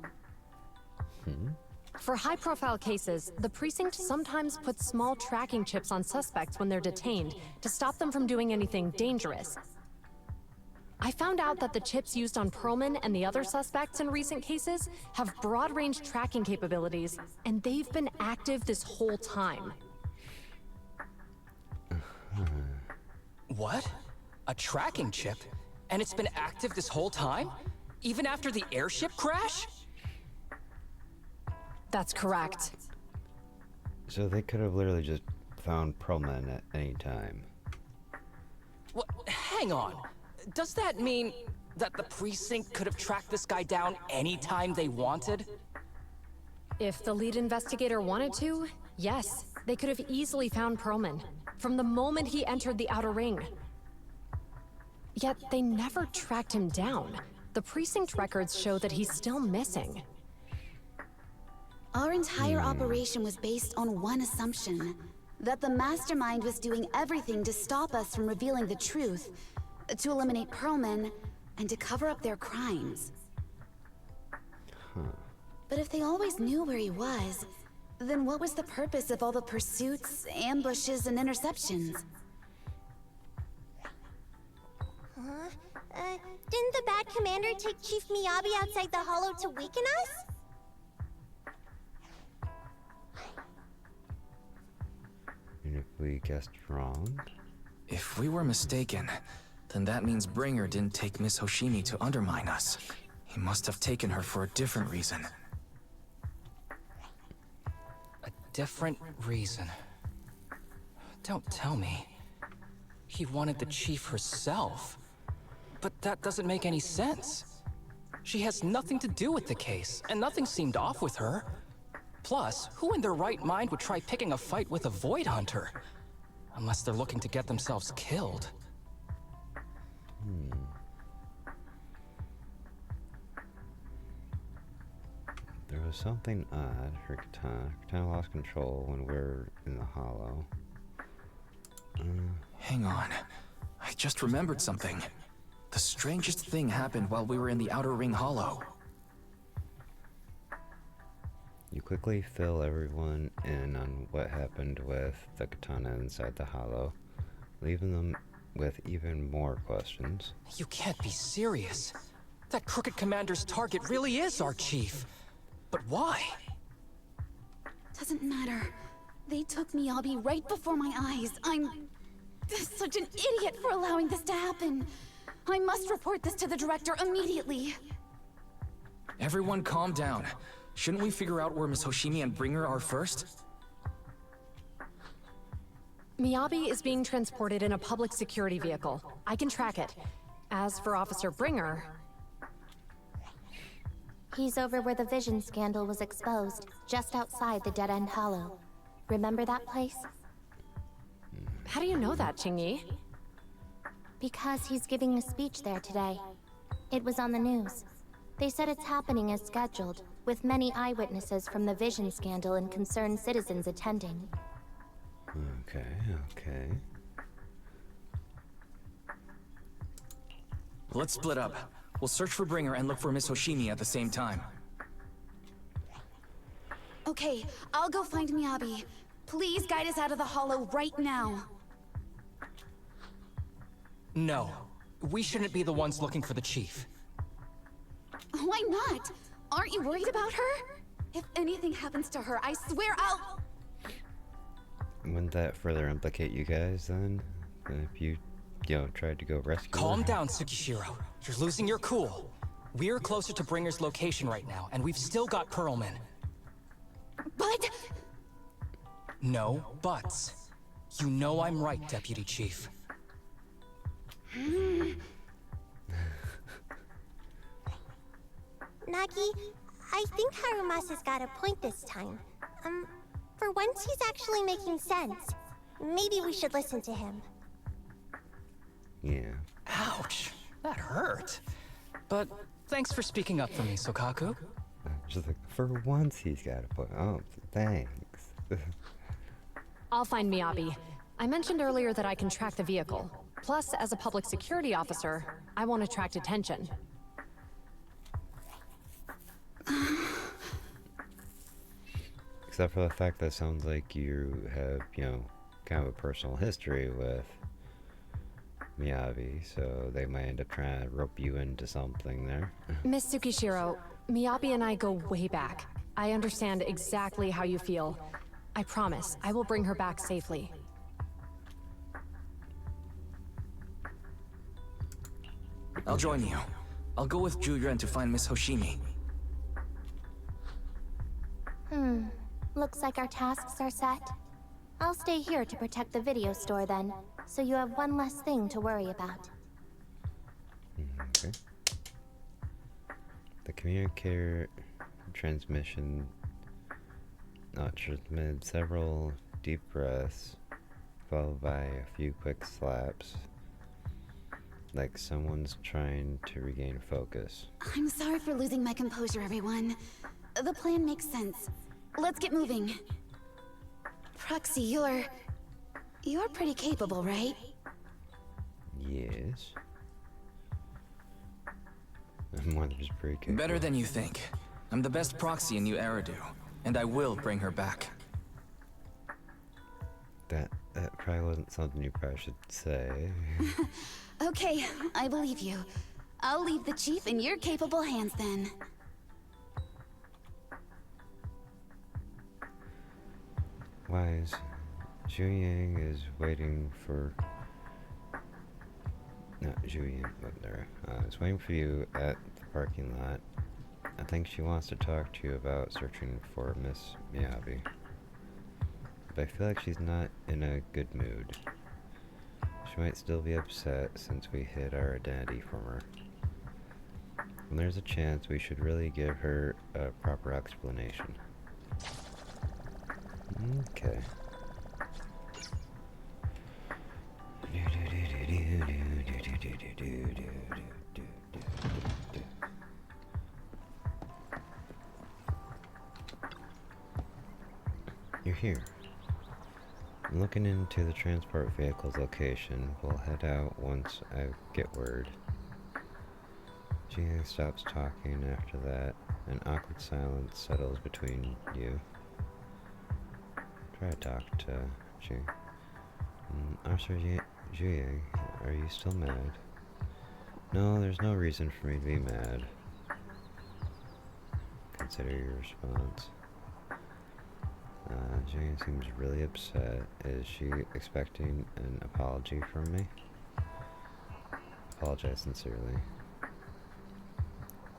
For high-profile cases, the precinct sometimes puts small tracking chips on suspects when they're detained to stop them from doing anything dangerous. I found out that the chips used on Perlman and the other suspects in recent cases have broad-range tracking capabilities, and they've been active this whole time. What? A tracking chip? And it's been active this whole time? Even after the airship crash? That's correct. So they could have literally just found Pearlman at any time. What? Hang on. Does that mean that the precinct could have tracked this guy down anytime they wanted? If the lead investigator wanted to, yes. They could have easily found Pearlman from the moment he entered the outer ring. Yet they never tracked him down. The precinct records show that he's still missing. Our entire operation was based on one assumption. That the mastermind was doing everything to stop us from revealing the truth, to eliminate Pearlman, and to cover up their crimes. But if they always knew where he was, then what was the purpose of all the pursuits, ambushes, and interceptions? Didn't the bad commander take Chief Miyabi outside the hollow to weaken us? And if we guessed wrong? If we were mistaken, then that means Bringer didn't take Miss Hoshimi to undermine us. He must have taken her for a different reason. A different reason? Don't tell me. He wanted the chief herself. But that doesn't make any sense. She has nothing to do with the case, and nothing seemed off with her. Plus, who in their right mind would try picking a fight with a Void Hunter? Unless they're looking to get themselves killed. There was something odd. Her katana lost control when we were in the hollow. Hang on. I just remembered something. The strangest thing happened while we were in the Outer Ring Hollow. You quickly fill everyone in on what happened with the katana inside the hollow, leaving them with even more questions. You can't be serious. That crooked commander's target really is our chief. But why? Doesn't matter. They took Miyabi right before my eyes. I'm such an idiot for allowing this to happen. I must report this to the director immediately. Everyone calm down. Shouldn't we figure out where Miss Hoshimi and Bringer are first? Miyabi is being transported in a public security vehicle. I can track it. As for Officer Bringer... He's over where the Vision scandal was exposed, just outside the Dead End Hollow. Remember that place? How do you know that, Qingyi? Because he's giving a speech there today. It was on the news. They said it's happening as scheduled, with many eyewitnesses from the Vision scandal and concerned citizens attending. Okay. Let's split up. We'll search for Bringer and look for Miss Hoshimi at the same time. Okay, I'll go find Miyabi. Please guide us out of the hollow right now. No. We shouldn't be the ones looking for the chief. Why not? Aren't you worried about her? If anything happens to her, I swear I'll... Wouldn't that further implicate you guys then? If you tried to go rescue Calm her? down, Tsukishiro. You're losing your cool. We're closer to Bringer's location right now, and we've still got Pearlman. But... No buts. You know I'm right, Deputy Chief. Nagi, I think Harumasa's got a point this time. For once he's actually making sense. Maybe we should listen to him. Yeah. Ouch. That hurt. But thanks for speaking up for me, Sokaku. Just like, for once he's got a point. Oh, thanks. I'll find Miyabi. I mentioned earlier that I can track the vehicle. Plus, as a public security officer, I want to attract attention. Except for the fact that it sounds like you have, kind of a personal history with Miyabi, so they might end up trying to rope you into something there. Miss Tsukishiro, Miyabi and I go way back. I understand exactly how you feel. I promise, I will bring her back safely. I'll join you. I'll go with Juren to find Miss Hoshimi. Looks like our tasks are set. I'll stay here to protect the video store then, so you have one less thing to worry about. Okay. The communicator transmission transmitted several deep breaths, followed by a few quick slaps, like someone's trying to regain focus. I'm sorry for losing my composure, everyone. The plan makes sense. Let's get moving. Proxy, you're pretty capable, right? Yes. Mother's pretty capable. Better than you think. I'm the best proxy in New Eridu, and I will bring her back. That probably wasn't something you probably should say. Okay, I believe you. I'll leave the chief in your capable hands then. Wise, Zhu Yang is waiting for... Not Zhu Yang, but there. Is waiting for you at the parking lot. I think she wants to talk to you about searching for Miss Miyabi. But I feel like she's not in a good mood. She might still be upset since we hid our identity from her. And there's a chance we should really give her a proper explanation. Okay. You're here. I'm looking into the transport vehicle's location. We'll head out once I get word. Jing stops talking after that. An awkward silence settles between you. Try to talk to Jing. Officer Jing, are you still mad? No, there's no reason for me to be mad. Consider your response. Jane seems really upset. Is she expecting an apology from me? Apologize sincerely.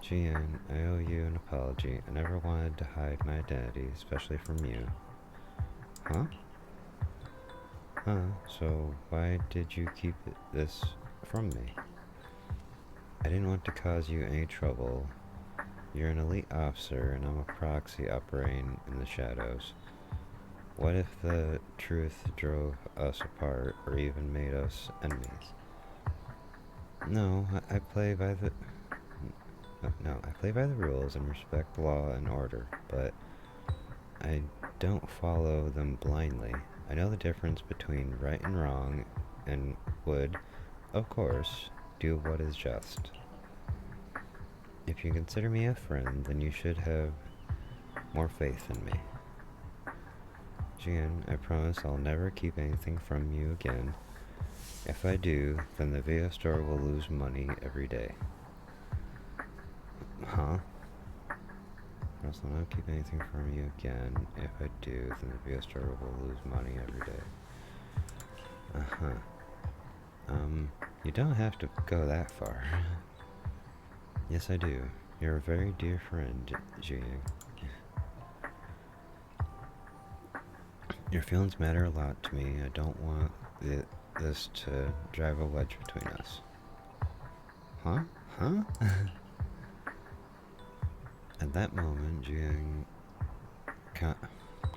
Jian, I owe you an apology. I never wanted to hide my identity, especially from you. Huh? Huh? So why did you keep this from me? I didn't want to cause you any trouble. You're an elite officer, and I'm a proxy operating in the shadows. What if the truth drove us apart, or even made us enemies? No, I play by the... No, I play by the rules and respect law and order, but I don't follow them blindly. I know the difference between right and wrong, and would, of course, do what is just. If you consider me a friend, then you should have more faith in me. Jian, I promise I'll never keep anything from you again. If I do, then the video store will lose money every day. Huh? I also not keep anything from you again. If I do, then the video store will lose money every day. You don't have to go that far. Yes, I do. You're a very dear friend, Jiang. Your feelings matter a lot to me. I don't want this to drive a wedge between us. Huh? Huh? At that moment, Jiang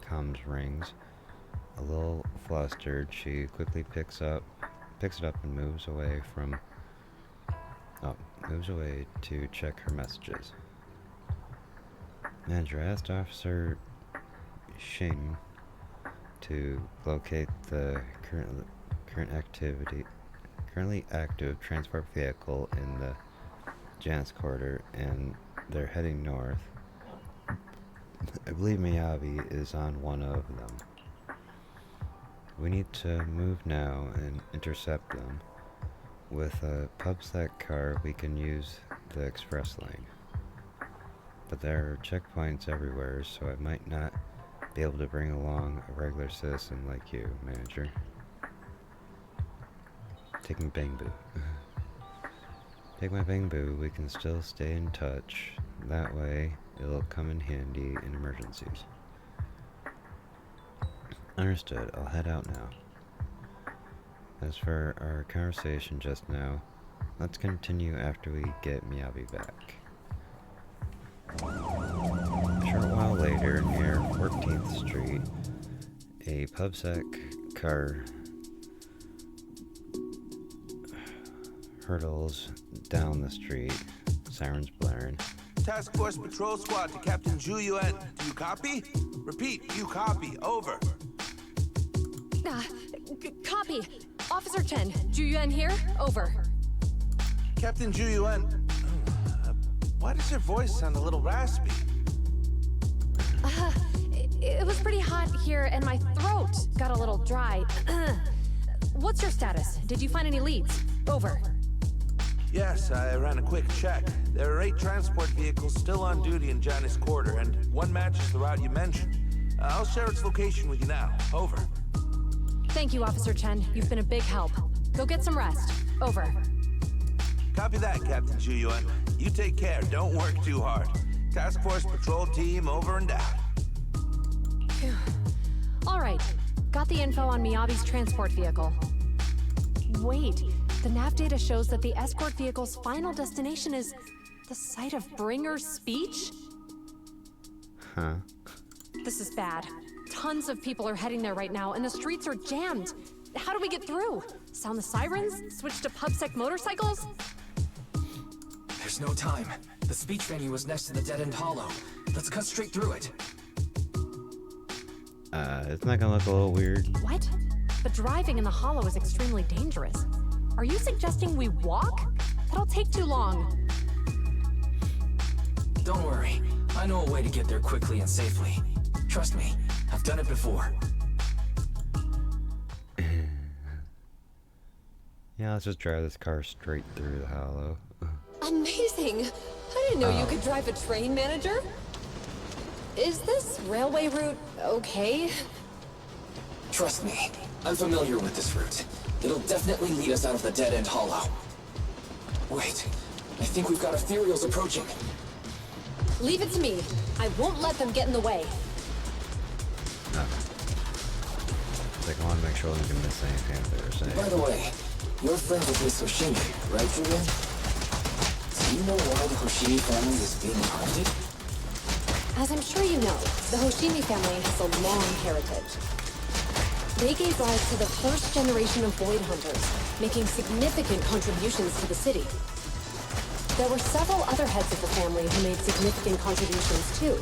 comms rings. A little flustered, she quickly picks it up and moves away to check her messages. Manager asked Officer Xing to locate the currently active transport vehicle in the Janus corridor, and they're heading north. I believe Miyabi is on one of them. We need to move now and intercept them. With a PubSec car, we can use the express lane. But there are checkpoints everywhere, so I might not be able to bring along a regular citizen like you, Manager. Take my Bangbu. Take my Bangbu, we can still stay in touch. That way, it'll come in handy in emergencies. Understood. I'll head out now. As for our conversation just now, let's continue after we get Miyabi back. A short while later, near 14th Street, a PubSec car hurtles down the street, sirens blaring. Task Force Patrol Squad to Captain Zhu Yuan. Do you copy? Repeat, do you copy? Over. Copy. Officer Chen, Zhu Yuan here. Over. Captain Zhu Yuan, why does your voice sound a little raspy? It was pretty hot here, and my throat got a little dry. What's your status? Did you find any leads? Over. Yes, I ran a quick check. There are 8 transport vehicles still on duty in Janus Quarter, and one matches the route you mentioned. I'll share its location with you now. Over. Thank you, Officer Chen. You've been a big help. Go get some rest. Over. Copy that, Captain Zhu Yuan. You take care. Don't work too hard. Task Force Patrol Team over and out. All right. Got the info on Miyabi's transport vehicle. Wait. The nav data shows that the escort vehicle's final destination is the site of Bringer's speech? Huh? This is bad. Tons of people are heading there right now, and the streets are jammed. How do we get through? Sound the sirens? Switch to PubSec motorcycles? There's no time. The speech venue was next to the dead-end hollow. Let's cut straight through it. It's not gonna look a little weird. What? But driving in the hollow is extremely dangerous. Are you suggesting we walk? That'll take too long. Don't worry. I know a way to get there quickly and safely. Trust me, I've done it before. Yeah, let's just drive this car straight through the hollow. Amazing! I didn't know you could drive a train, manager. Is this railway route okay? Trust me, I'm familiar with this route. It'll definitely lead us out of the dead-end hollow. Wait, I think we've got ethereals approaching. Leave it to me. I won't let them get in the way. Like, I want to make sure I don't miss anything they were saying. By the way, you're friends with Miss Hoshimi, right, Julian? Do you know why the Hoshimi family is being hunted? As I'm sure you know, the Hoshimi family has a long heritage. They gave rise to the first generation of Void Hunters, making significant contributions to the city. There were several other heads of the family who made significant contributions too.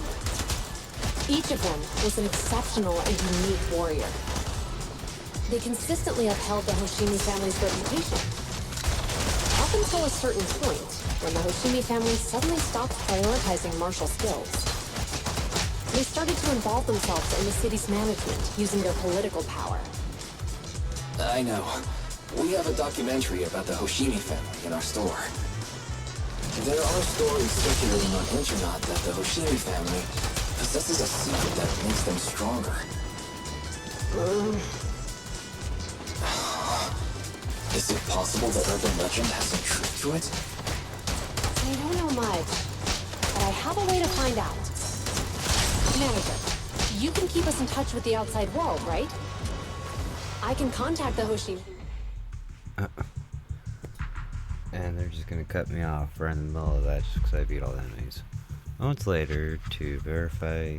Each of them was an exceptional and unique warrior. They consistently upheld the Hoshimi family's reputation. Up until a certain point, when the Hoshimi family suddenly stopped prioritizing martial skills. They started to involve themselves in the city's management, using their political power. I know. We have a documentary about the Hoshimi family in our store. There are stories circulating on internet that the Hoshimi family possesses a secret that makes them stronger. Is it possible that urban legend has some truth to it? I don't know much, but I have a way to find out. Manager, you can keep us in touch with the outside world, right? I can contact the Hoshimi. And they're just gonna cut me off right in the middle of that just because I beat all the enemies. Moments later, to verify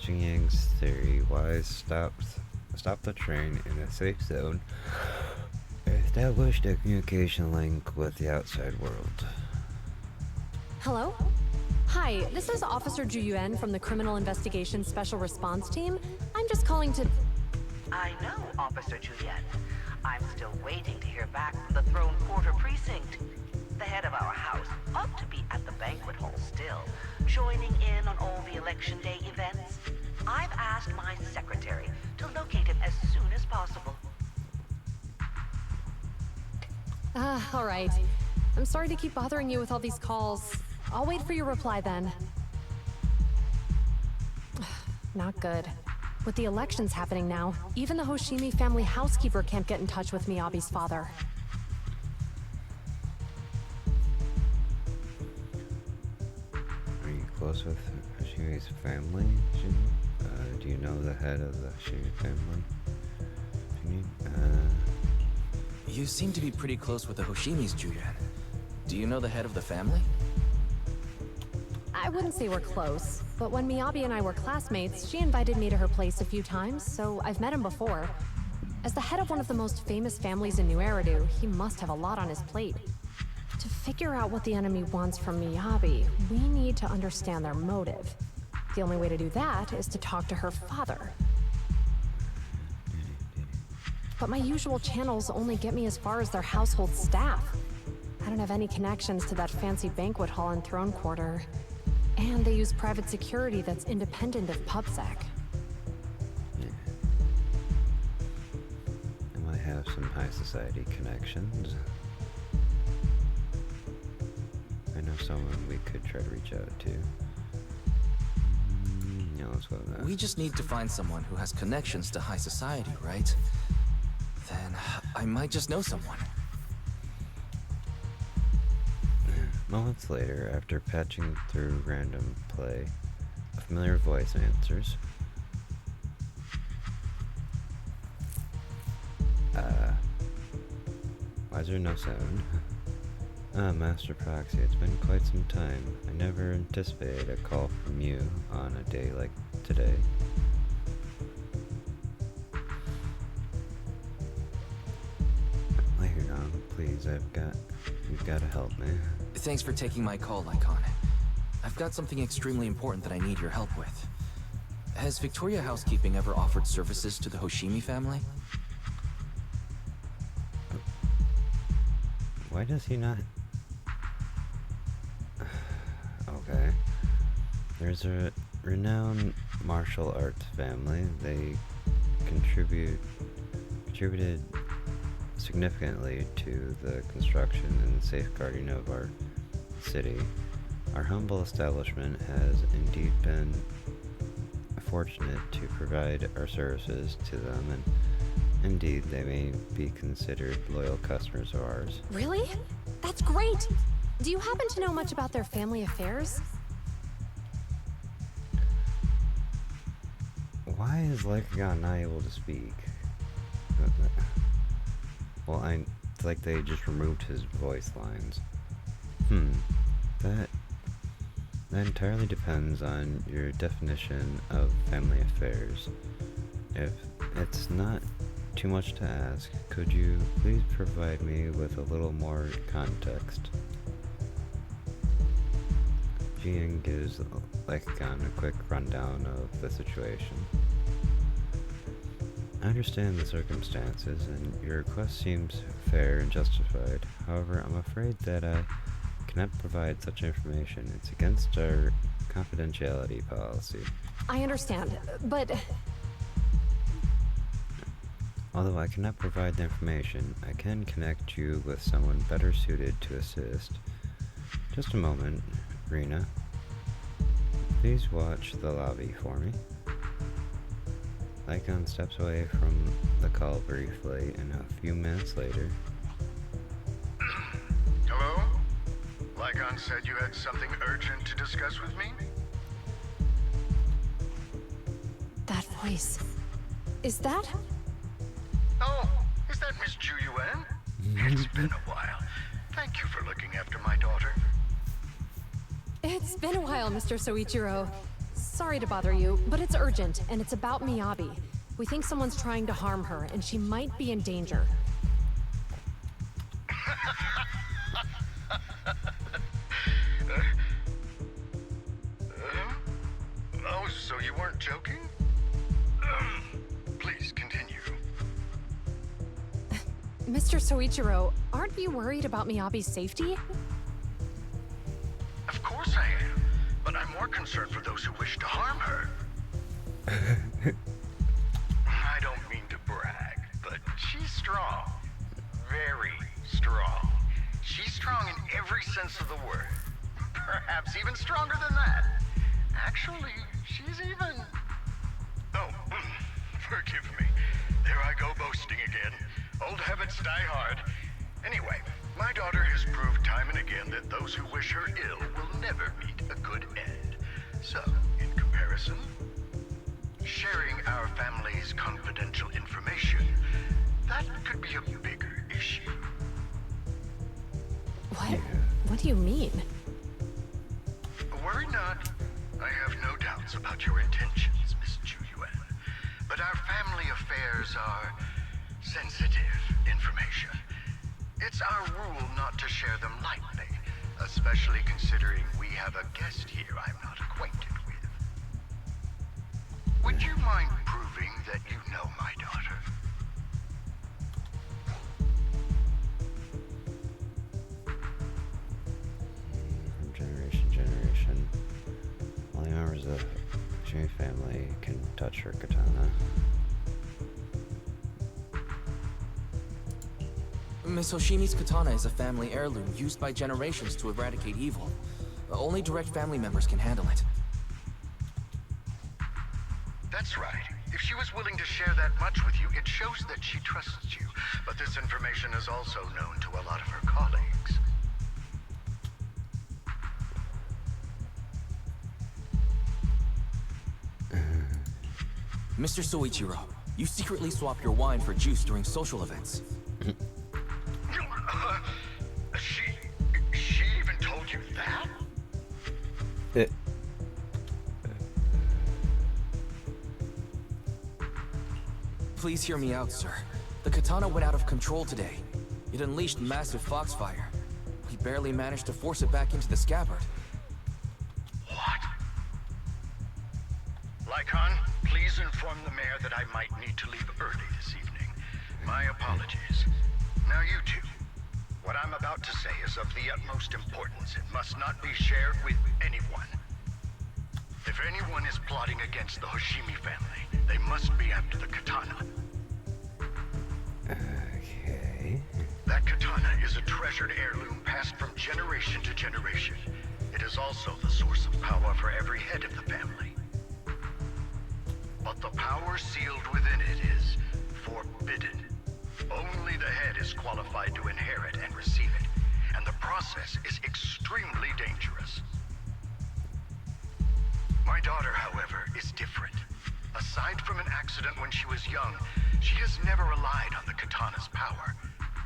Xingyang's theory, Wise stopped the train in a safe zone, established a communication link with the outside world. Hello? Hi, this is Officer Zhu Yuan from the Criminal Investigation Special Response Team. I'm just calling to... I know, Officer Zhu Yuan. I'm still waiting to hear back from the Throne Quarter Precinct. The head of our house ought to be at the banquet hall still, joining in on all the Election Day events. I've asked my secretary to locate him as soon as possible. All right. I'm sorry to keep bothering you with all these calls. I'll wait for your reply then. Not good. With the elections happening now, even the Hoshimi family housekeeper can't get in touch with Miyabi's father. Are you close with Hoshimi's family? Do you know the head of the Hoshimi family? You seem to be pretty close with the Hoshimis, Julian. Do you know the head of the family? I wouldn't say we're close, but when Miyabi and I were classmates, she invited me to her place a few times, so I've met him before. As the head of one of the most famous families in New Eridu, he must have a lot on his plate. To figure out what the enemy wants from Miyabi, we need to understand their motive. The only way to do that is to talk to her father. But my usual channels only get me as far as their household staff. I don't have any connections to that fancy banquet hall and throne quarter. And they use private security that's independent of PubSec. I might have some high society connections. I know someone we could try to reach out to. Yeah, let's go with that. We just need to find someone who has connections to high society, right? Then I might just know someone. Moments later, after patching through random play, a familiar voice answers. Why is there no sound? Master Proxy, it's been quite some time. I never anticipated a call from you on a day like today. Later on, please, you've got to help me. Thanks for taking my call, Icon. I've got something extremely important that I need your help with. Has Victoria Housekeeping ever offered services to the Hoshimi family? Why does he not? Okay. There's a renowned martial arts family. They contributed significantly to the construction and safeguarding of our city. Our humble establishment has indeed been fortunate to provide our services to them, and indeed they may be considered loyal customers of ours. Really? That's great! Do you happen to know much about their family affairs? Why is Lycagon not able to speak? Well, it's like they just removed his voice lines. That entirely depends on your definition of family affairs. If it's not too much to ask, could you please provide me with a little more context? Jian gives Lycagon a quick rundown of the situation. I understand the circumstances, and your request seems fair and justified. However, I'm afraid that I cannot provide such information. It's against our confidentiality policy. I understand, but... Although I cannot provide the information, I can connect you with someone better suited to assist. Just a moment, Rena. Please watch the lobby for me. Lycagon steps away from the call briefly, and a few minutes later... Hello? Lycagon said you had something urgent to discuss with me? That voice... Is that... Oh, is that Miss Ju Yuan? It's been a while. Thank you for looking after my daughter. It's been a while, Mr. Soichiro. Sorry to bother you, but it's urgent, and it's about Miyabi. We think someone's trying to harm her, and she might be in danger. Oh, so you weren't joking? Please, continue. Mr. Soichiro, aren't you worried about Miyabi's safety? Of course I am, but I'm more concerned for those who wish to harm her. I don't mean to brag, but she's strong. Very strong. She's strong in every sense of the word. Perhaps even stronger than that. Actually, she's even... Oh, forgive me. There I go boasting again. Old habits die hard. Anyway, my daughter has proved time and again that those who wish her ill will never meet a good end. So, in comparison, sharing our family's confidential information, that could be a bigger issue. What? What do you mean? Worry not. I have no doubts about your intentions, Miss Chu Yuan. But our family affairs are sensitive information. It's our rule not to share them lightly, especially considering we have a guest here I'm not acquainted with. Would you mind proving that you know my daughter? From generation to generation, only members of the Hoshimi family can touch her katana. Miss Hoshimi's katana is a family heirloom used by generations to eradicate evil. Only direct family members can handle it. That's right. If she was willing to share that much with you, it shows that she trusts you. But this information is also known to a lot of her colleagues. Mr. Soichiro, you secretly swap your wine for juice during social events. She even told you that? Please hear me out, sir. The katana went out of control today. It unleashed massive foxfire. We barely managed to force it back into the scabbard. What? Lycon, please inform the mayor that I might need to leave early this evening. My apologies. Now you two. What I'm about to say is of the utmost importance. It must not be shared with anyone. If anyone is plotting against the Hoshimi family, they must be after the katana. Okay. That katana is a treasured heirloom passed from generation to generation. It is also the source of power for every head of the family. But the power sealed within it is forbidden. Only the head is qualified to inherit and receive it, and the process is extremely dangerous. My daughter, however, is different. Aside from an accident when she was young, she has never relied on the katana's power.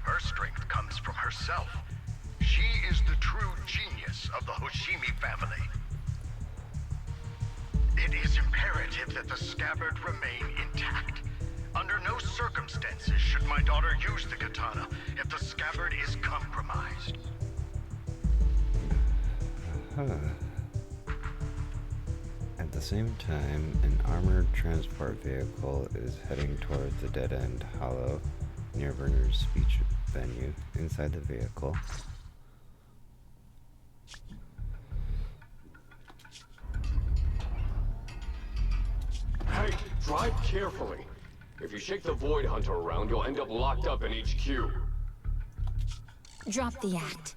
Her strength comes from herself. She is the true genius of the Hoshimi family. It is imperative that the scabbard remain intact. Under no circumstances should my daughter use the katana if the scabbard is compromised. At the same time, an armored transport vehicle is heading towards the dead-end hollow near Werner's speech venue. Inside the vehicle, Hey, drive carefully. If you shake the Void Hunter around, you'll end up locked up in HQ. Drop the act.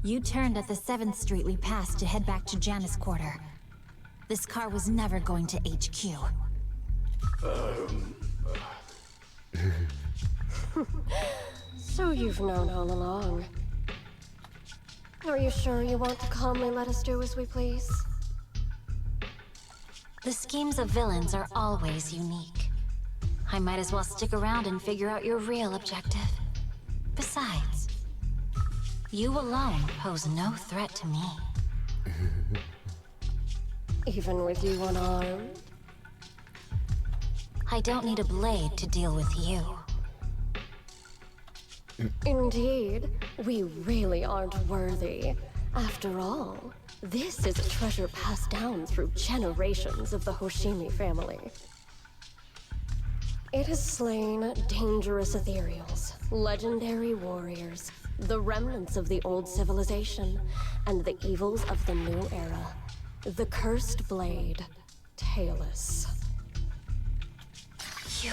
You turned at the 7th Street we passed to head back to Janus Quarter. This car was never going to HQ. So you've known all along. Are you sure you want to calmly let us do as we please? The schemes of villains are always unique. I might as well stick around and figure out your real objective. Besides, you alone pose no threat to me. Even with you unarmed? I don't need a blade to deal with you. Indeed, we really aren't worthy. After all, this is a treasure passed down through generations of the Hoshimi family. It has slain dangerous ethereals, legendary warriors, the remnants of the old civilization, and the evils of the new era. The cursed blade, Talus. You...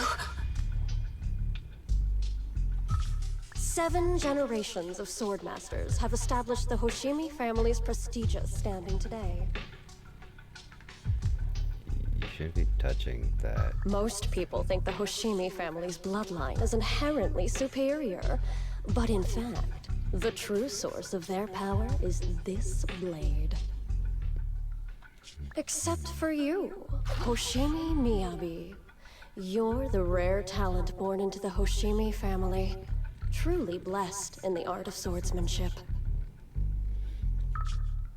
7 generations of swordmasters have established the Hoshimi family's prestigious standing today. you should be touching that. Most people think the Hoshimi family's bloodline is inherently superior, but in fact, the true source of their power is this blade. Except for you, Hoshimi Miyabi. You're the rare talent born into the Hoshimi family. Truly blessed in the art of swordsmanship.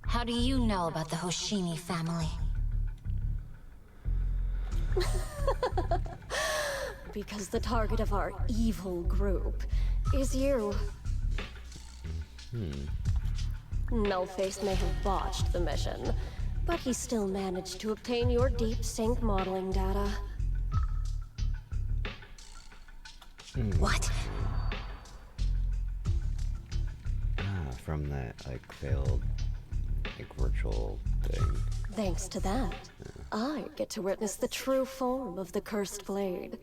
How do you know about the Hoshimi family? Because the target of our evil group is you. Nullface may have botched the mission, but he still managed to obtain your deep sync modeling data. What? From that, like, failed, like, virtual thing. Thanks to that, I get to witness the true form of the cursed blade.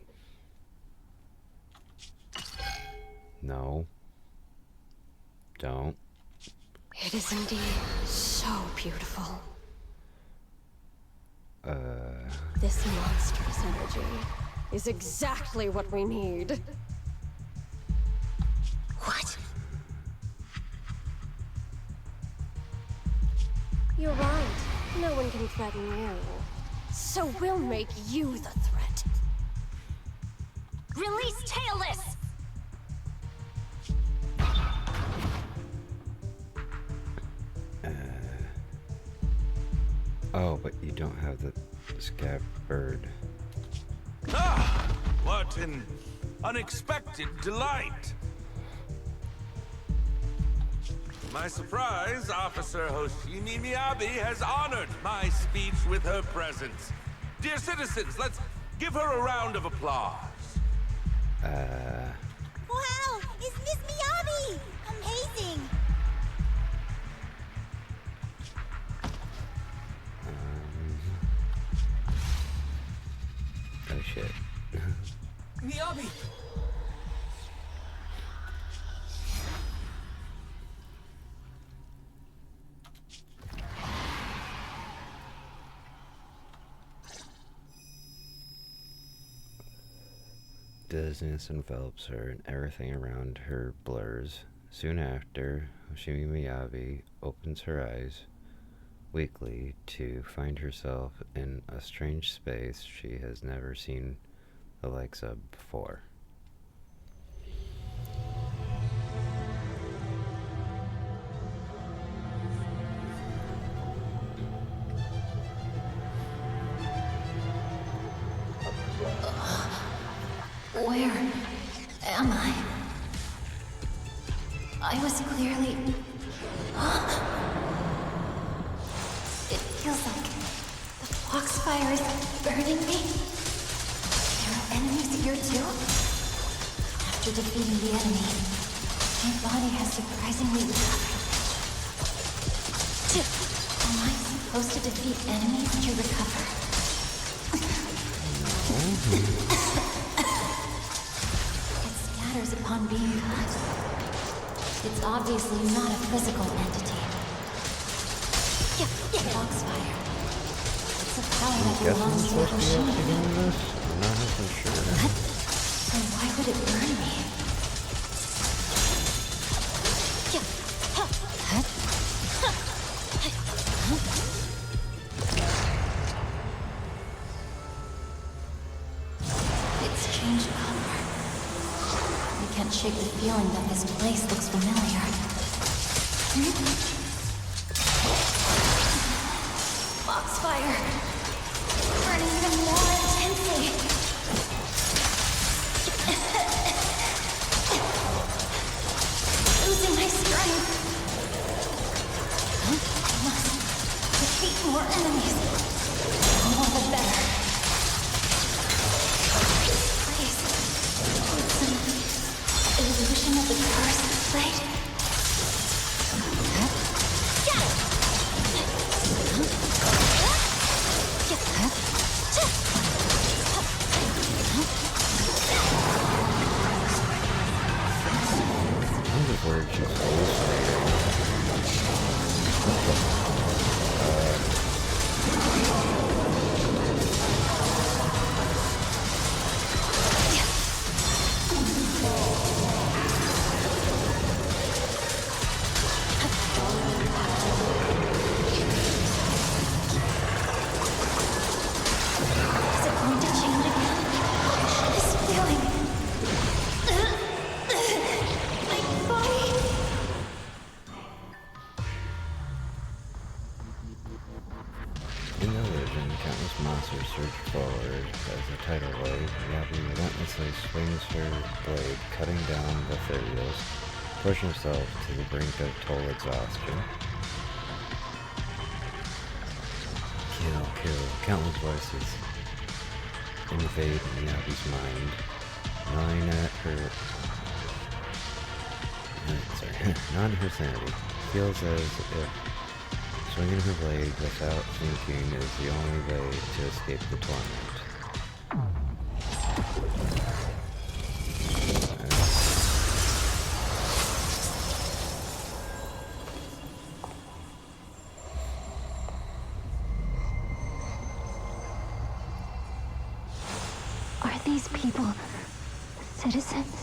No. Don't. It is indeed so beautiful. This monstrous energy is exactly what we need. What? You're right. No one can threaten you. So we'll make you the threat. Release Tailless! Oh, but you don't have the scabbard. Ah! What an unexpected delight! To my surprise, Officer Hoshimi Miyabi has honored my speech with her presence. Dear citizens, let's give her a round of applause. Wow! It's Miss Miyabi! Amazing! Oh shit. Miyabi! Dizziness envelops her and everything around her blurs. Soon after, Hoshimi Miyabi opens her eyes weakly to find herself in a strange space she has never seen the likes of before. Where am I? I was clearly... It feels like the foxfire is burning me. There are enemies here too? After defeating the enemy, my body has surprisingly recovered. Am I supposed to defeat enemies to recover? Upon being cut. It's obviously not a physical entity. Foxfire. It's a power that belongs to Hoshimi. I'm not sure. Then why would it burn me? It's changed color. I can't shake the feeling that this place looks familiar. Foxfire! Burning even more intensely! Losing my strength! I must defeat more enemies. The more the better. Please. Illusion of the cursed blade? Miyabi relentlessly swings her blade, cutting down the ethereals, pushing herself to the brink of total exhaustion. Kill, kill. Countless voices invade Miyabi's mind, gnawing at her sanity. Feels as if swinging her blade without thinking is the only way to escape the torment. Are these people citizens?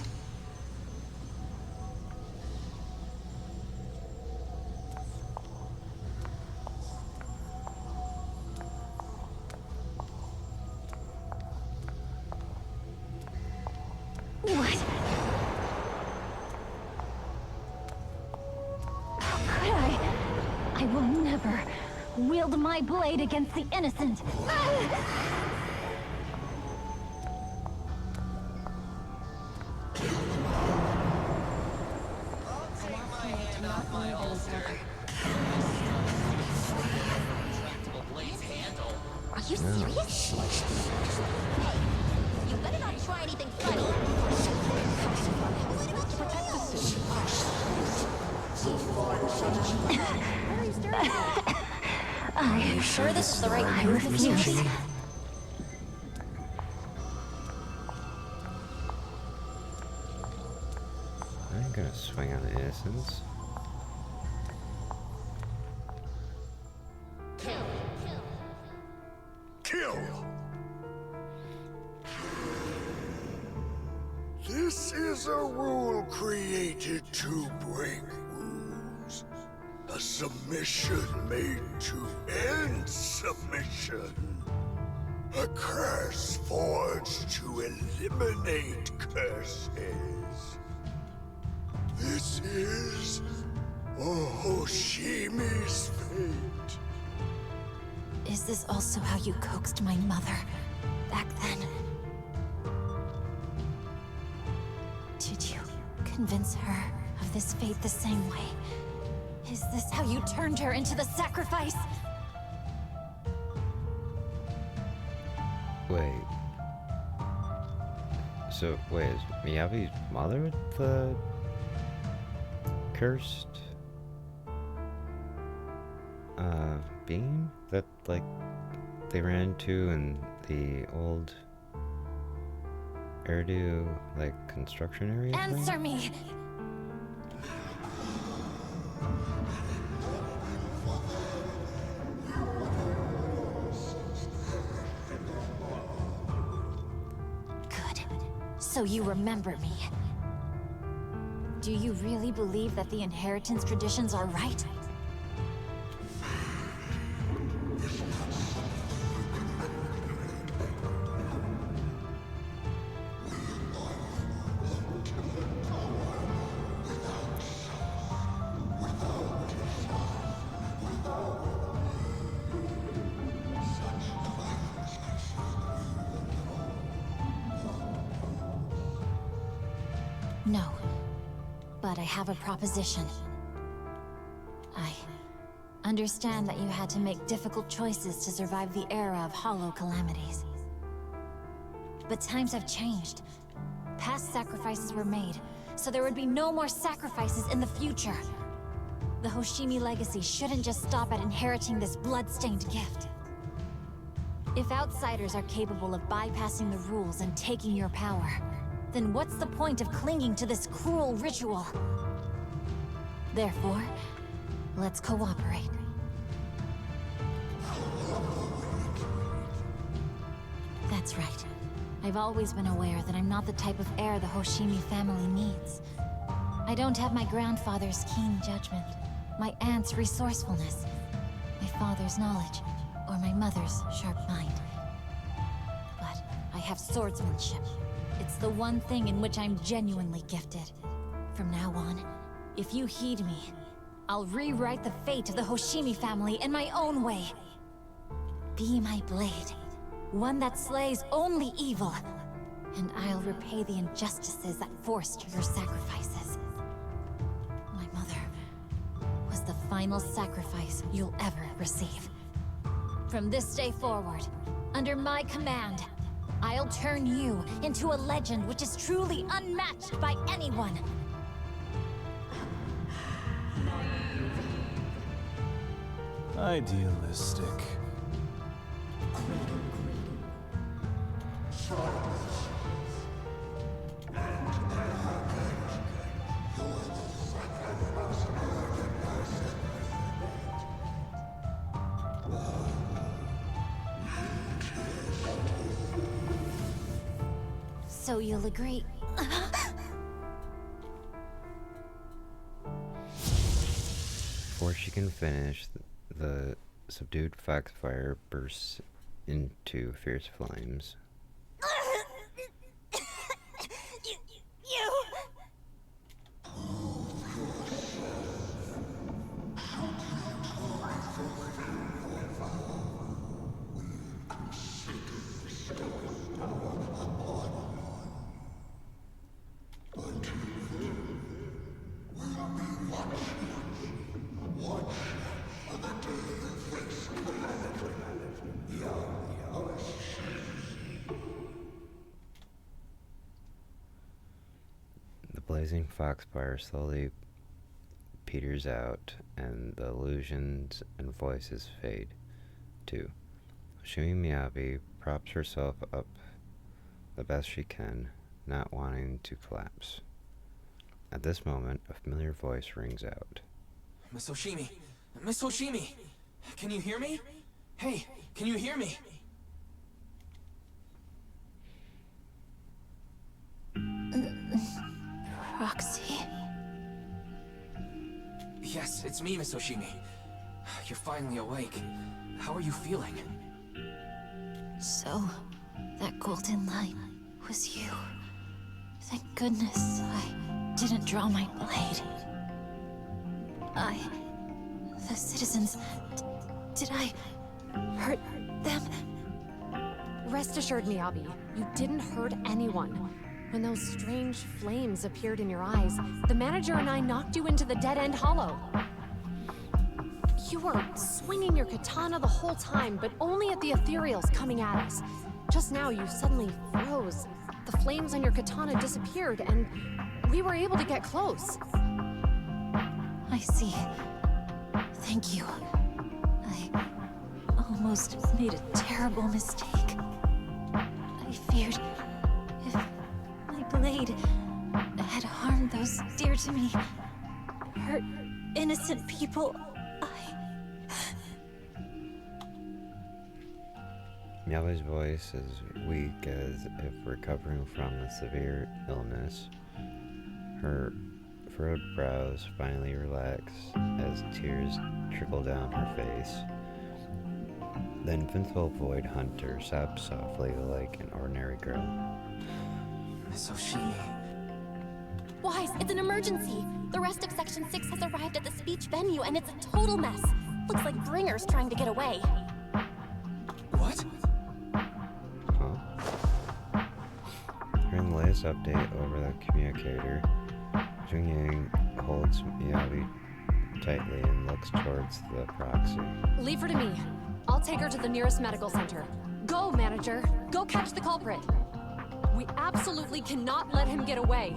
What? How could I? I will never wield my blade against the innocent. Are you serious? Hey, you better not try anything funny. Are you sure this is the right I refuse. I'm gonna swing on innocence. Kill! This is a rule created to break rules. A submission made to end submission. A curse forged to eliminate curses. This is Hoshimi's fate. Is this also how you coaxed my mother back then? Did you convince her of this fate the same way? Is this how you turned her into the sacrifice? Wait. So, wait, is Miyabi's mother the cursed being that, like, they ran into in the old Eridu, like, construction area? Answer me! Good. So you remember me. Do you really believe that the inheritance traditions are right? No. But I have a proposition. I understand that you had to make difficult choices to survive the era of hollow calamities. But times have changed. Past sacrifices were made, so there would be no more sacrifices in the future. The Hoshimi legacy shouldn't just stop at inheriting this blood-stained gift. If outsiders are capable of bypassing the rules and taking your power, then what's the point of clinging to this cruel ritual? Therefore, let's cooperate. That's right. I've always been aware that I'm not the type of heir the Hoshimi family needs. I don't have my grandfather's keen judgment, my aunt's resourcefulness, my father's knowledge, or my mother's sharp mind. But I have swordsmanship. It's the one thing in which I'm genuinely gifted. From now on, if you heed me, I'll rewrite the fate of the Hoshimi family in my own way. Be my blade, one that slays only evil, and I'll repay the injustices that forced your sacrifices. My mother was the final sacrifice you'll ever receive. From this day forward, under my command, I'll turn you into a legend which is truly unmatched by anyone. Idealistic. So you'll agree? Before she can finish, the subdued foxfire bursts into fierce flames. The blazing foxfire slowly peters out, and the illusions and voices fade, too. Shui Miyabi props herself up the best she can, not wanting to collapse. At this moment, a familiar voice rings out. Miss Hoshimi! Miss Hoshimi! Can you hear me? Hey, can you hear me? Roxy? Yes, it's me, Miss Hoshimi. You're finally awake. How are you feeling? So, that golden light was you. Thank goodness I didn't draw my blade. The citizens, did I hurt them? Rest assured, Miyabi, you didn't hurt anyone. When those strange flames appeared in your eyes, the manager and I knocked you into the dead-end hollow. You were swinging your katana the whole time, but only at the ethereals coming at us. Just now, you suddenly froze. The flames on your katana disappeared, and we were able to get close. I see. Thank you. I almost made a terrible mistake. I feared if my blade had harmed those dear to me, hurt innocent people, Miyabi's voice is weak as if recovering from a severe illness. Her furrowed brows finally relax as tears trickle down her face. The invincible Void Hunter sobs softly like an ordinary girl. Miss Hoshimi. Wise, it's an emergency. The rest of Section 6 has arrived at the speech venue, and it's a total mess. Looks like Bringer's trying to get away. What? Hearing the latest update over the communicator, Jungyang holds Miyabi tightly and looks towards the proxy. Leave her to me. I'll take her to the nearest medical center. Go, manager. Go catch the culprit. We absolutely cannot let him get away.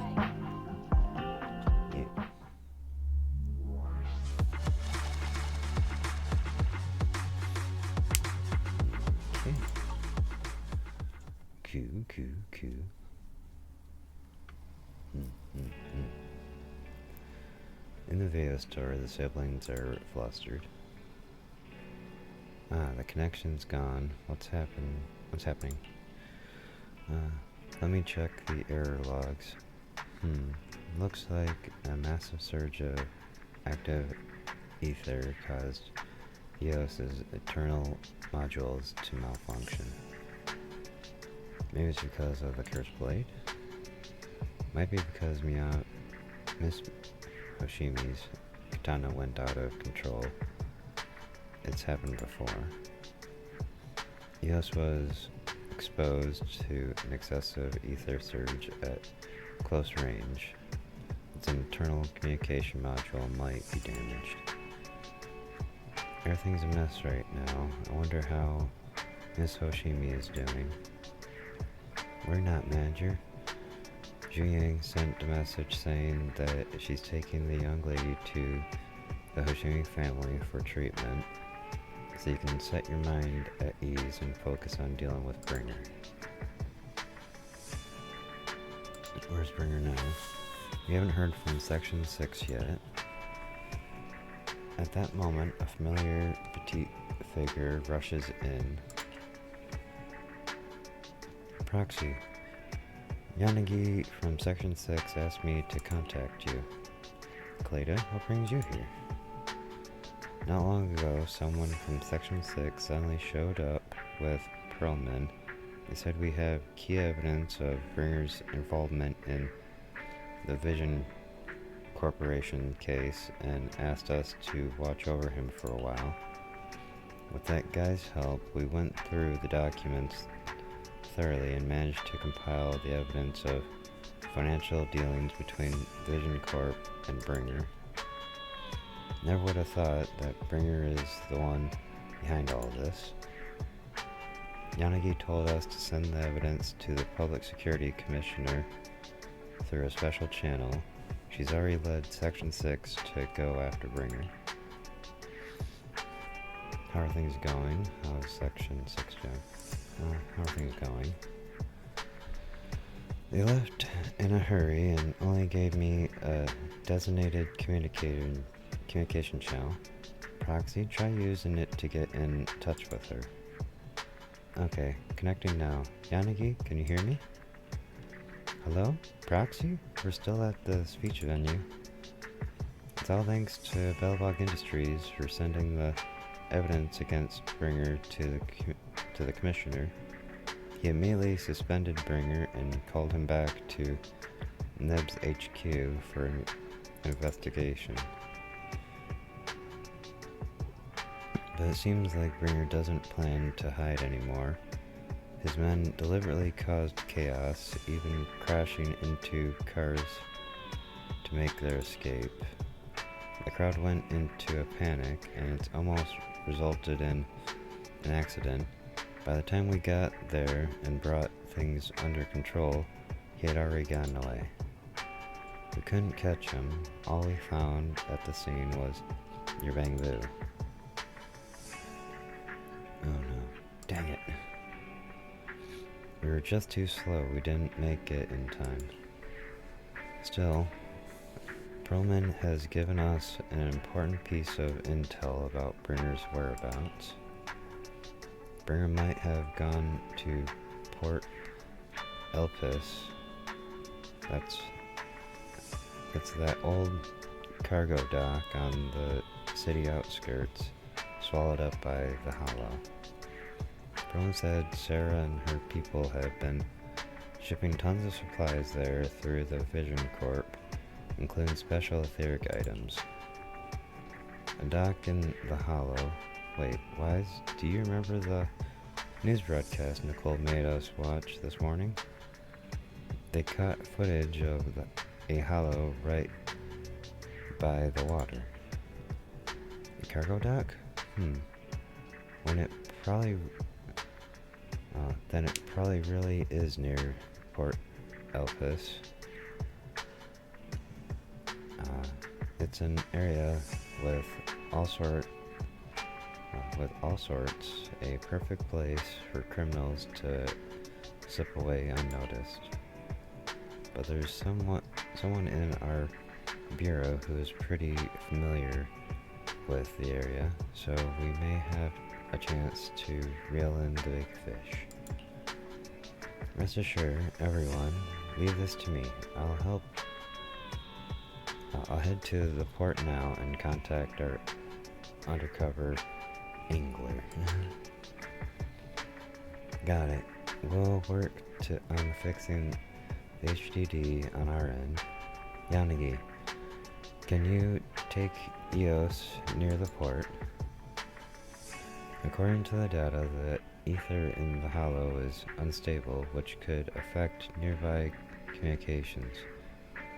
Q. In the video store, the siblings are flustered. The connection's gone. What's happening? Let me check the error logs. Looks like a massive surge of active ether caused EOS's eternal modules to malfunction. Maybe it's because of the cursed blade? Might be because Miss Hoshimi's katana went out of control. It's happened before. EOS was exposed to an excessive ether surge at close range. Its internal communication module might be damaged. Everything's a mess right now. I wonder how Miss Hoshimi is doing. We're not, manager. Zhu Yang sent a message saying that she's taking the young lady to the Hoshimi family for treatment, so you can set your mind at ease and focus on dealing with Bringer. Where's Bringer now? We haven't heard from Section 6 yet. At that moment, a familiar petite figure rushes in. Proxy. Yanagi from Section 6 asked me to contact you. Cleda, what brings you here? Not long ago, someone from Section 6 suddenly showed up with Pearlman. They said we have key evidence of Bringer's involvement in the Vision Corporation case and asked us to watch over him for a while. With that guy's help, we went through the documents thoroughly and managed to compile the evidence of financial dealings between Vision Corp and Bringer. Never would have thought that Bringer is the one behind all this. Yanagi told us to send the evidence to the Public Security Commissioner through a special channel. She's already led Section 6 to go after Bringer. How are things going? How's Section 6 doing? How are things going? They left in a hurry and only gave me a designated communication channel. Proxy, try using it to get in touch with her. Okay, connecting now. Yanagi, can you hear me? Hello? Proxy? We're still at the speech venue. It's all thanks to Belbog Industries for sending the evidence against Bringer to the commissioner. He immediately suspended Bringer and called him back to Neb's HQ for an investigation. But it seems like Bringer doesn't plan to hide anymore. His men deliberately caused chaos, even crashing into cars to make their escape. The crowd went into a panic, and it's almost resulted in an accident. By the time we got there and brought things under control, he had already gotten away. We couldn't catch him. All we found at the scene was your Bang Vu. Oh no. Dang it. We were just too slow. We didn't make it in time. Still, Pearlman has given us an important piece of intel about Bringer's whereabouts. Bringer might have gone to Port Elpis. It's that old cargo dock on the city outskirts, swallowed up by the Hollow. Pearlman said Sarah and her people have been shipping tons of supplies there through the Vision Corp, including special etheric items. A dock in the Hollow. Wait, Wise, do you remember the news broadcast Nicole made us watch this morning? They caught footage of a hollow right by the water. The cargo dock? When it probably... then it probably really is near Port Elpis. It's an area with all sorts, a perfect place for criminals to slip away unnoticed. But there's someone in our bureau who is pretty familiar with the area, so we may have a chance to reel in the big fish. Rest assured, everyone, leave this to me. I'll help. I'll head to the port now and contact our undercover angler. Got it. We'll work on fixing the HDD on our end. Yanagi, can you take EOS near the port? According to the data that ether in the hollow is unstable, which could affect nearby communications.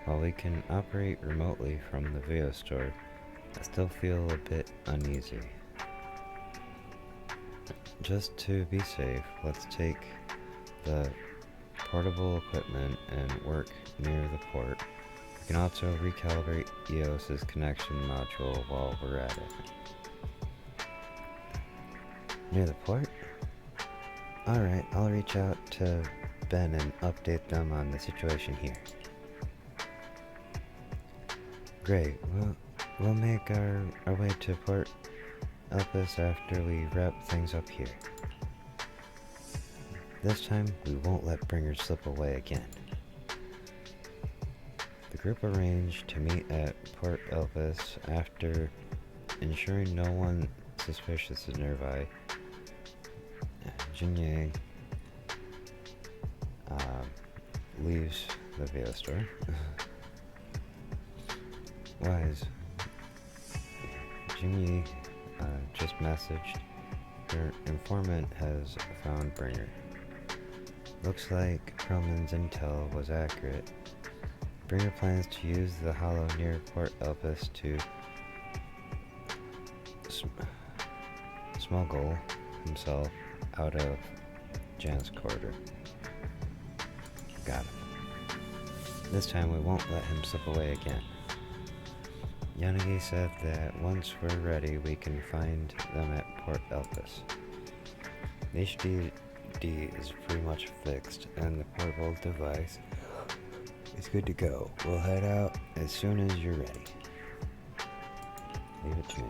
While we can operate remotely from the VO store, I still feel a bit uneasy. Just to be safe, let's take the portable equipment and work near the port. We can also recalibrate EOS's connection module while we're at it. Near the port? Alright, I'll reach out to Ben and update them on the situation here. Great, we'll make our way to Port Elpis after we wrap things up here. This time, we won't let Bringers slip away again. The group arranged to meet at Port Elpis after ensuring no one suspicious is nearby. Jinye leaves the VO store. Wise. Jinye just messaged. Her informant has found Bringer. Looks like Krellman's intel was accurate. Bringer plans to use the hollow near Port Elpis to smuggle himself out of Jan's quarter. Got him. This time we won't let him slip away again. Yanagi said that once we're ready, we can find them at Port Elpis. The HDD is pretty much fixed, and the portable device is good to go. We'll head out as soon as you're ready. Leave it to me.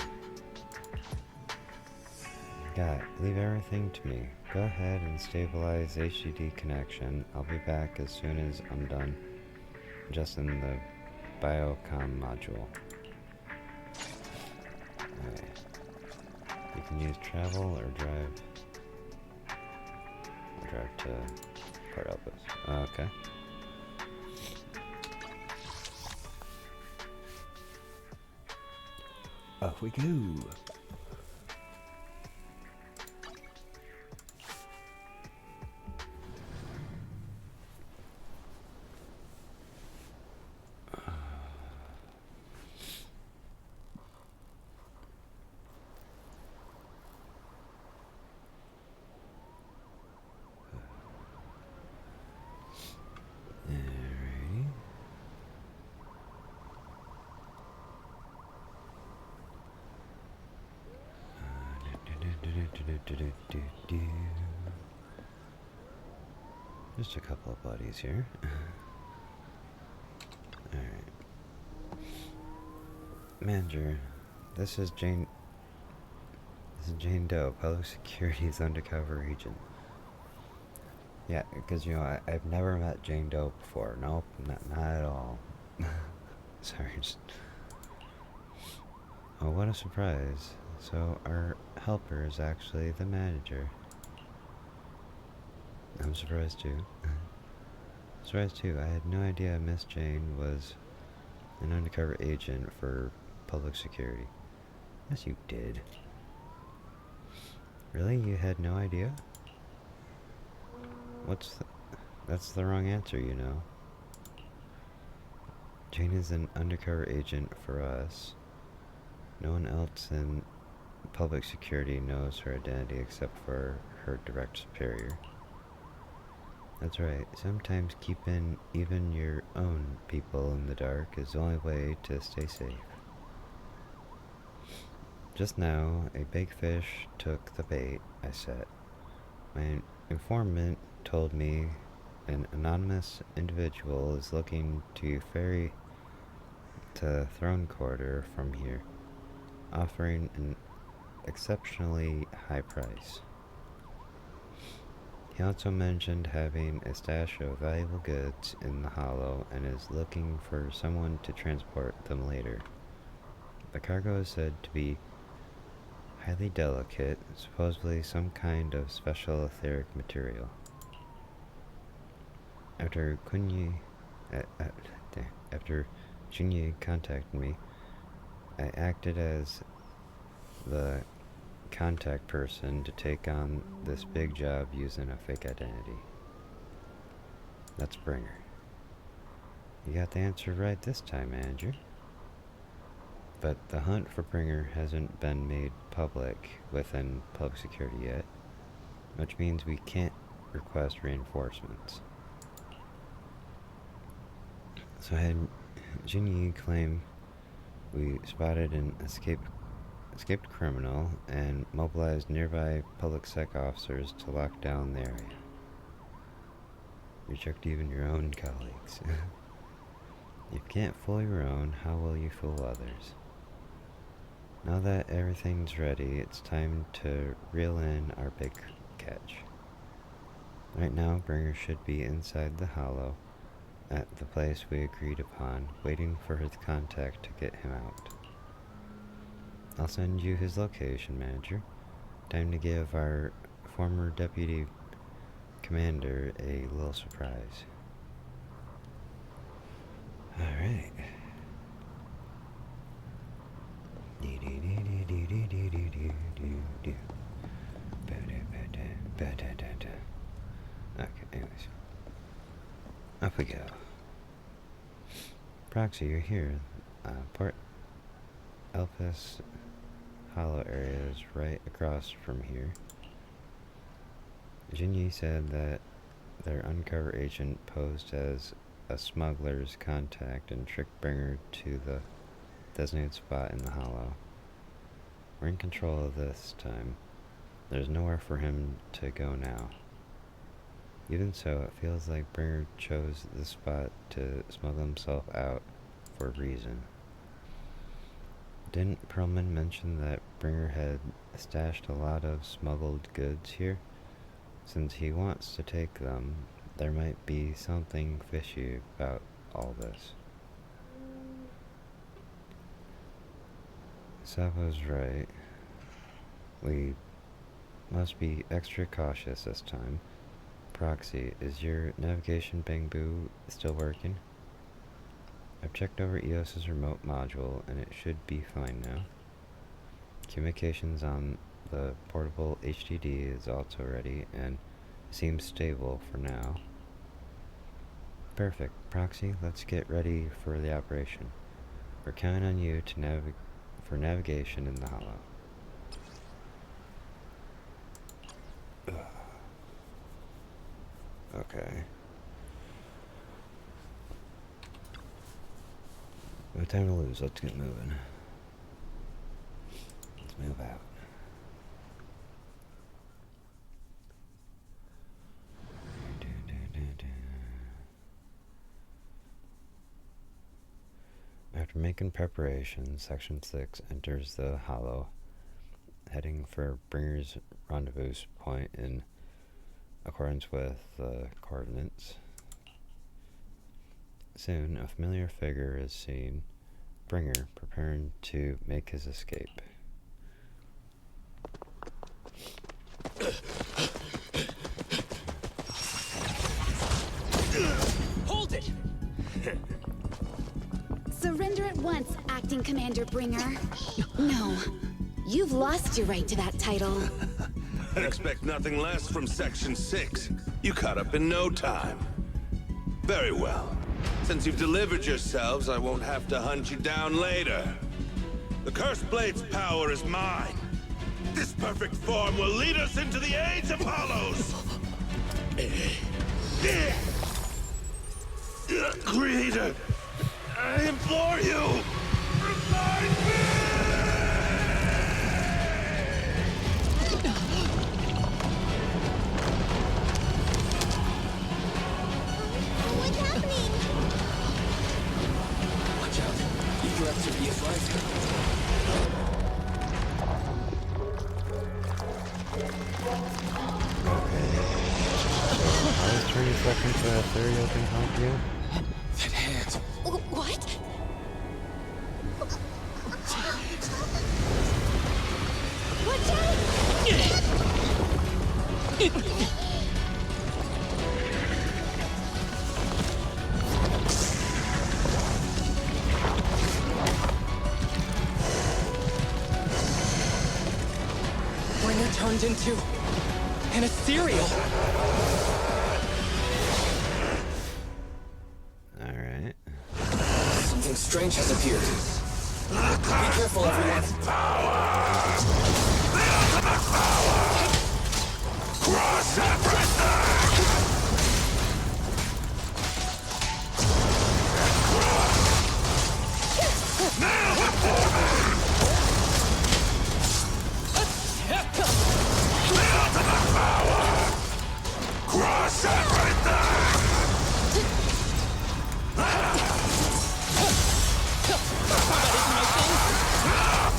Got it. Leave everything to me. Go ahead and stabilize the HDD connection. I'll be back as soon as I'm done adjusting the biocom module. Okay. You can use travel or drive. I'll drive to Port Elpis. Okay. Off we go. Just a couple of buddies here. Alright. Manager, this is Jane Doe, Public Security's undercover agent. Yeah, because, you know, I've never met Jane Doe before. Nope, not at all. Sorry, just... Oh, what a surprise. So, our helper is actually the manager. I'm surprised too. Surprised too. I had no idea Miss Jane was an undercover agent for public security. Yes, you did. Really? You had no idea? That's the wrong answer, you know. Jane is an undercover agent for us. No one else in public security knows her identity except for her direct superior. That's right. Sometimes keeping even your own people in the dark is the only way to stay safe. Just now, a big fish took the bait I set. My informant told me an anonymous individual is looking to ferry to Throne Quarter from here, offering an exceptionally high price. He also mentioned having a stash of valuable goods in the hollow and is looking for someone to transport them later. The cargo is said to be highly delicate, supposedly some kind of special etheric material. After Junyi contacted me, I acted as the contact person to take on this big job using a fake identity. That's Bringer. You got the answer right this time, Manager. But the hunt for Bringer hasn't been made public within public security yet, which means we can't request reinforcements. So I had Jinyi claim we spotted an escaped criminal and mobilized nearby public sec officers to lock down the area. Reject even your own colleagues. If you can't fool your own, how will you fool others? Now that everything's ready, it's time to reel in our big catch. Right now, Bringer should be inside the hollow at the place we agreed upon, waiting for his contact to get him out. I'll send you his location, Manager. Time to give our former deputy commander a little surprise. Alright. Okay, anyways. Up we go. Proxy, you're here. Port Elpis Hollow area is right across from here. Jinyi said that their undercover agent posed as a smuggler's contact and tricked Bringer to the designated spot in the hollow. We're in control of this time. There's nowhere for him to go now. Even so, it feels like Bringer chose this spot to smuggle himself out for a reason. Didn't Perlman mention that Bringer had stashed a lot of smuggled goods here? Since he wants to take them, there might be something fishy about all this. Savo's right. We must be extra cautious this time. Proxy, is your navigation bamboo still working? I've checked over EOS's remote module and it should be fine now. Communications on the portable HDD is also ready and seems stable for now. Perfect. Proxy, let's get ready for the operation. We're counting on you to for navigation in the hollow. Okay. No time to lose. Let's get moving. Let's move out. After making preparations, Section 6 enters the hollow, heading for Bringer's rendezvous point in accordance with the coordinates. Soon, a familiar figure is seen, Bringer preparing to make his escape. Hold it! Surrender at once, Acting Commander Bringer. No, you've lost your right to that title. I'd expect nothing less from Section 6. You caught up in no time. Very well. Since you've delivered yourselves, I won't have to hunt you down later. The Cursed Blade's power is mine. This perfect form will lead us into the Age of Hollows! Creator, I implore you! Revive me! What's happening? Watch out. You have to be advised. I was 20 seconds so that Thurio can help you. That hand. What? Watch out! turned into an ethereal. Alright. Something strange has appeared. Be careful, everyone. Crush everything! Nail it for me! The ultimate power! Crush everything!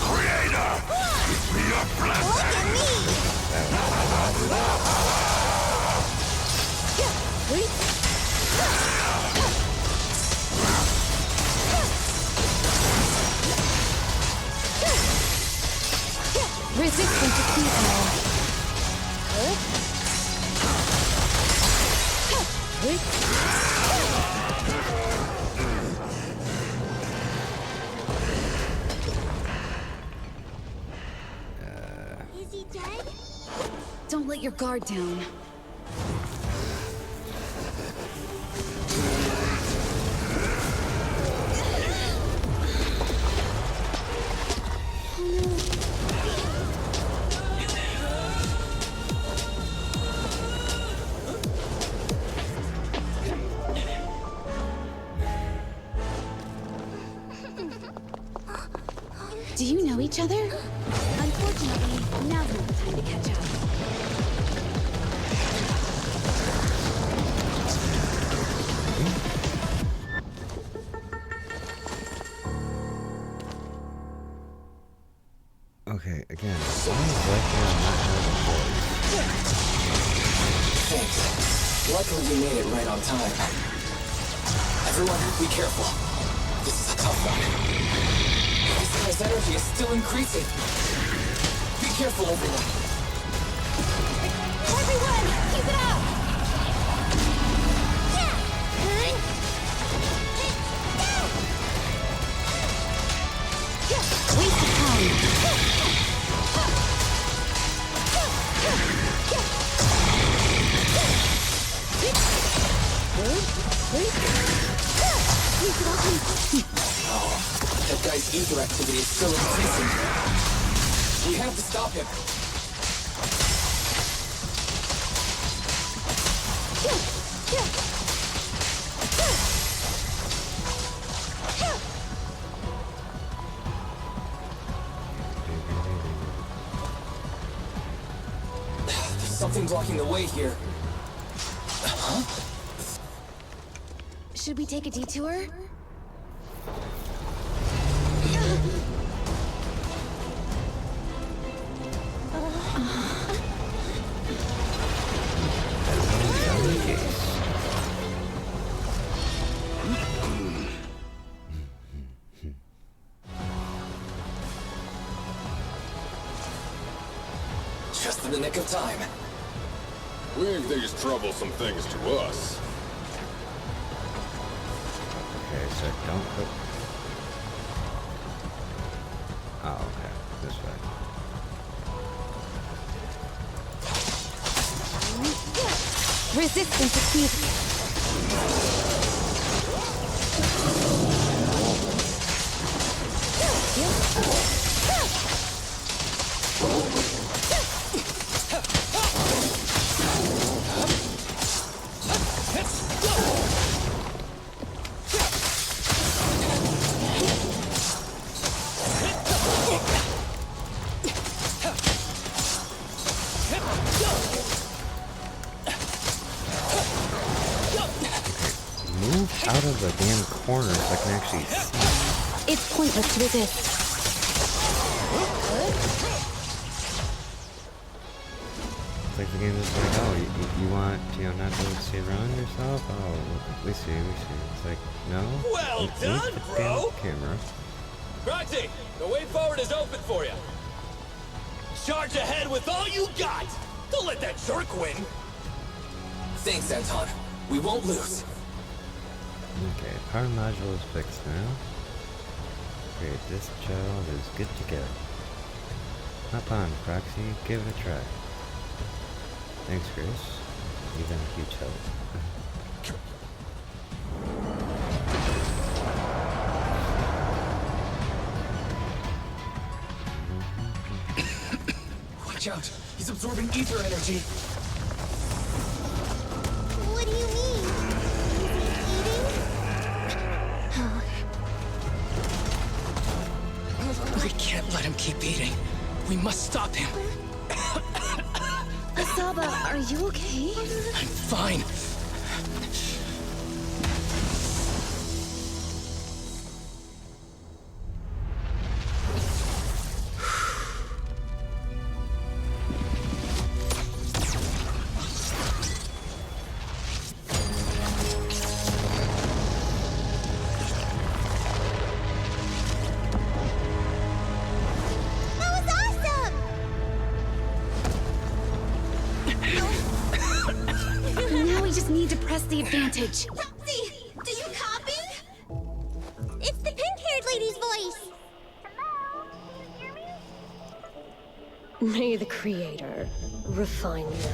Creator! Give me your blessing! Resistance to seasonal. Is he dead? Don't let your guard down. Do you know each other? Unfortunately, now's not the time to catch up. Okay, again, why exactly am I not having a voice? Thanks. Luckily we made it right on time. Everyone, be careful. This is a tough one. This guy's energy is still increasing. Be careful, everyone. Everyone, keep it up! Waste of time. That guy's ether activity is still increasing. We have to stop him. There's something blocking the way here. Huh? Should we take a detour? Just in the nick of time. We ain't these troublesome things to us. Okay, so don't put... Oh, okay. This way. Resistance acute. Move out of the damn corner so I can actually see. It's pointless to resist. It's like the game is like, oh, you want, not to see around yourself? Oh, we see. It's like, no. Well Move done, the bro! damn camera. Proxy, the way forward is open for you. Charge ahead with all you got! Don't let that jerk win! Thanks, Anton. We won't lose. Okay, power module is fixed now. Great, this child is good to go. Hop on, Proxy, give it a try. Thanks, Grace. You've been a huge help. Watch out! He's absorbing ether energy! What do you mean? We can't let him keep eating. We must stop him. Asaba, are you okay? I'm fine. Now we just need to press the advantage. Roxy, do you copy? It's the pink-haired lady's voice. May the Creator refine you.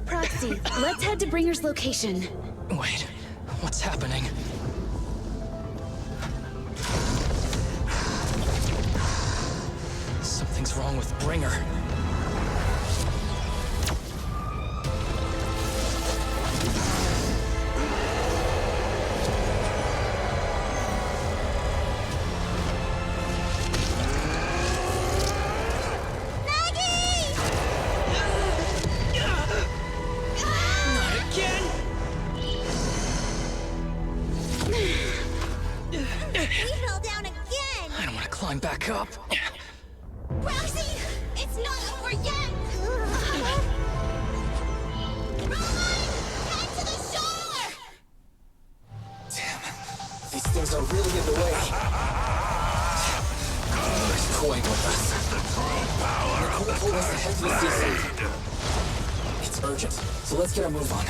Proxy, let's head to Bringer's location. Wait, what's happening? Something's wrong with Bringer. We fell down again. I don't want to climb back up. Roxy, it's not over yet. Head to the shore. Damn, these things are really in the way. Who's toying with us? Nicole told us to head to the seaside. It's urgent, so let's get a move on.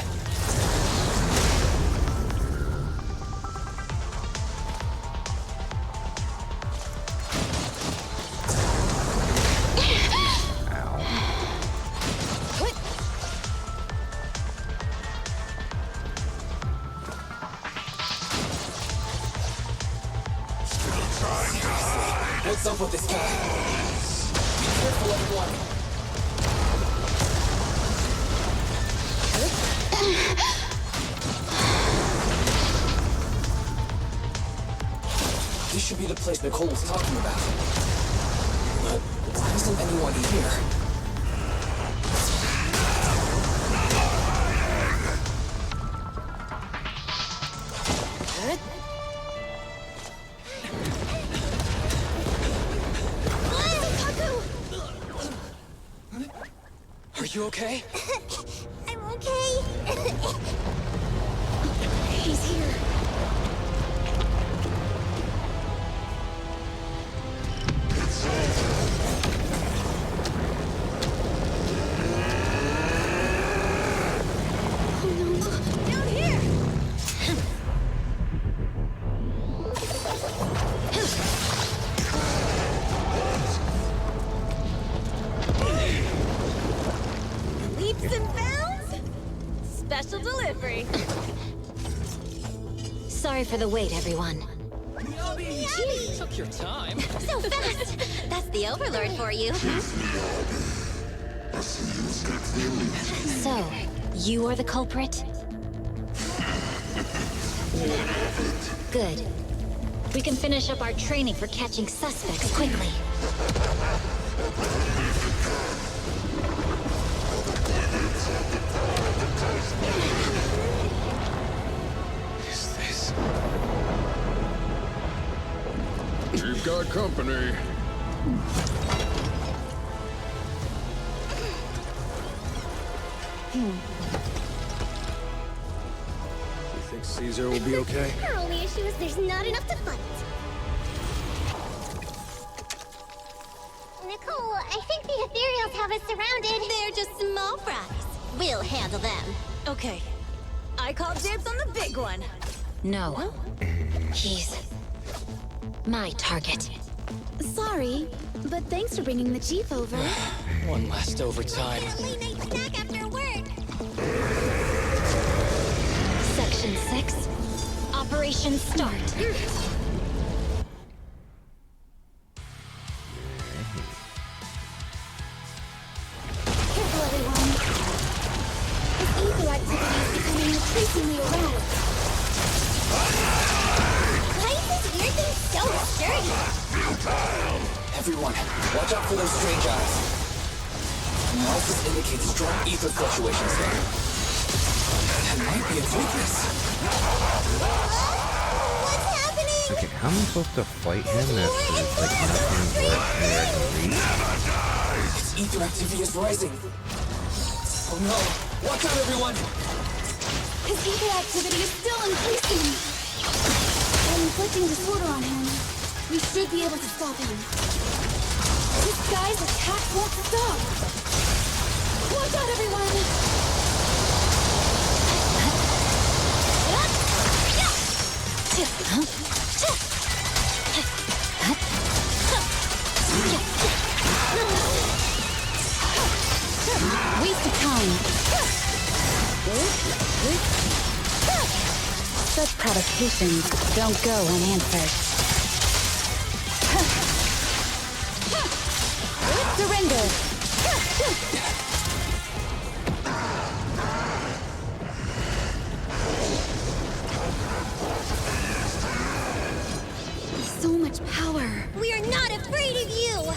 What's up with this guy? Be careful, everyone. This should be the place Nicole was talking about. But why isn't anyone here? Are you okay? I'm okay. He's here. Down here. Leaps and bounds. Special delivery. Sorry for the wait, everyone. Gee, took your time. So fast! That's the Overlord for you. So, you are the culprit? Good. We can finish up our training for catching suspects quickly. Is this? You've got company. You think Caesar will be okay? Our only issue is there's not enough to fight. Nicole, I think the ethereals have us surrounded. They're just small fries. We'll handle them. Okay. I call dibs on the big one. No. He's my target. Sorry, but thanks for bringing the chief over. One last overtime. Late night snack after work. Section 6. Operation start. Careful, everyone. This ether activity is becoming increasingly erratic. Why is this weird thing so sturdy? Everyone, watch out for those strange eyes. Analysis indicates strong ether fluctuations there. That might be its weakness. What's happening? Okay, how am I supposed to fight him if there's like nothing where I can reach? Its ether activity is rising. Oh no! Watch out, everyone! His ether activity is still increasing. I'm inflicting disorder on him. We should be able to stop him. This guy's attack won't stop. Watch out, everyone! Waste of time. Such provocations don't go unanswered. Surrender! So much power. We are not afraid of you!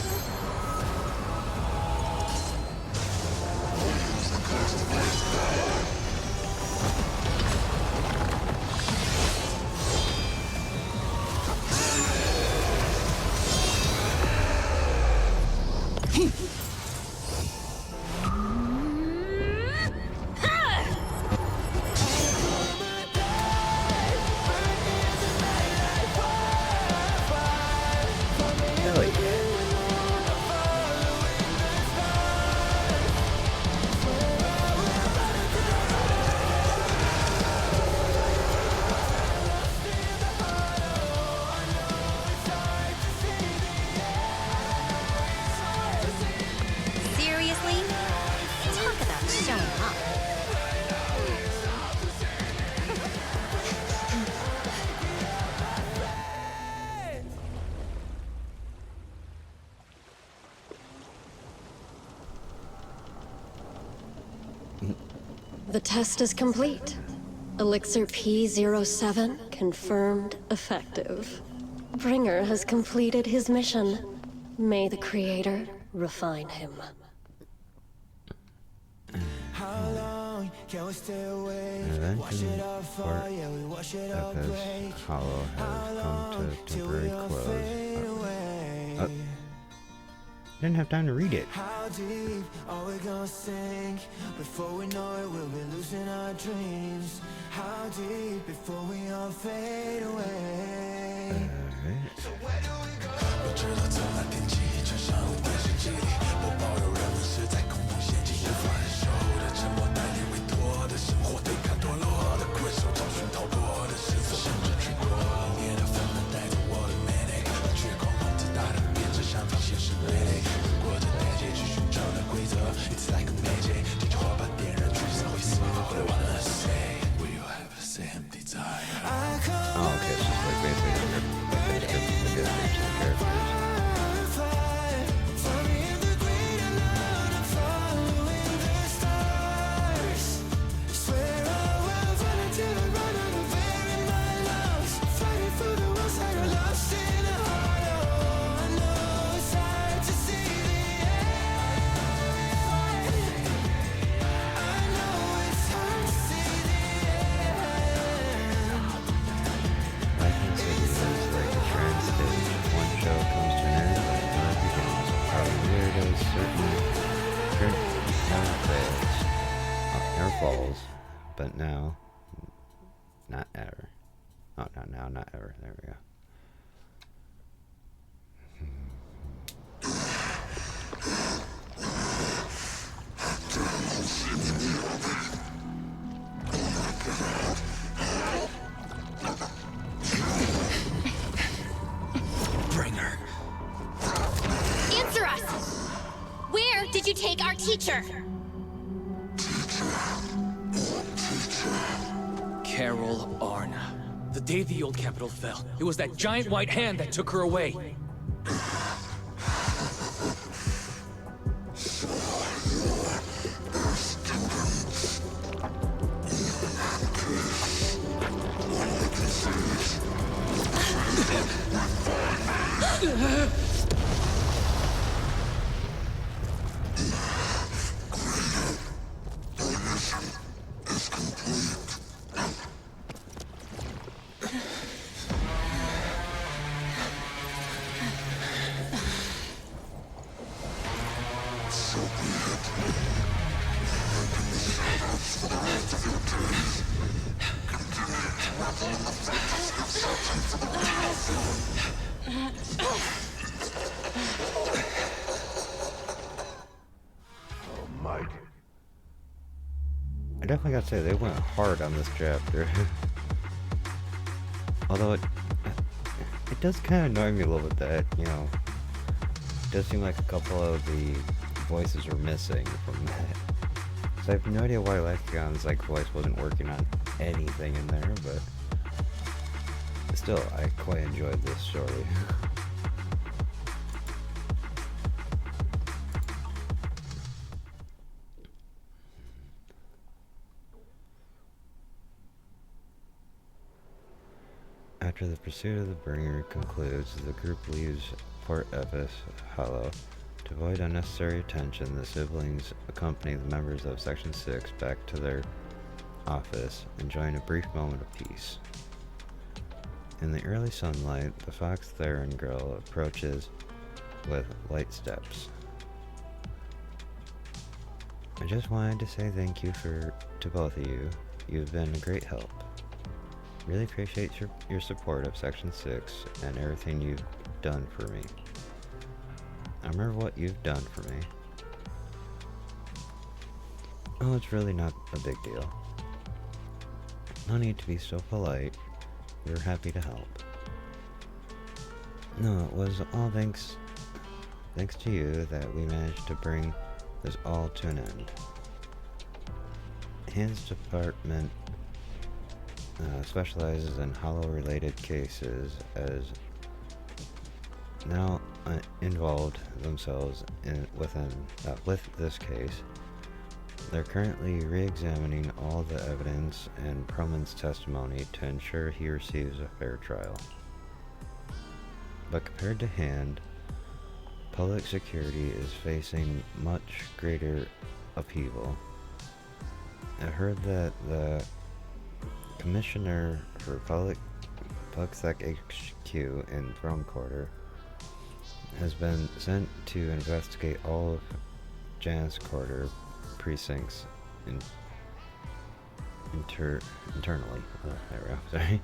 Seriously? Talk about showing up. The test is complete. Elixir P07 confirmed effective. Bringer has completed his mission. May the Creator refine him. Eventually, part of his hollow has come to temporary close. Didn't have time to read it. How deep are we gonna sink? Before we know it, we'll be losing our dreams. How deep before we all fade away? So where do we go? 我知道从那天起，穿上了电视机里，我保有人们是在恐慌陷阱，无法忍受的沉默，带领委托的生活，对抗堕落的困兽，找寻逃脱的身份，甚至去过冷冽的纷纷，带走我的魅力，绝狂妄自大的编织，绽放现实魅力。如果这代际去寻找那规则 ，It's like a magic， 这句话把点燃聚散会死，后来 wanna say will you have the same desire？ Oh, okay, it's just like basically the description of the characters. Falls, but now, not ever. Oh, not now, not ever. There we go. Bringer, teacher? Carol Arna. The day the old capital fell, it was that giant white hand that took her away. I definitely gotta say, they went hard on this chapter. Although it does kind of annoy me a little bit that, you know, it does seem like a couple of the voices were missing from that. So I have no idea why Lexicon's voice wasn't working on anything in there, but still, I quite enjoyed this story. After the pursuit of the bringer concludes, the group leaves Port Epis Hollow. To avoid unnecessary attention, the siblings accompany the members of Section 6 back to their office, enjoying a brief moment of peace. In the early sunlight, the Fox Theron girl approaches with light steps. I just wanted to say thank you to both of you. You've been a great help. Really appreciate your support of Section 6 and everything you've done for me. I remember what you've done for me. Oh, it's really not a big deal. No need to be so polite. We're happy to help. No, it was all thanks to you that we managed to bring this all to an end. Hans department specializes in hollow-related cases, as now involved themselves with this case. They're currently re-examining all the evidence and Perlman's testimony to ensure he receives a fair trial. But compared to Hand, public security is facing much greater upheaval. I heard that the Commissioner for Public Sec HQ in Throne Quarter has been sent to investigate all of Janus Quarter precincts internally. There we go. Sorry.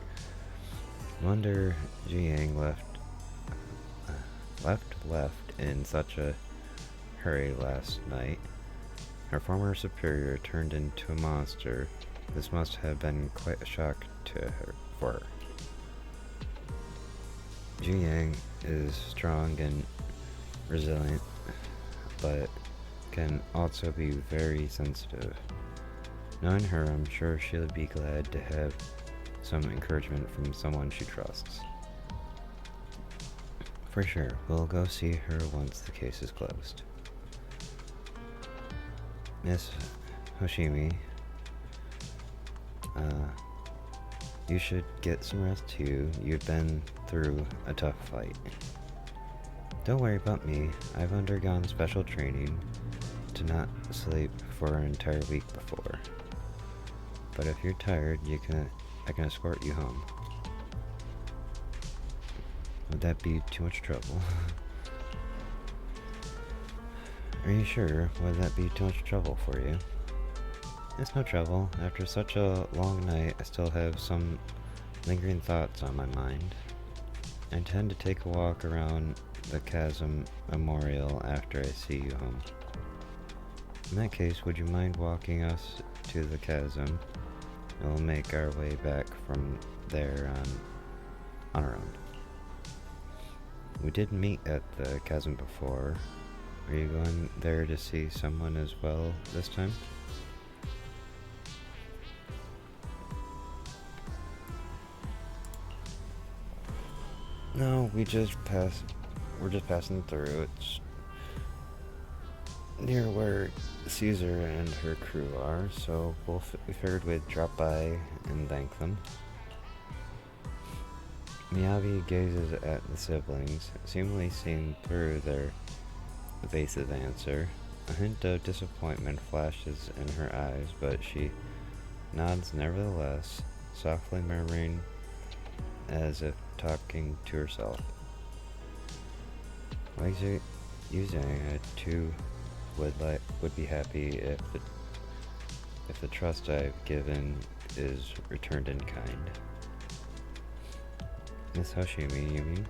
Wonder Jiang left in such a hurry last night. Her former superior turned into a monster. This must have been quite a shock for her. Jiang is strong and resilient, but can also be very sensitive. Knowing her, I'm sure she'll be glad to have some encouragement from someone she trusts. For sure, we'll go see her once the case is closed. Miss Hoshimi, you should get some rest too. You've been through a tough fight. Don't worry about me. I've undergone special training to not sleep for an entire week before. But if you're tired, I can escort you home. Would that be too much trouble? Are you sure? Would that be too much trouble for you? It's no trouble. After such a long night, I still have some lingering thoughts on my mind. I intend to take a walk around the Chasm Memorial after I see you home. In that case, would you mind walking us to the chasm? And we'll make our way back from there on our own. We did meet at the chasm before. Are you going there to see someone as well this time? No, we're just passing through. It's near where Caesar and her crew are, so we figured we'd drop by and thank them. Miyabi gazes at the siblings, seemingly seeing through their evasive answer. A hint of disappointment flashes in her eyes, but she nods nevertheless, softly murmuring as if talking to herself. Using too would be happy if the trust I've given is returned in kind. Miss Hoshimi, you mean?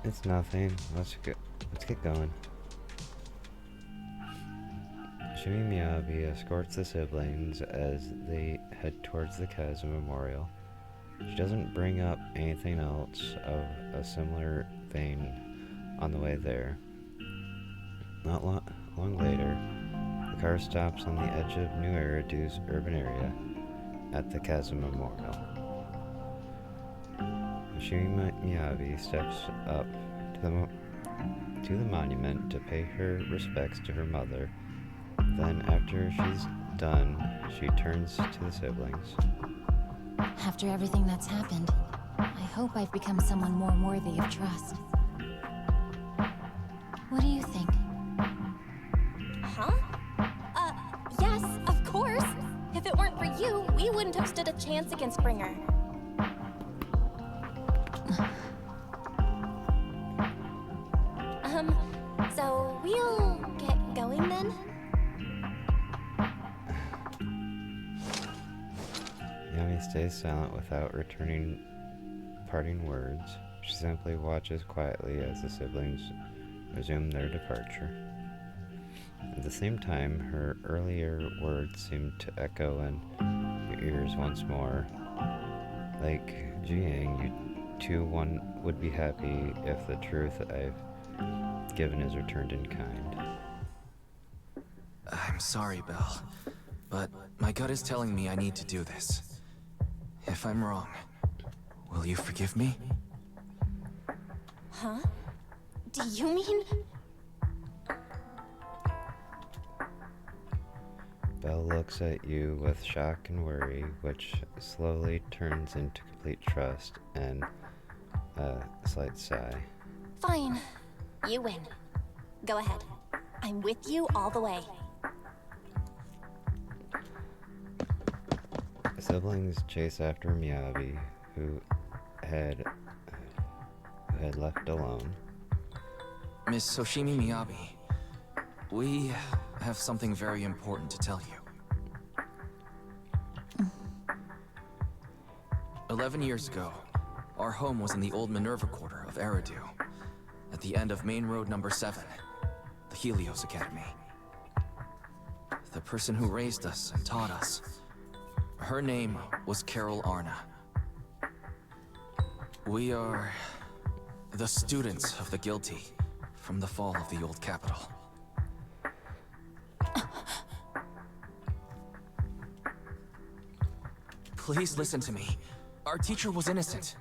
It's nothing. Let's get going. Shimi Miyabi escorts the siblings as they head towards the Chasm Memorial. She doesn't bring up anything else of a similar vein on the way there. Not long later, the car stops on the edge of New Eridu's urban area at the Chasm Memorial. Shimi Miyabi steps up to the monument to pay her respects to her mother. Then, after she's done, she turns to the siblings. After everything that's happened, I hope I've become someone more worthy of trust. What do you think? Huh? Yes, of course. If it weren't for you, we wouldn't have stood a chance against Bringer. So we'll get going then? Yami stays silent without returning parting words. She simply watches quietly as the siblings resume their departure. At the same time, her earlier words seem to echo in your ears once more. Like Jiang, you too would be happy if the truth I've given is returned in kind. I'm sorry, Belle, but my gut is telling me I need to do this. If I'm wrong, will you forgive me? Huh? Do you mean? Belle looks at you with shock and worry, which slowly turns into complete trust and a slight sigh. Fine. You win. Go ahead. I'm with you all the way. The siblings chase after Miyabi, who had left alone. Miss Hoshimi Miyabi, we have something very important to tell you. 11 years ago, our home was in the old Minerva quarter of Eridu, at the end of Main Road number 7, the Helios Academy. The person who raised us and taught us, her name was Carol Arna. We are the students of the guilty from the fall of the old capital. Please listen to me. Our teacher was innocent.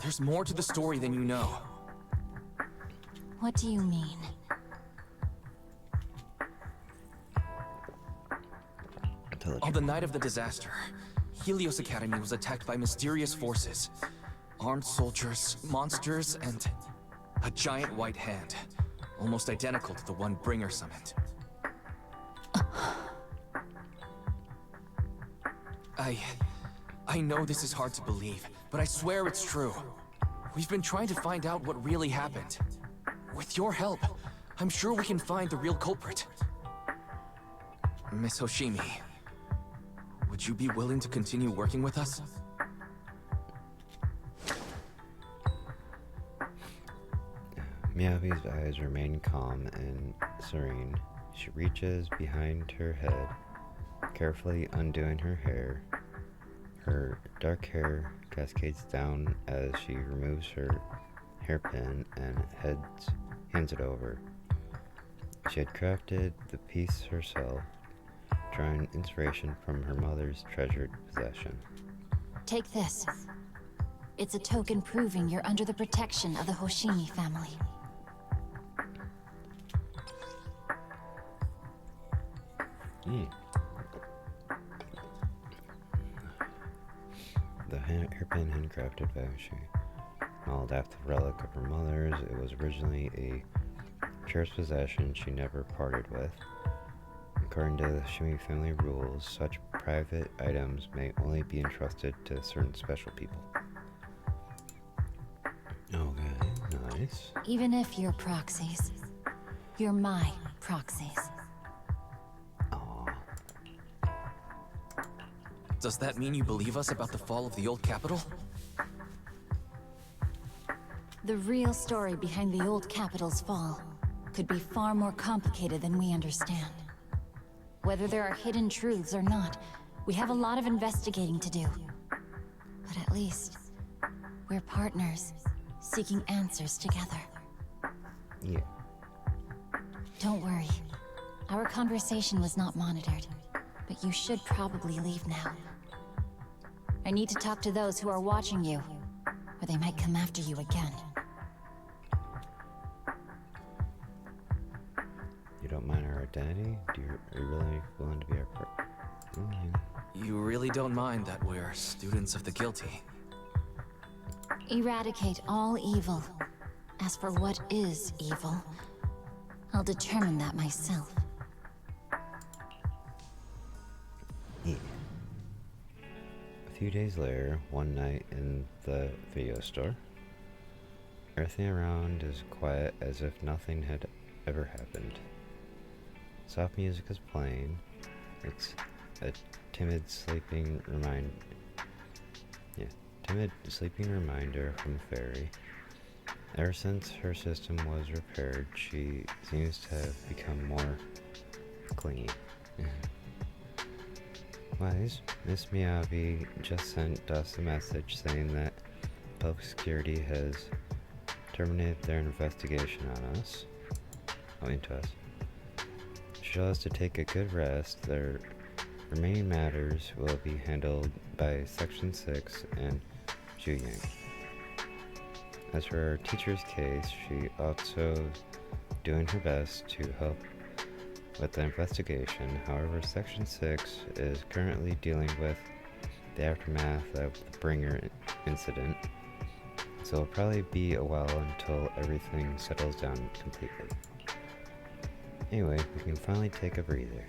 There's more to the story than you know. What do you mean? On the night of the disaster, Helios Academy was attacked by mysterious forces. Armed soldiers, monsters, and a giant white hand. Almost identical to the one Bringer summoned. I know this is hard to believe, but I swear it's true. We've been trying to find out what really happened. With your help, I'm sure we can find the real culprit. Miss Hoshimi, would you be willing to continue working with us? Miyabi's eyes remain calm and serene. She reaches behind her head, carefully undoing her hair. Her dark hair cascades down as she removes her hairpin and hands it over. She had crafted the piece herself, drawing inspiration from her mother's treasured possession. Take this. It's a token proving you're under the protection of the Hoshimi family. The hairpin handcrafted Vashi, modeled after the relic of her mother's, it was originally a cherished possession she never parted with. According to the Hoshimi family rules, such private items may only be entrusted to certain special people. Okay, nice. Even if you're proxies, you're my proxies. Does that mean you believe us about the fall of the old capital? The real story behind the old capital's fall could be far more complicated than we understand. Whether there are hidden truths or not, we have a lot of investigating to do. But at least, we're partners, seeking answers together. Yeah. Don't worry. Our conversation was not monitored, but you should probably leave now. I need to talk to those who are watching you, or they might come after you again. You don't mind our identity? Are you really willing to be our partner? You really don't mind that we're students of the guilty? Eradicate all evil. As for what is evil, I'll determine that myself. Yeah. A few days later, one night in the video store, everything around is quiet as if nothing had ever happened. Soft music is playing. It's a timid sleeping reminder from Fairy. Ever since her system was repaired, she seems to have become more clingy. Wise, Miss Miyabi just sent us a message saying that public security has terminated their investigation on us. Into us. She told us to take a good rest. Their remaining matters will be handled by Section 6 and Zhuyang. As for our teacher's case, she also doing her best to help with the investigation. However, Section 6 is currently dealing with the aftermath of the Bringer incident, so it'll probably be a while until everything settles down completely. Anyway, we can finally take a breather.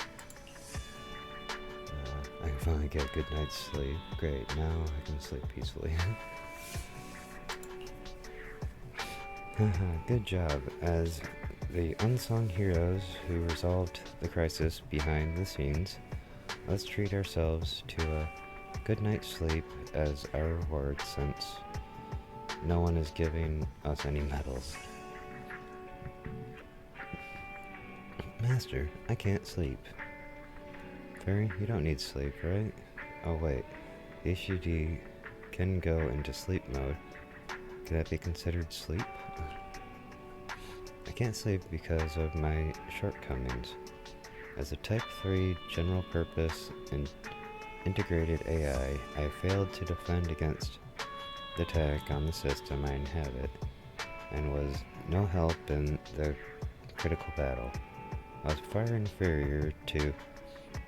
I can finally get a good night's sleep. Great, now I can sleep peacefully. Good job. As the unsung heroes who resolved the crisis behind the scenes, let's treat ourselves to a good night's sleep as our reward, since no one is giving us any medals. Master, I can't sleep. Fairy, you don't need sleep, right? Oh wait, HUD can go into sleep mode. Could that be considered sleep? I can't sleep because of my shortcomings. As a Type 3 general purpose and integrated AI, I failed to defend against the attack on the system I inhabit, and was no help in the critical battle. I was far inferior to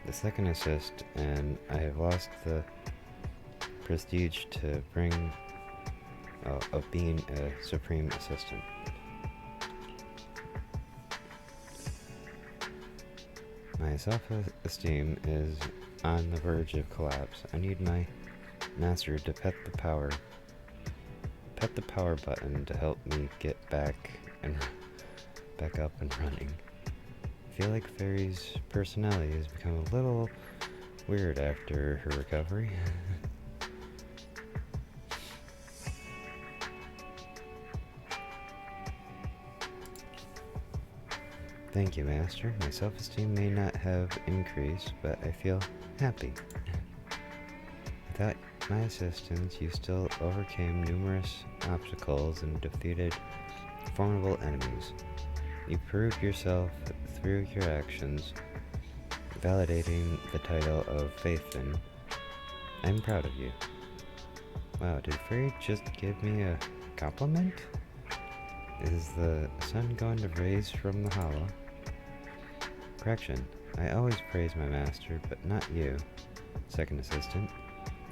the second assist, and I have lost the prestige to bring of being a supreme assistant. My self-esteem is on the verge of collapse. I need my master to pet the power button to help me get back up and running. I feel like Fairy's personality has become a little weird after her recovery. Thank you, Master. My self-esteem may not have increased, but I feel happy. I Without my assistance, you still overcame numerous obstacles and defeated formidable enemies. You proved yourself through your actions, validating the title of Faithfin. I'm proud of you. Wow, did Frey just give me a compliment? Is the sun going to raise from the hollow? Correction. I always praise my master, but not you, second assistant.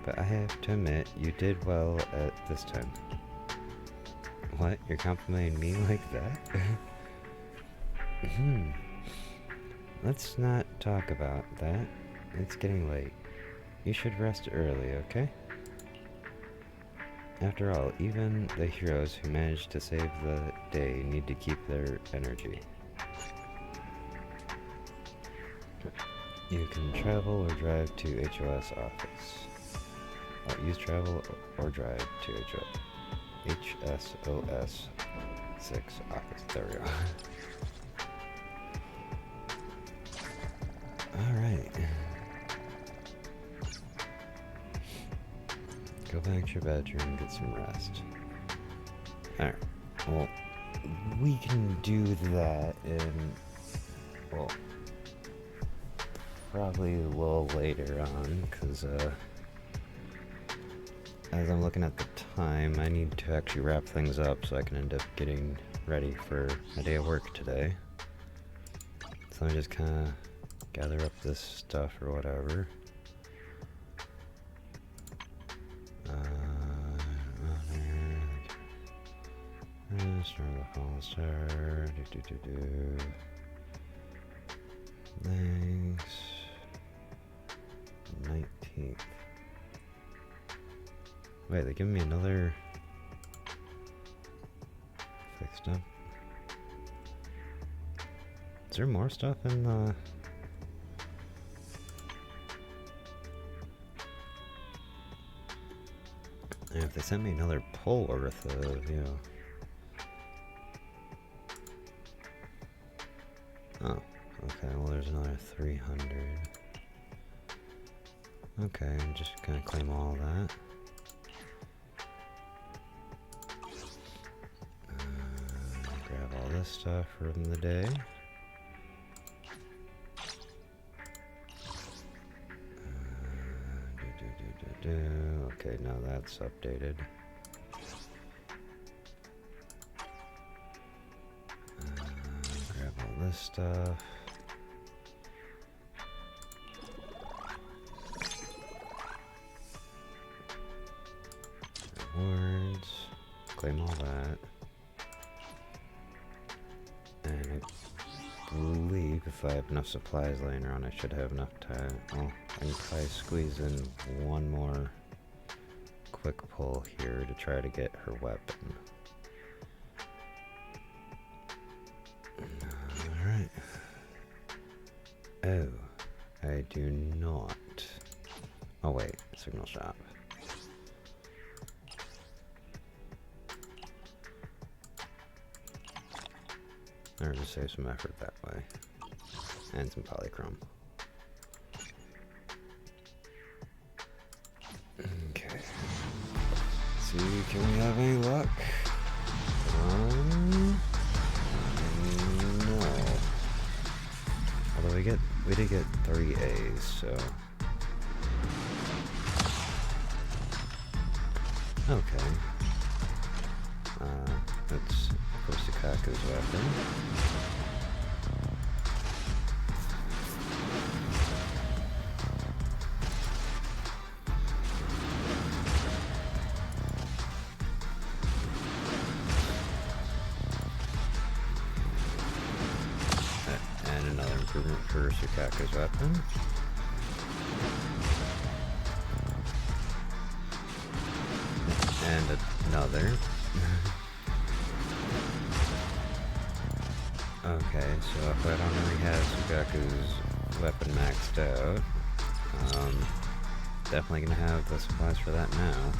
But I have to admit, you did well at this time. What? You're complimenting me like that? Let's not talk about that. It's getting late. You should rest early, okay? After all, even the heroes who manage to save the day need to keep their energy. You can travel or drive to HOS office. Use travel or drive to HSOS 6 office. There we go. Alright. Go back to your bedroom and get some rest. Alright. Well, we can do that in, well, probably a little later on, because, as I'm looking at the time, I need to actually wrap things up so I can end up getting ready for my day of work today. So let me just kind of gather up this stuff or whatever. Start the fallen star. Thanks. 19th. Wait, they give me another fixed up. Is there more stuff in the? And if they sent me another pull worth of, you know. Oh, okay, well there's another 300. Okay, I'm just gonna claim all that. Grab all this stuff from the day. Okay, now that's updated. Grab all this stuff. Rewards. Claim all that. And I believe if I have enough supplies laying around, I should have enough time. Well, I can probably squeeze in one more quick pull here to try to get her weapon. Alright. Oh, I do not. Oh wait, signal shop. Or just save some effort that way. And some polychrome. Okay. Let's see, can we have any luck? No. Although we did get 3 A's, so. Okay. That's Kusakaku's weapon. And another improvement for Sukaku's weapon. And another. Okay, so if I don't already have Sukaku's weapon maxed out, definitely gonna have the supplies for that now.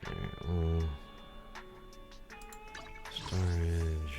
Alright, well, storage.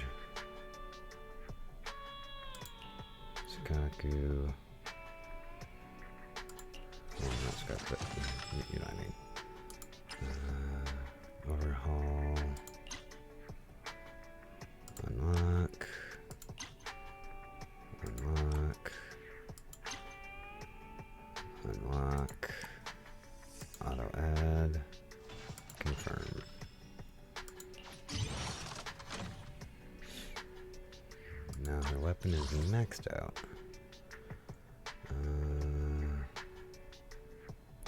weapon is maxed out.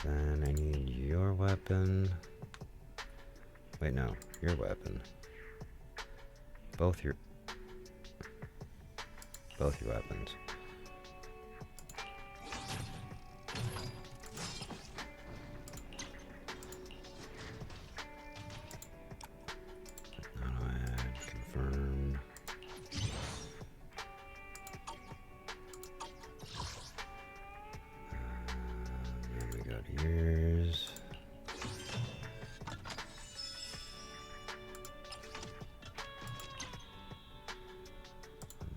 Then I need your weapon. Wait, no, your weapon. Both your weapons. Confirm. Then we go to yours.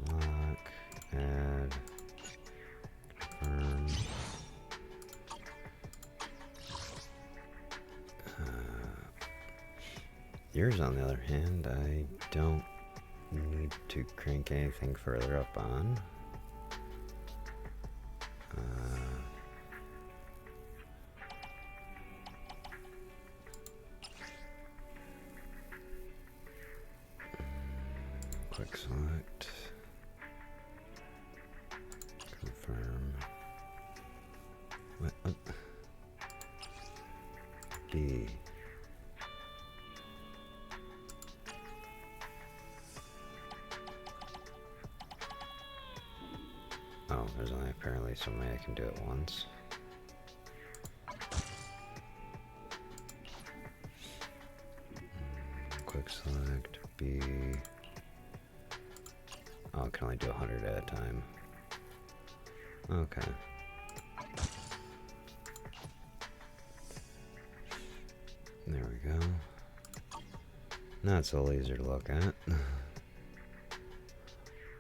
Lock, add, confirm. Yours, on the other hand, I don't need to crank anything further up on. Quick select. Confirm. What? B. Oh, there's only apparently some way I can do it once. Quick select, B. Oh, I can only do 100 at a time. Okay. There we go. Now it's a little easier to look at.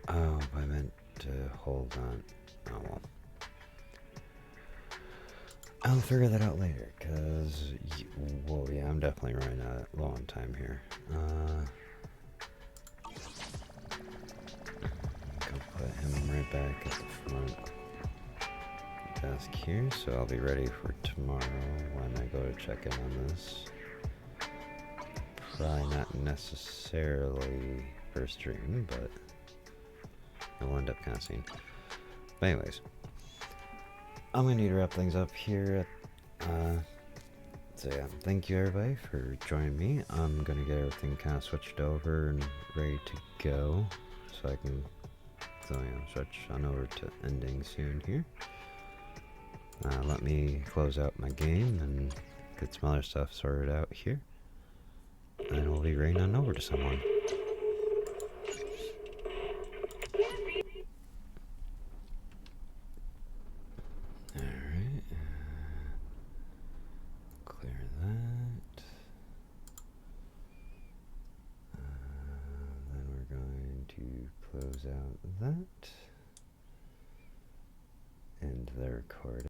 Oh, I meant to hold on. Oh well. I'll figure that out later, because, well, yeah, I'm definitely running low on time here. Go put him right back at the front desk here, so I'll be ready for tomorrow when I go to check in on this. Probably not necessarily for stream, but I'll end up kind of seeing. But anyways, I'm going to need to wrap things up here. So yeah, thank you everybody for joining me. I'm going to get everything kind of switched over and ready to go. So I can, switch on over to ending soon here. Let me close out my game and get some other stuff sorted out here. And we'll be raining on over to someone. Alright. Clear that. Then we're going to close out that. End the recording.